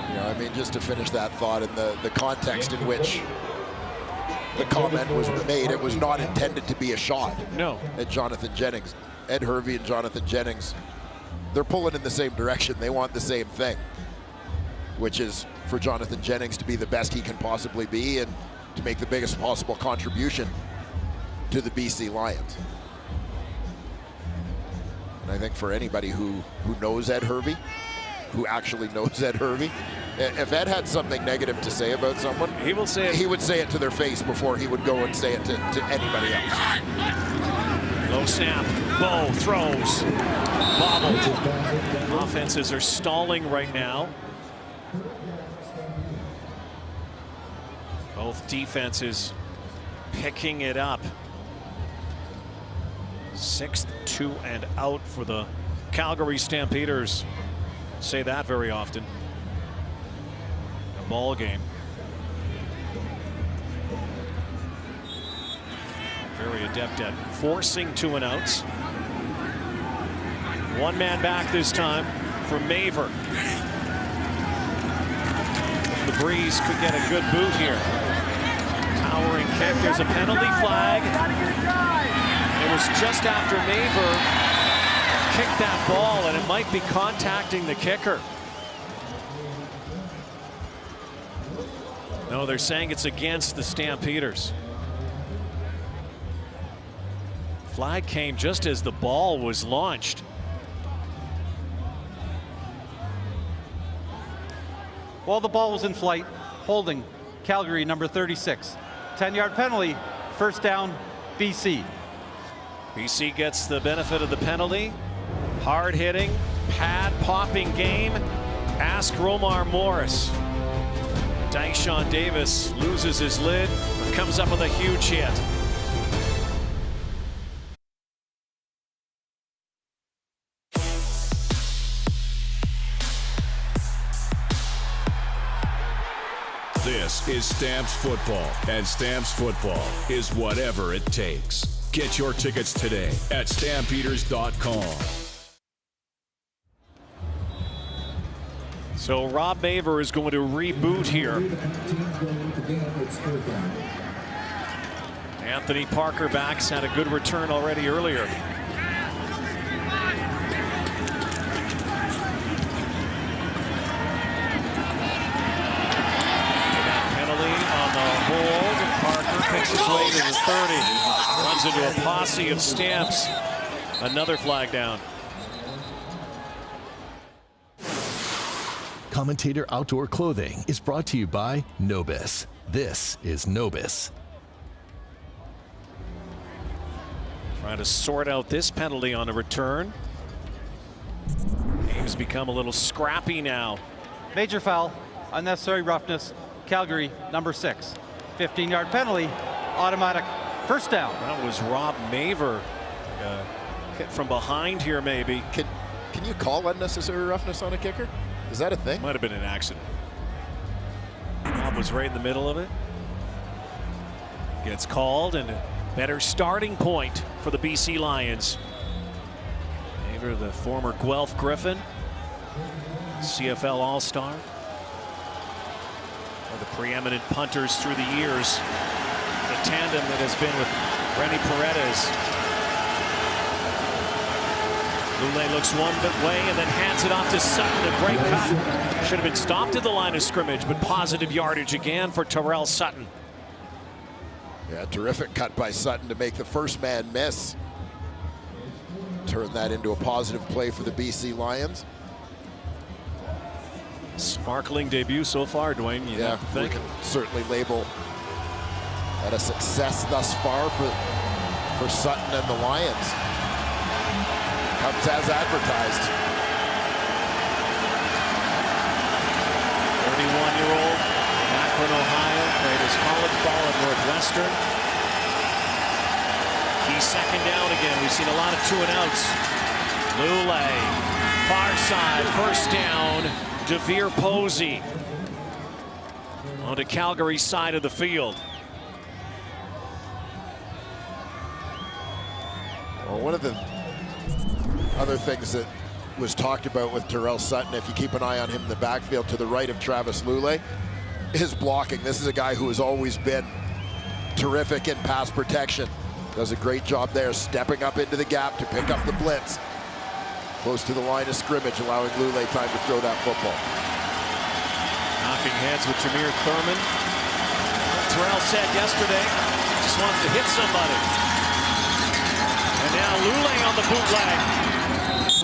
[SPEAKER 8] Yeah, I mean, just to finish that thought, in the context in which the comment was made, it was not intended to be a shot.
[SPEAKER 7] No.
[SPEAKER 8] At Jonathan Jennings. Ed Hervey and Jonathan Jennings, they're pulling in the same direction. They want the same thing, which is for Jonathan Jennings to be the best he can possibly be and to make the biggest possible contribution to the BC Lions. And I think for anybody who knows Ed Hervey, who actually knows Ed Hervey, if Ed had something negative to say about someone,
[SPEAKER 7] he will say it.
[SPEAKER 8] He would say it to their face before he would go and say it to anybody else.
[SPEAKER 7] Low snap, Bo throws, bobbled. Offenses are stalling right now. Both defenses picking it up. 6th 2 and out for the Calgary Stampeders. Say that very often. ball game. Very adept at forcing 2 and outs. 1 man back this time for Maver. The Breeze could get a good boot here. Towering kick. There's a penalty flag. It was just after Maver kicked that ball, and it might be contacting the kicker. No, they're saying it's against the Stampeders. Flag came just as the ball was launched.
[SPEAKER 9] While the ball was in flight, holding Calgary number 36. 10-yard penalty, first down, BC.
[SPEAKER 7] BC gets the benefit of the penalty. Hard-hitting, pad-popping game. Ask Romar Morris. Dyshon Davis loses his lid, but comes up with a huge hit.
[SPEAKER 6] This is Stamps Football, and Stamps Football is whatever it takes. Get your tickets today at Stampeders.com.
[SPEAKER 7] So Rob Maver is going to reboot here. Anthony Parker backs had a good return already earlier. Parker picks his way to the 30. Runs into a posse of Stamps. Another flag down.
[SPEAKER 22] Commentator Outdoor Clothing is brought to you by Nobis. This is Nobis.
[SPEAKER 7] Trying to sort out this penalty on a return. Game's become a little scrappy now.
[SPEAKER 9] Major foul, unnecessary roughness, Calgary number 6. 15-yard penalty, automatic first down.
[SPEAKER 7] That was Rob Maver. Hit from behind here, maybe.
[SPEAKER 8] Can you call unnecessary roughness on a kicker? Is that a thing?
[SPEAKER 7] Might have been an accident. Rob was right in the middle of it. Gets called, and a better starting point for the BC Lions. Maver, the former Guelph Griffin, CFL All-Star. One of the preeminent punters through the years. The tandem that has been with Rennie Paredes. Lule looks one way and then hands it off to Sutton. A great cut. Should have been stopped at the line of scrimmage, but positive yardage again for Terrell Sutton.
[SPEAKER 8] Yeah, terrific cut by Sutton to make the first man miss. Turn that into a positive play for the BC Lions.
[SPEAKER 7] Sparkling debut so far, Dwayne. You
[SPEAKER 8] Yeah,
[SPEAKER 7] think?
[SPEAKER 8] we can certainly label that a success thus far for Sutton and the Lions. Comes as advertised.
[SPEAKER 7] 31-year-old, Akron, Ohio, played his college ball at Northwestern. He's second down again. We've seen a lot of 2 and outs. Lule, far side, first down. Devere Posey on the Calgary side of the field.
[SPEAKER 8] Well, one of the other things that was talked about with Terrell Sutton, if you keep an eye on him in the backfield to the right of Travis Lule, his blocking. This is a guy who has always been terrific in pass protection. Does a great job there, stepping up into the gap to pick up the blitz. Close to the line of scrimmage, allowing Lule time to throw that football.
[SPEAKER 7] Knocking heads with Jameer Thurman. Terrell said yesterday, just wants to hit somebody. And now Lule on the bootleg.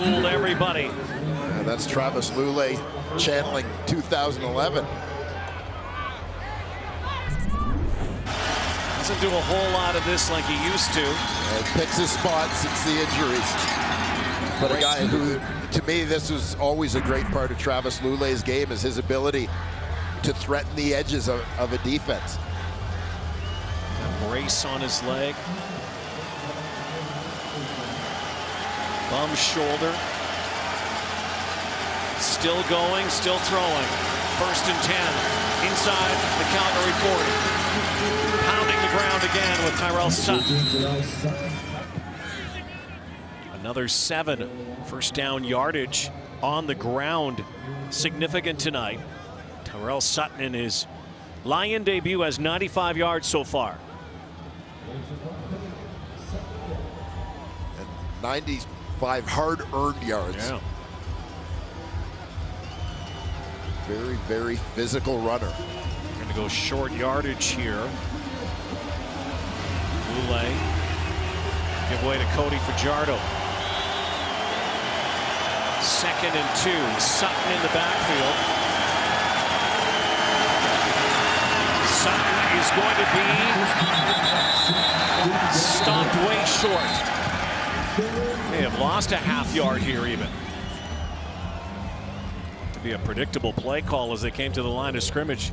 [SPEAKER 7] Fooled everybody.
[SPEAKER 8] Yeah, that's Travis Lule channeling 2011.
[SPEAKER 7] Doesn't do a whole lot of this like he used to.
[SPEAKER 8] Picks his spots since the injuries. But a guy who, to me, this was always a great part of Travis Lule's game, is his ability to threaten the edges of a defense.
[SPEAKER 7] A brace on his leg. Bum shoulder. Still going, still throwing. First and 10 inside the Calgary 40. Pounding the ground again with Tyrell Sutton. Another 7 first down yardage on the ground. Significant tonight. Tyrell Sutton in his Lion debut has 95 yards so far.
[SPEAKER 8] And 95 hard-earned yards.
[SPEAKER 7] Yeah.
[SPEAKER 8] Very, very physical runner.
[SPEAKER 7] We're going to go short yardage here. Boulay give way to Cody Fajardo. 2nd and 2. Sutton in the backfield. Sutton is going to be stopped way short. They have lost a half yard here even. To be a predictable play call as they came to the line of scrimmage.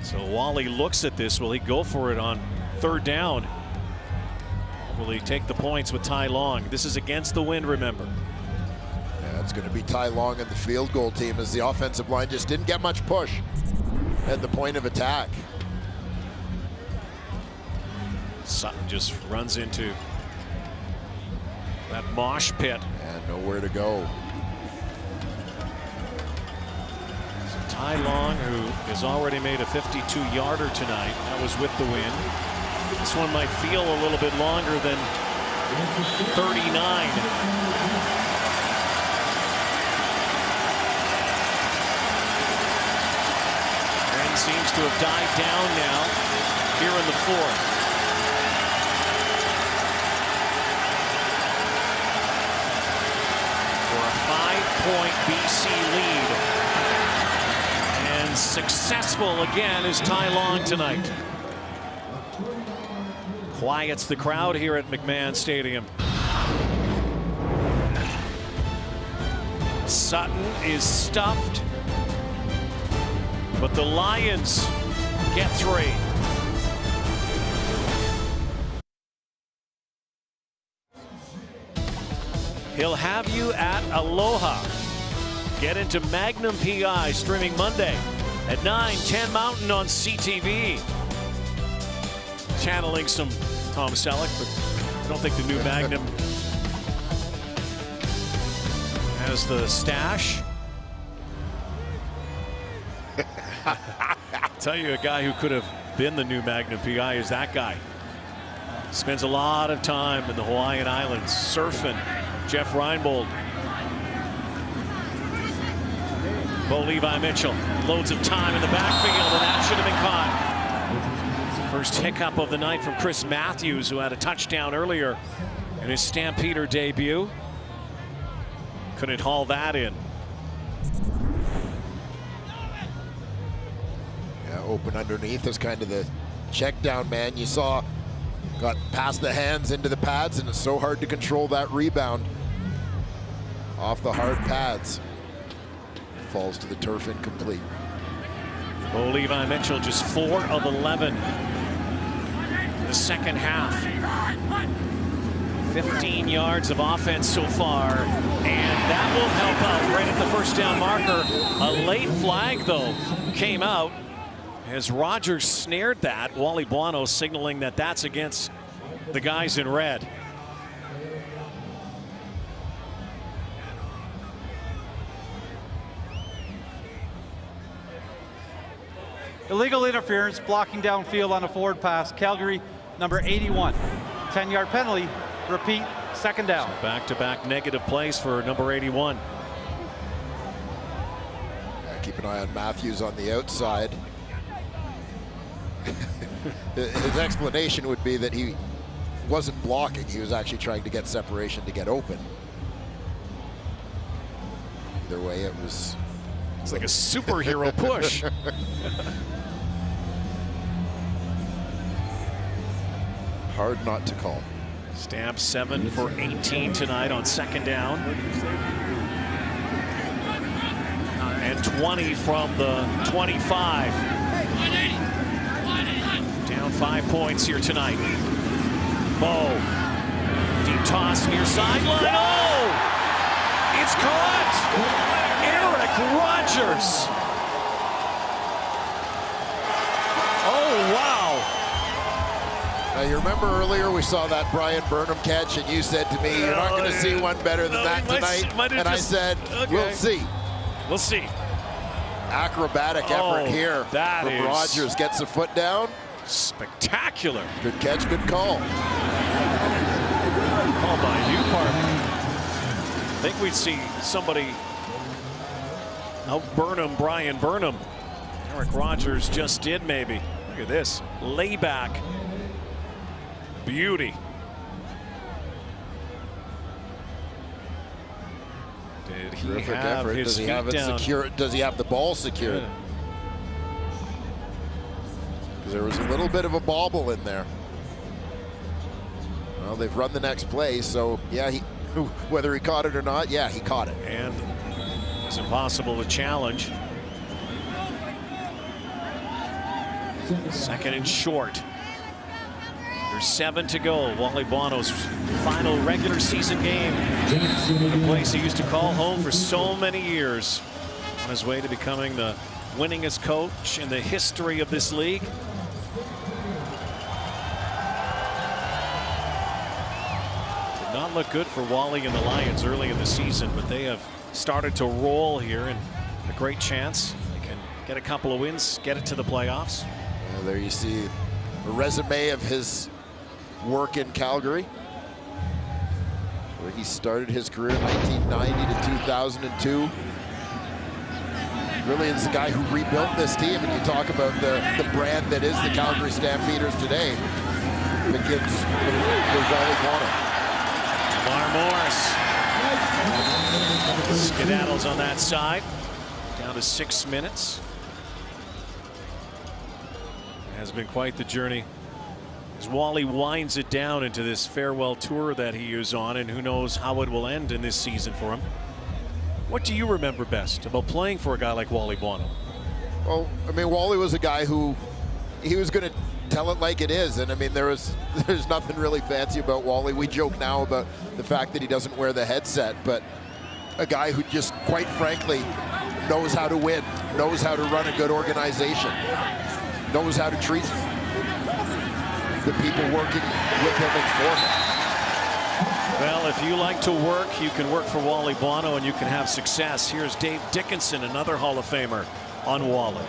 [SPEAKER 7] So Wally looks at this. Will he go for it on 3rd down? Or will he take the points with Ty Long? This is against the wind, remember.
[SPEAKER 8] Yeah, it's going to be Ty Long and the field goal team as the offensive line just didn't get much push at the point of attack.
[SPEAKER 7] Sutton just runs into that mosh pit.
[SPEAKER 8] And nowhere to go.
[SPEAKER 7] So Ty Long, who has already made a 52-yarder tonight. That was with the wind. This one might feel a little bit longer than 39. Seems to have died down now here in the 4th. For a 5-point BC lead. And successful again is Ty Long tonight. Quiets the crowd here at McMahon Stadium. Sutton is stuffed. But the Lions get 3. He'll have you at Aloha. Get into Magnum PI streaming Monday at 9/10 Mountain on CTV. Channeling some Tom Selleck, but I don't think the new Magnum has the stash. Tell you, a guy who could have been the new Magnum PI is that guy. Spends a lot of time in the Hawaiian Islands surfing. Jeff Reinbold. Bo Levi Mitchell. Loads of time in the backfield, and that should have been caught. First hiccup of the night from Chris Matthews, who had a touchdown earlier in his Stampeder debut. Couldn't haul that in.
[SPEAKER 8] Open underneath is kind of the check down man. You saw got past the hands into the pads, and it's so hard to control that rebound off the hard pads. Falls to the turf incomplete.
[SPEAKER 7] Bo Levi Mitchell just 4 of 11 in the second half. 15 yards of offense so far, and that will help out right at the first down marker. A late flag though came out as Rogers snared that. Wally Buono signaling that that's against the guys in red.
[SPEAKER 9] Illegal interference, blocking downfield on a forward pass. Calgary, number 81. 10-yard penalty. Repeat, 2nd down.
[SPEAKER 7] Back-to-back negative plays for number 81.
[SPEAKER 8] Keep an eye on Matthews on the outside. His explanation would be that he wasn't blocking. He was actually trying to get separation to get open. Either way, it was...
[SPEAKER 7] It's like a superhero push.
[SPEAKER 8] Hard not to call.
[SPEAKER 7] Stamp 7 for 18 tonight on 2nd down. And 20 from the 25. Down 5 points here tonight. Bo. Deep toss near sideline. Oh! It's caught! Eric Rogers
[SPEAKER 8] You remember earlier we saw that Brian Burnham catch, and you said to me, "You're not going to see one better than that tonight." And I said, "We'll see."
[SPEAKER 7] We'll see.
[SPEAKER 8] Acrobatic effort here from Rogers. Gets the foot down.
[SPEAKER 7] Spectacular.
[SPEAKER 8] Good catch, good call.
[SPEAKER 7] Call by you, partner. I think we'd see somebody out-burn him, Brian Burnham. Eric Rogers just did, maybe. Look at this. Layback. Beauty. Did he
[SPEAKER 8] Terrific
[SPEAKER 7] have
[SPEAKER 8] effort.
[SPEAKER 7] his
[SPEAKER 8] Does he
[SPEAKER 7] feet
[SPEAKER 8] have it
[SPEAKER 7] down?
[SPEAKER 8] secured? Does he have the ball secured? Because there was a little bit of a bobble in there. Well, they've run the next play, so yeah, whether he caught it or not, yeah, he caught it.
[SPEAKER 7] And it's impossible to challenge. Second and short. There's 7 to go. Wally Bono's final regular season game. The place he used to call home for so many years. On his way to becoming the winningest coach in the history of this league. Did not look good for Wally and the Lions early in the season, but they have started to roll here, and a great chance they can get a couple of wins, get it to the playoffs.
[SPEAKER 8] Yeah, there you see a resume of his work in Calgary, where he started his career in 1990 to 2002. Really is the guy who rebuilt this team, and you talk about the brand that is the Calgary Stampeders today. Begins with Wally Bono.
[SPEAKER 7] Lamar Morris skedaddles on that side. Down to 6 minutes. It has been quite the journey as Wally winds it down into this farewell tour that he is on, and who knows how it will end in this season for him. What do you remember best about playing for a guy like Wally Bono?
[SPEAKER 8] Well, I mean, Wally was a guy who he was going to tell it like it is, and I mean, there's nothing really fancy about Wally. We joke now about the fact that he doesn't wear the headset, but a guy who just, quite frankly, knows how to win, knows how to run a good organization, knows how to treat the people working with him and for him.
[SPEAKER 7] Well, if you like to work, you can work for Wally Bono and you can have success. Here's Dave Dickinson, another Hall of Famer, on Wally.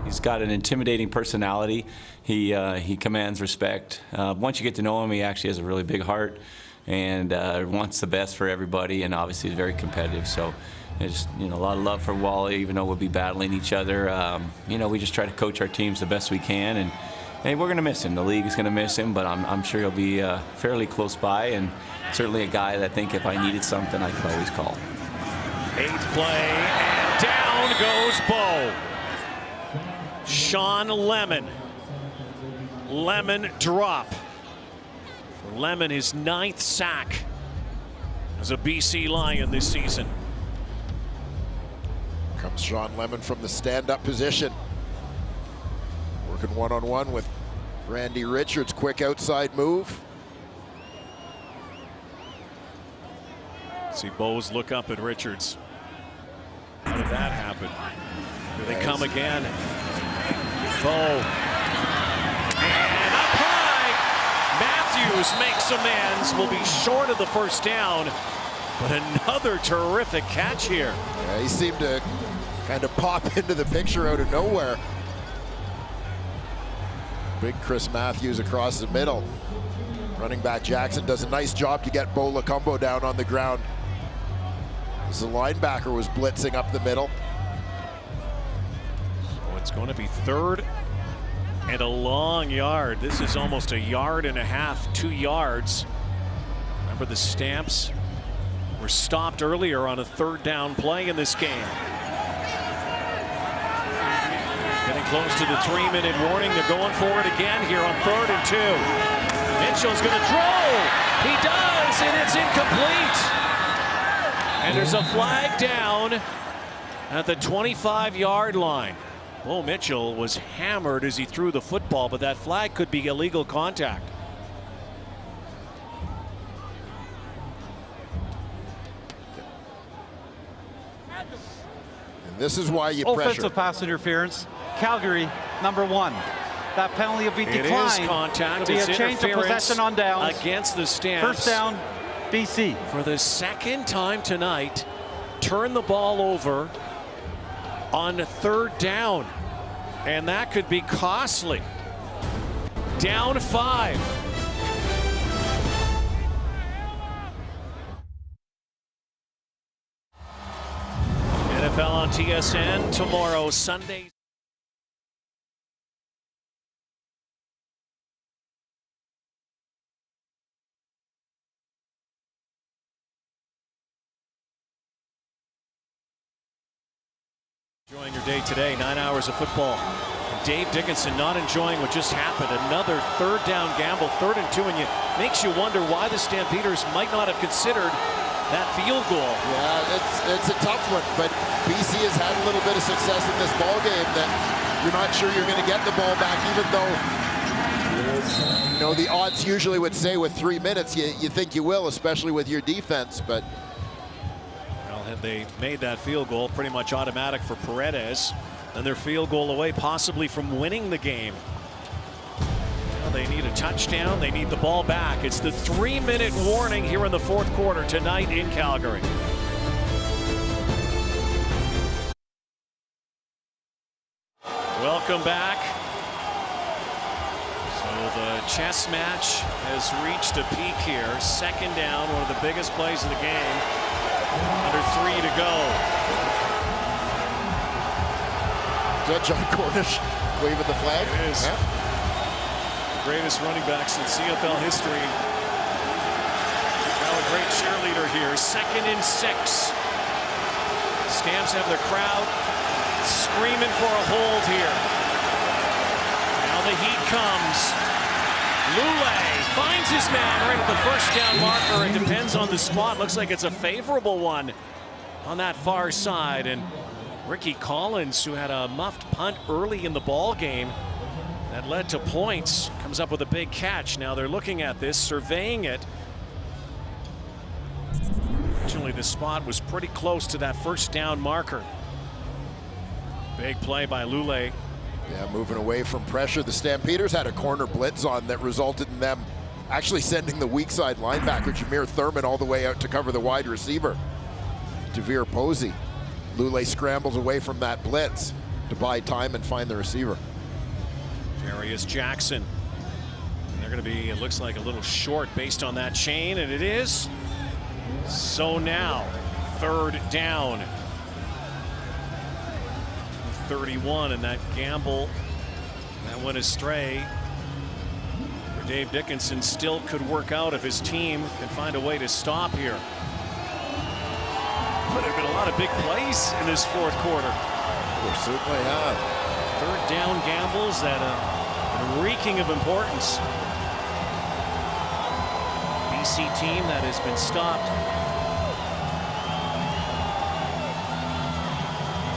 [SPEAKER 10] He's got an intimidating personality. He commands respect. Once you get to know him, he actually has a really big heart and wants the best for everybody, and obviously is very competitive. So there's a lot of love for Wally, even though we'll be battling each other. We just try to coach our teams the best we can, and hey, we're going to miss him. The league is going to miss him, but I'm sure he'll be fairly close by, and certainly a guy that I think if I needed something, I could always call.
[SPEAKER 7] 8th play, and down goes Bo. Sean Lemon. Lemon drop. For Lemon, his 9th sack as a BC Lion this season.
[SPEAKER 8] Comes Sean Lemon from the stand-up position. Working one-on-one with Randy Richards. Quick outside move.
[SPEAKER 7] See Bose look up at Richards. How did that happen? Here they come again. Bo. And up high. Matthews makes amends. Will be short of the first down. But another terrific catch here.
[SPEAKER 8] Yeah, he seemed to kind of pop into the picture out of nowhere. Big Chris Matthews across the middle. Running back Jackson does a nice job to get Bo Lacombo down on the ground. As the linebacker was blitzing up the middle.
[SPEAKER 7] So it's going to be 3rd and a long yard. This is almost a yard and a half, 2 yards. Remember, the Stamps were stopped earlier on a 3rd down play in this game. Getting close to the 3-minute warning. They're going for it again here on 3rd and 2. Mitchell's going to throw. He does, and it's incomplete. And there's a flag down at the 25-yard line. Bo Mitchell was hammered as he threw the football, but that flag could be illegal contact.
[SPEAKER 8] And this is why you
[SPEAKER 9] Offensive pass interference. Calgary number 1. That penalty will be declined.
[SPEAKER 7] It is contact.
[SPEAKER 9] It'll be a change of possession on downs.
[SPEAKER 7] Against the Stamps.
[SPEAKER 9] First down, BC.
[SPEAKER 7] For the second time tonight, turn the ball over on 3rd down. And that could be costly. Down 5. NFL on TSN tomorrow, Sunday. Enjoying your day today, 9 hours of football. Dave Dickinson not enjoying what just happened. Another 3rd down gamble, 3rd and 2, and it makes you wonder why the Stampeders might not have considered that field goal.
[SPEAKER 8] Yeah, it's a tough one, but BC has had a little bit of success in this ball game that you're not sure you're going to get the ball back, even though, you know, the odds usually would say with 3 minutes, you think you will, especially with your defense, but.
[SPEAKER 7] Well, had they made that field goal pretty much automatic for Paredes, then they're field goal away possibly from winning the game. Well, they need a touchdown. They need the ball back. It's the 3-minute warning here in the 4th quarter tonight in Calgary. Welcome back. So the chess match has reached a peak here. 2nd down, one of the biggest plays of the game. Under 3 to go.
[SPEAKER 8] Is that John Cornish waving the flag?
[SPEAKER 7] It is.
[SPEAKER 8] Yeah.
[SPEAKER 7] Greatest running backs in CFL history. Now a great cheerleader here. 2nd and 6. Stamps have their crowd screaming for a hold here. Now the heat comes. Lule finds his man right at the 1st down marker. It depends on the spot. Looks like it's a favorable one on that far side. And Ricky Collins, who had a muffed punt early in the ball game that led to points, comes up with a big catch. Now they're looking at this, surveying it. Actually, the spot was pretty close to that 1st down marker. Big play by Lule.
[SPEAKER 8] Yeah, moving away from pressure. The Stampeders had a corner blitz on that resulted in them actually sending the weak side linebacker, Jameer Thurman, all the way out to cover the wide receiver, Devere Posey. Lule scrambles away from that blitz to buy time and find the receiver.
[SPEAKER 7] Jarius Jackson. They're going to be, it looks like, a little short based on that chain, and it is. So now, 3rd down. 31, and that gamble that went astray for Dave Dickinson still could work out if his team can find a way to stop here. But there have been a lot of big plays in this 4th quarter.
[SPEAKER 8] There certainly have.
[SPEAKER 7] 3rd down gambles that are reeking of importance. BC team that has been stopped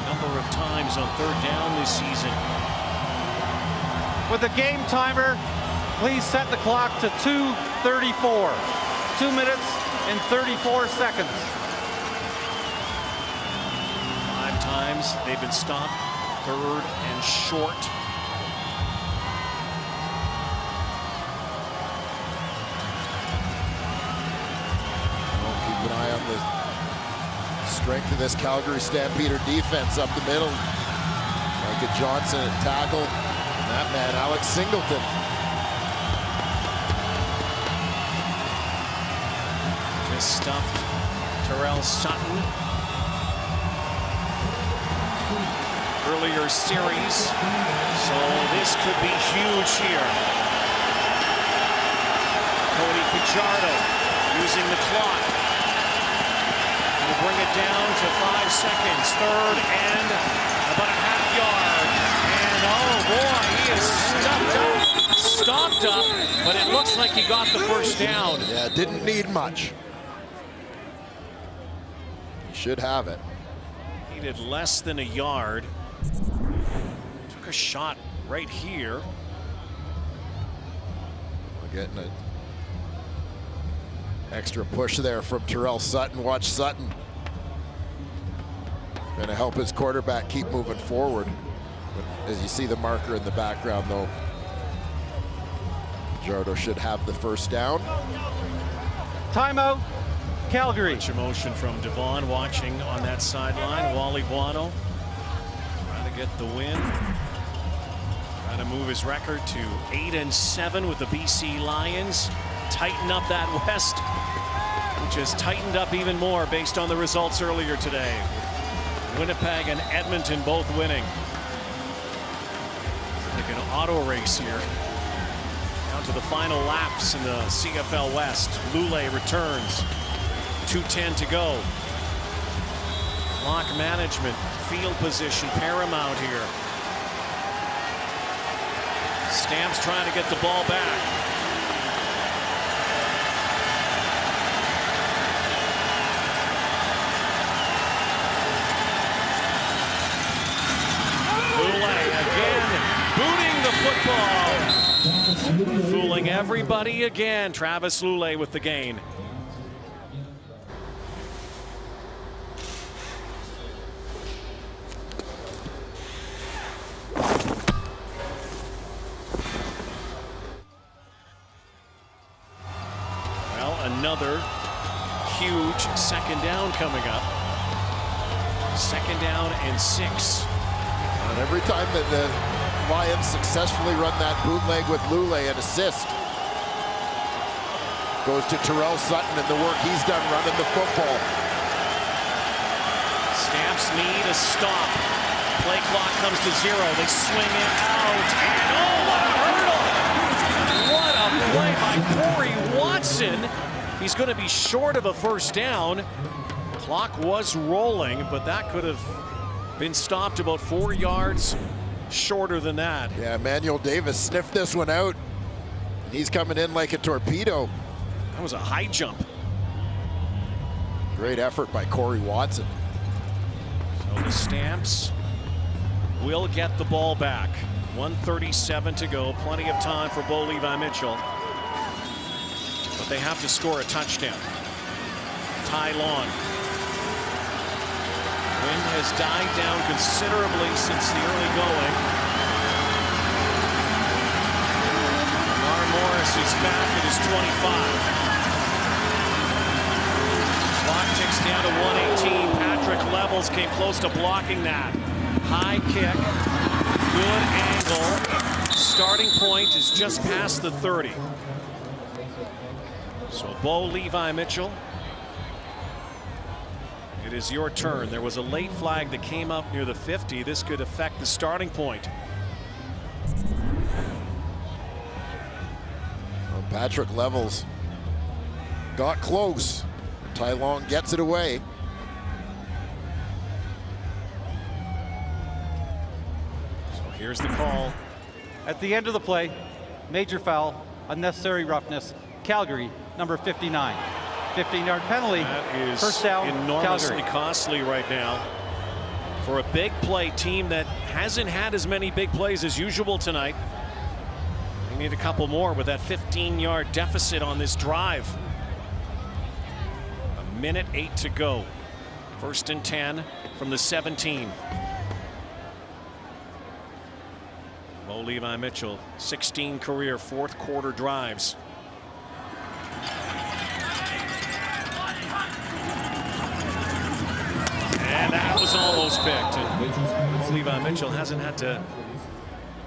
[SPEAKER 7] number of times on 3rd down this season.
[SPEAKER 9] With the game timer, please set the clock to 2:34. 2 minutes and 34 seconds.
[SPEAKER 7] 5 times they've been stopped, 3rd and short.
[SPEAKER 8] We'll keep an eye on the strength of this Calgary Stampeder defense up the middle. Micah Johnson at tackle. And that man, Alex Singleton.
[SPEAKER 7] Just stuffed Terrell Sutton. Earlier series. So this could be huge here. Cody Fajardo using the clock. Bring it down to 5 seconds. 3rd and about a half yard. And oh boy, he is stopped up, but it looks like he got the 1st down.
[SPEAKER 8] Yeah, didn't need much. He should have it.
[SPEAKER 7] Needed less than a yard. Took a shot right here.
[SPEAKER 8] We're getting an extra push there from Terrell Sutton. Watch Sutton. Going to help his quarterback keep moving forward. As you see the marker in the background, though, Jardo should have the first down.
[SPEAKER 9] Timeout, Calgary.
[SPEAKER 7] Much emotion from Devon watching on that sideline. Wally Buono trying to get the win. Trying to move his record to 8-7 with the BC Lions. Tighten up that West, which has tightened up even more based on the results earlier today. Winnipeg and Edmonton both winning. Like an auto race here. Down to the final laps in the CFL West. Lule returns. 2:10 to go. Clock management, field position paramount here. Stamps trying to get the ball back. Football. Fooling everybody again. Travis Lule with the gain. Well, another huge second down coming up. 2nd down and 6.
[SPEAKER 8] And every time that the Lions successfully run that bootleg with Lule, an assist goes to Terrell Sutton and the work he's done running the football.
[SPEAKER 7] Stamps need a stop. Play clock comes to 0. They swing it out. And oh, what a hurdle! What a play by Corey Watson. He's going to be short of a first down. Clock was rolling, but that could have been stopped about 4 yards shorter than that.
[SPEAKER 8] Yeah, Emmanuel Davis sniffed this one out. He's coming in like a torpedo.
[SPEAKER 7] That was a high jump.
[SPEAKER 8] Great effort by Corey Watson.
[SPEAKER 7] So the Stamps will get the ball back. 1:37 to go. Plenty of time for Bo Levi Mitchell. But they have to score a touchdown. Ty Long. Wind has died down considerably since the early going. Lamar Morris is back at his 25. Clock ticks down to 1:18. Patrick Levels came close to blocking that. High kick, good angle. Starting point is just past the 30. So Bo Levi Mitchell. It is your turn. There was a late flag that came up near the 50. This could affect the starting point.
[SPEAKER 8] Well, Patrick Levels got close. Ty Long gets it away.
[SPEAKER 7] So here's the call.
[SPEAKER 9] At the end of the play, major foul, unnecessary roughness, Calgary, number 59. 15-yard penalty.
[SPEAKER 7] That is
[SPEAKER 9] first down,
[SPEAKER 7] enormously
[SPEAKER 9] Calgary.
[SPEAKER 7] costly right now for a big play team that hasn't had as many big plays as usual tonight. They need a couple more with that 15-yard deficit on this drive. 1:08 to go. 1st and 10 from the 17. Bo Levi Mitchell, 16 career 4th quarter drives. And that was almost picked. And Levi Mitchell hasn't had to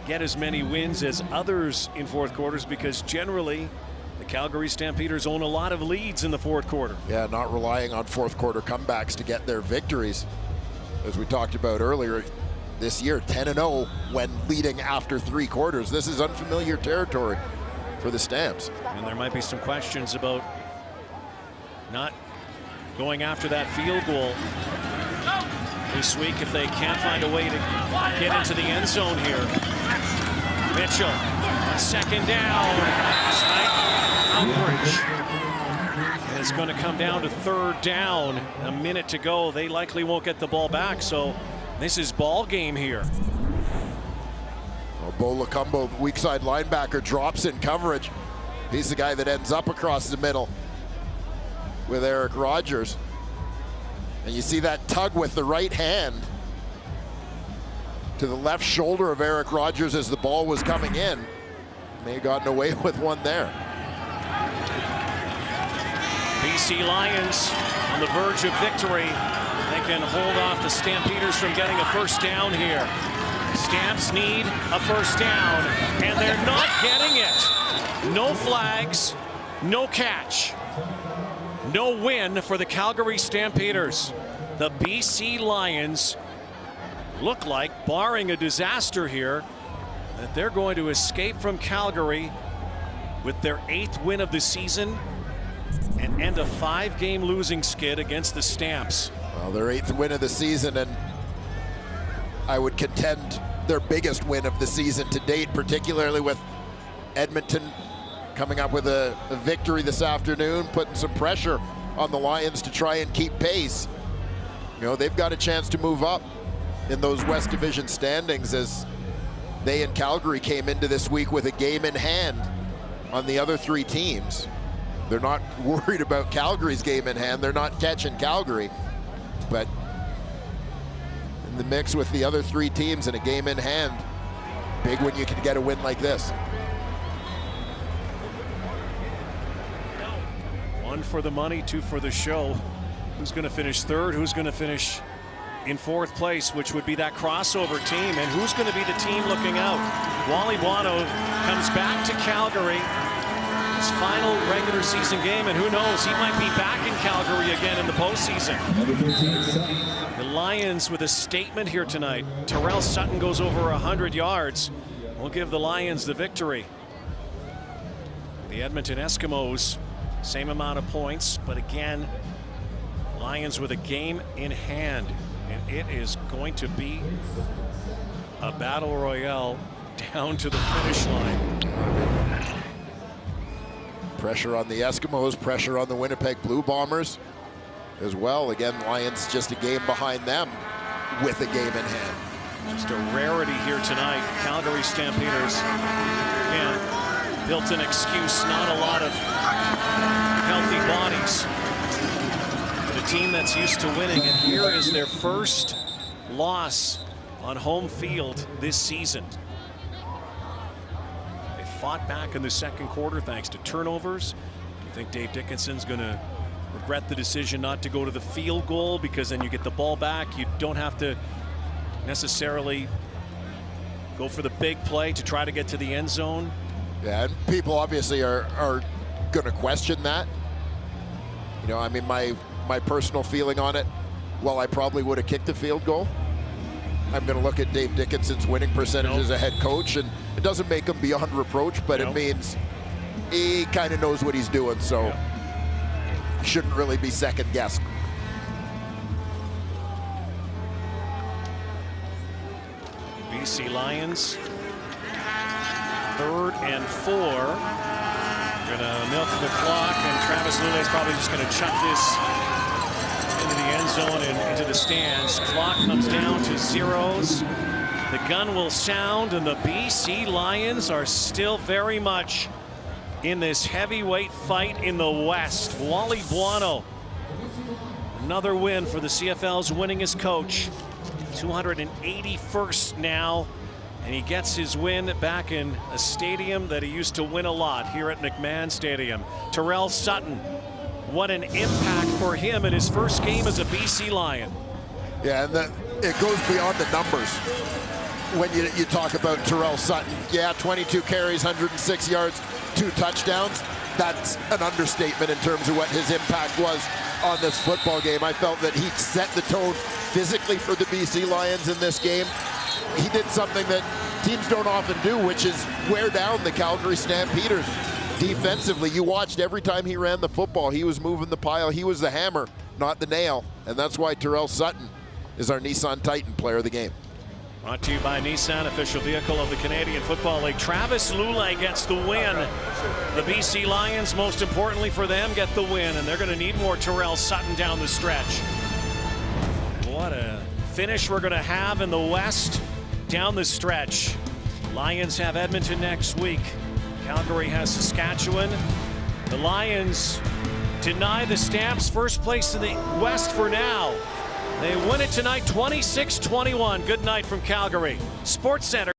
[SPEAKER 7] get as many wins as others in 4th quarters because generally the Calgary Stampeders own a lot of leads in the 4th quarter.
[SPEAKER 8] Yeah, not relying on 4th quarter comebacks to get their victories. As we talked about earlier this year, 10-0 when leading after 3 quarters. This is unfamiliar territory for the Stamps.
[SPEAKER 7] And there might be some questions about not going after that field goal this week if they can't find a way to get into the end zone here. Mitchell on 2nd down. Tight coverage. And it's going to come down to 3rd down. A minute to go. They likely won't get the ball back, so this is ball game here.
[SPEAKER 8] Well, Bo Lacumbo, weak side linebacker, drops in coverage. He's the guy that ends up across the middle with Eric Rogers. And you see that tug with the right hand. to the left shoulder of Eric Rogers as the ball was coming in. May have gotten away with one there.
[SPEAKER 7] BC Lions on the verge of victory. They can hold off the Stampeders from getting a first down here. Stamps need a first down, and they're not getting it. No flags, no catch. No win for the Calgary Stampeders. The BC Lions look like, barring a disaster here, that they're going to escape from Calgary with their 8th win of the season and end a 5-game losing skid against the Stamps.
[SPEAKER 8] Well, their 8th win of the season, and I would contend their biggest win of the season to date, particularly with Edmonton coming up with a victory this afternoon, putting some pressure on the Lions to try and keep pace. You know, they've got a chance to move up in those West Division standings, as they and Calgary came into this week with a game in hand on the other 3 teams. They're not worried about Calgary's game in hand. They're not catching Calgary, but in the mix with the other 3 teams and a game in hand, big when you can get a win like this.
[SPEAKER 7] 1 for the money, 2 for the show. Who's going to finish 3rd? Who's going to finish in 4th place, which would be that crossover team? And who's going to be the team looking out? Wally Buono comes back to Calgary. His final regular season game, and who knows, he might be back in Calgary again in the postseason. The Lions with a statement here tonight. Terrell Sutton goes over 100 yards. We'll give the Lions the victory. The Edmonton Eskimos, same amount of points, but again, Lions with a game in hand. And it is going to be a battle royale down to the finish line.
[SPEAKER 8] Pressure on the Eskimos, pressure on the Winnipeg Blue Bombers as well. Again, Lions just a game behind them with a game in hand.
[SPEAKER 7] Just a rarity here tonight. Calgary Stampeders, again, built an excuse, not a lot of healthy bodies. But a team that's used to winning, and here is their first loss on home field this season. Fought back in the second quarter thanks to turnovers. Do you think Dave Dickinson's going to regret the decision not to go to the field goal, because then you get the ball back? You don't have to necessarily go for the big play to try to get to the end zone.
[SPEAKER 8] Yeah, and people obviously are going to question that. You know, I mean, my personal feeling on it, well, I probably would have kicked the field goal. I'm going to look at Dave Dickinson's winning percentage as a head coach, and it doesn't make him beyond reproach, but it means he kind of knows what he's doing, so shouldn't really be second guessed.
[SPEAKER 7] BC Lions, 3rd and 4. Gonna milk the clock, and Travis Lulay's probably just gonna chuck this into the end zone and into the stands. Clock comes down to zeros. The gun will sound, and the BC Lions are still very much in this heavyweight fight in the West. Wally Buono, another win for the CFL's winningest coach. 281st now, and he gets his win back in a stadium that he used to win a lot, here at McMahon Stadium. Terrell Sutton, what an impact for him in his first game as a BC Lion.
[SPEAKER 8] Yeah, and it goes beyond the numbers. When you talk about Terrell Sutton, yeah, 22 carries, 106 yards, 2 touchdowns. That's an understatement in terms of what his impact was on this football game. I felt that he set the tone physically for the BC Lions in this game. He did something that teams don't often do, which is wear down the Calgary Stampeders defensively. You watched every time he ran the football, he was moving the pile. He was the hammer, not the nail. And that's why Terrell Sutton is our Nissan Titan player of the game.
[SPEAKER 7] Brought to you by Nissan, official vehicle of the Canadian Football League. Travis Lulay gets the win. The BC Lions, most importantly for them, get the win, and they're going to need more Terrell Sutton down the stretch. What a finish we're going to have in the West down the stretch. Lions have Edmonton next week. Calgary has Saskatchewan. The Lions deny the Stamps first place in the West for now. They win it tonight, 26-21. Good night from Calgary. Sports Center.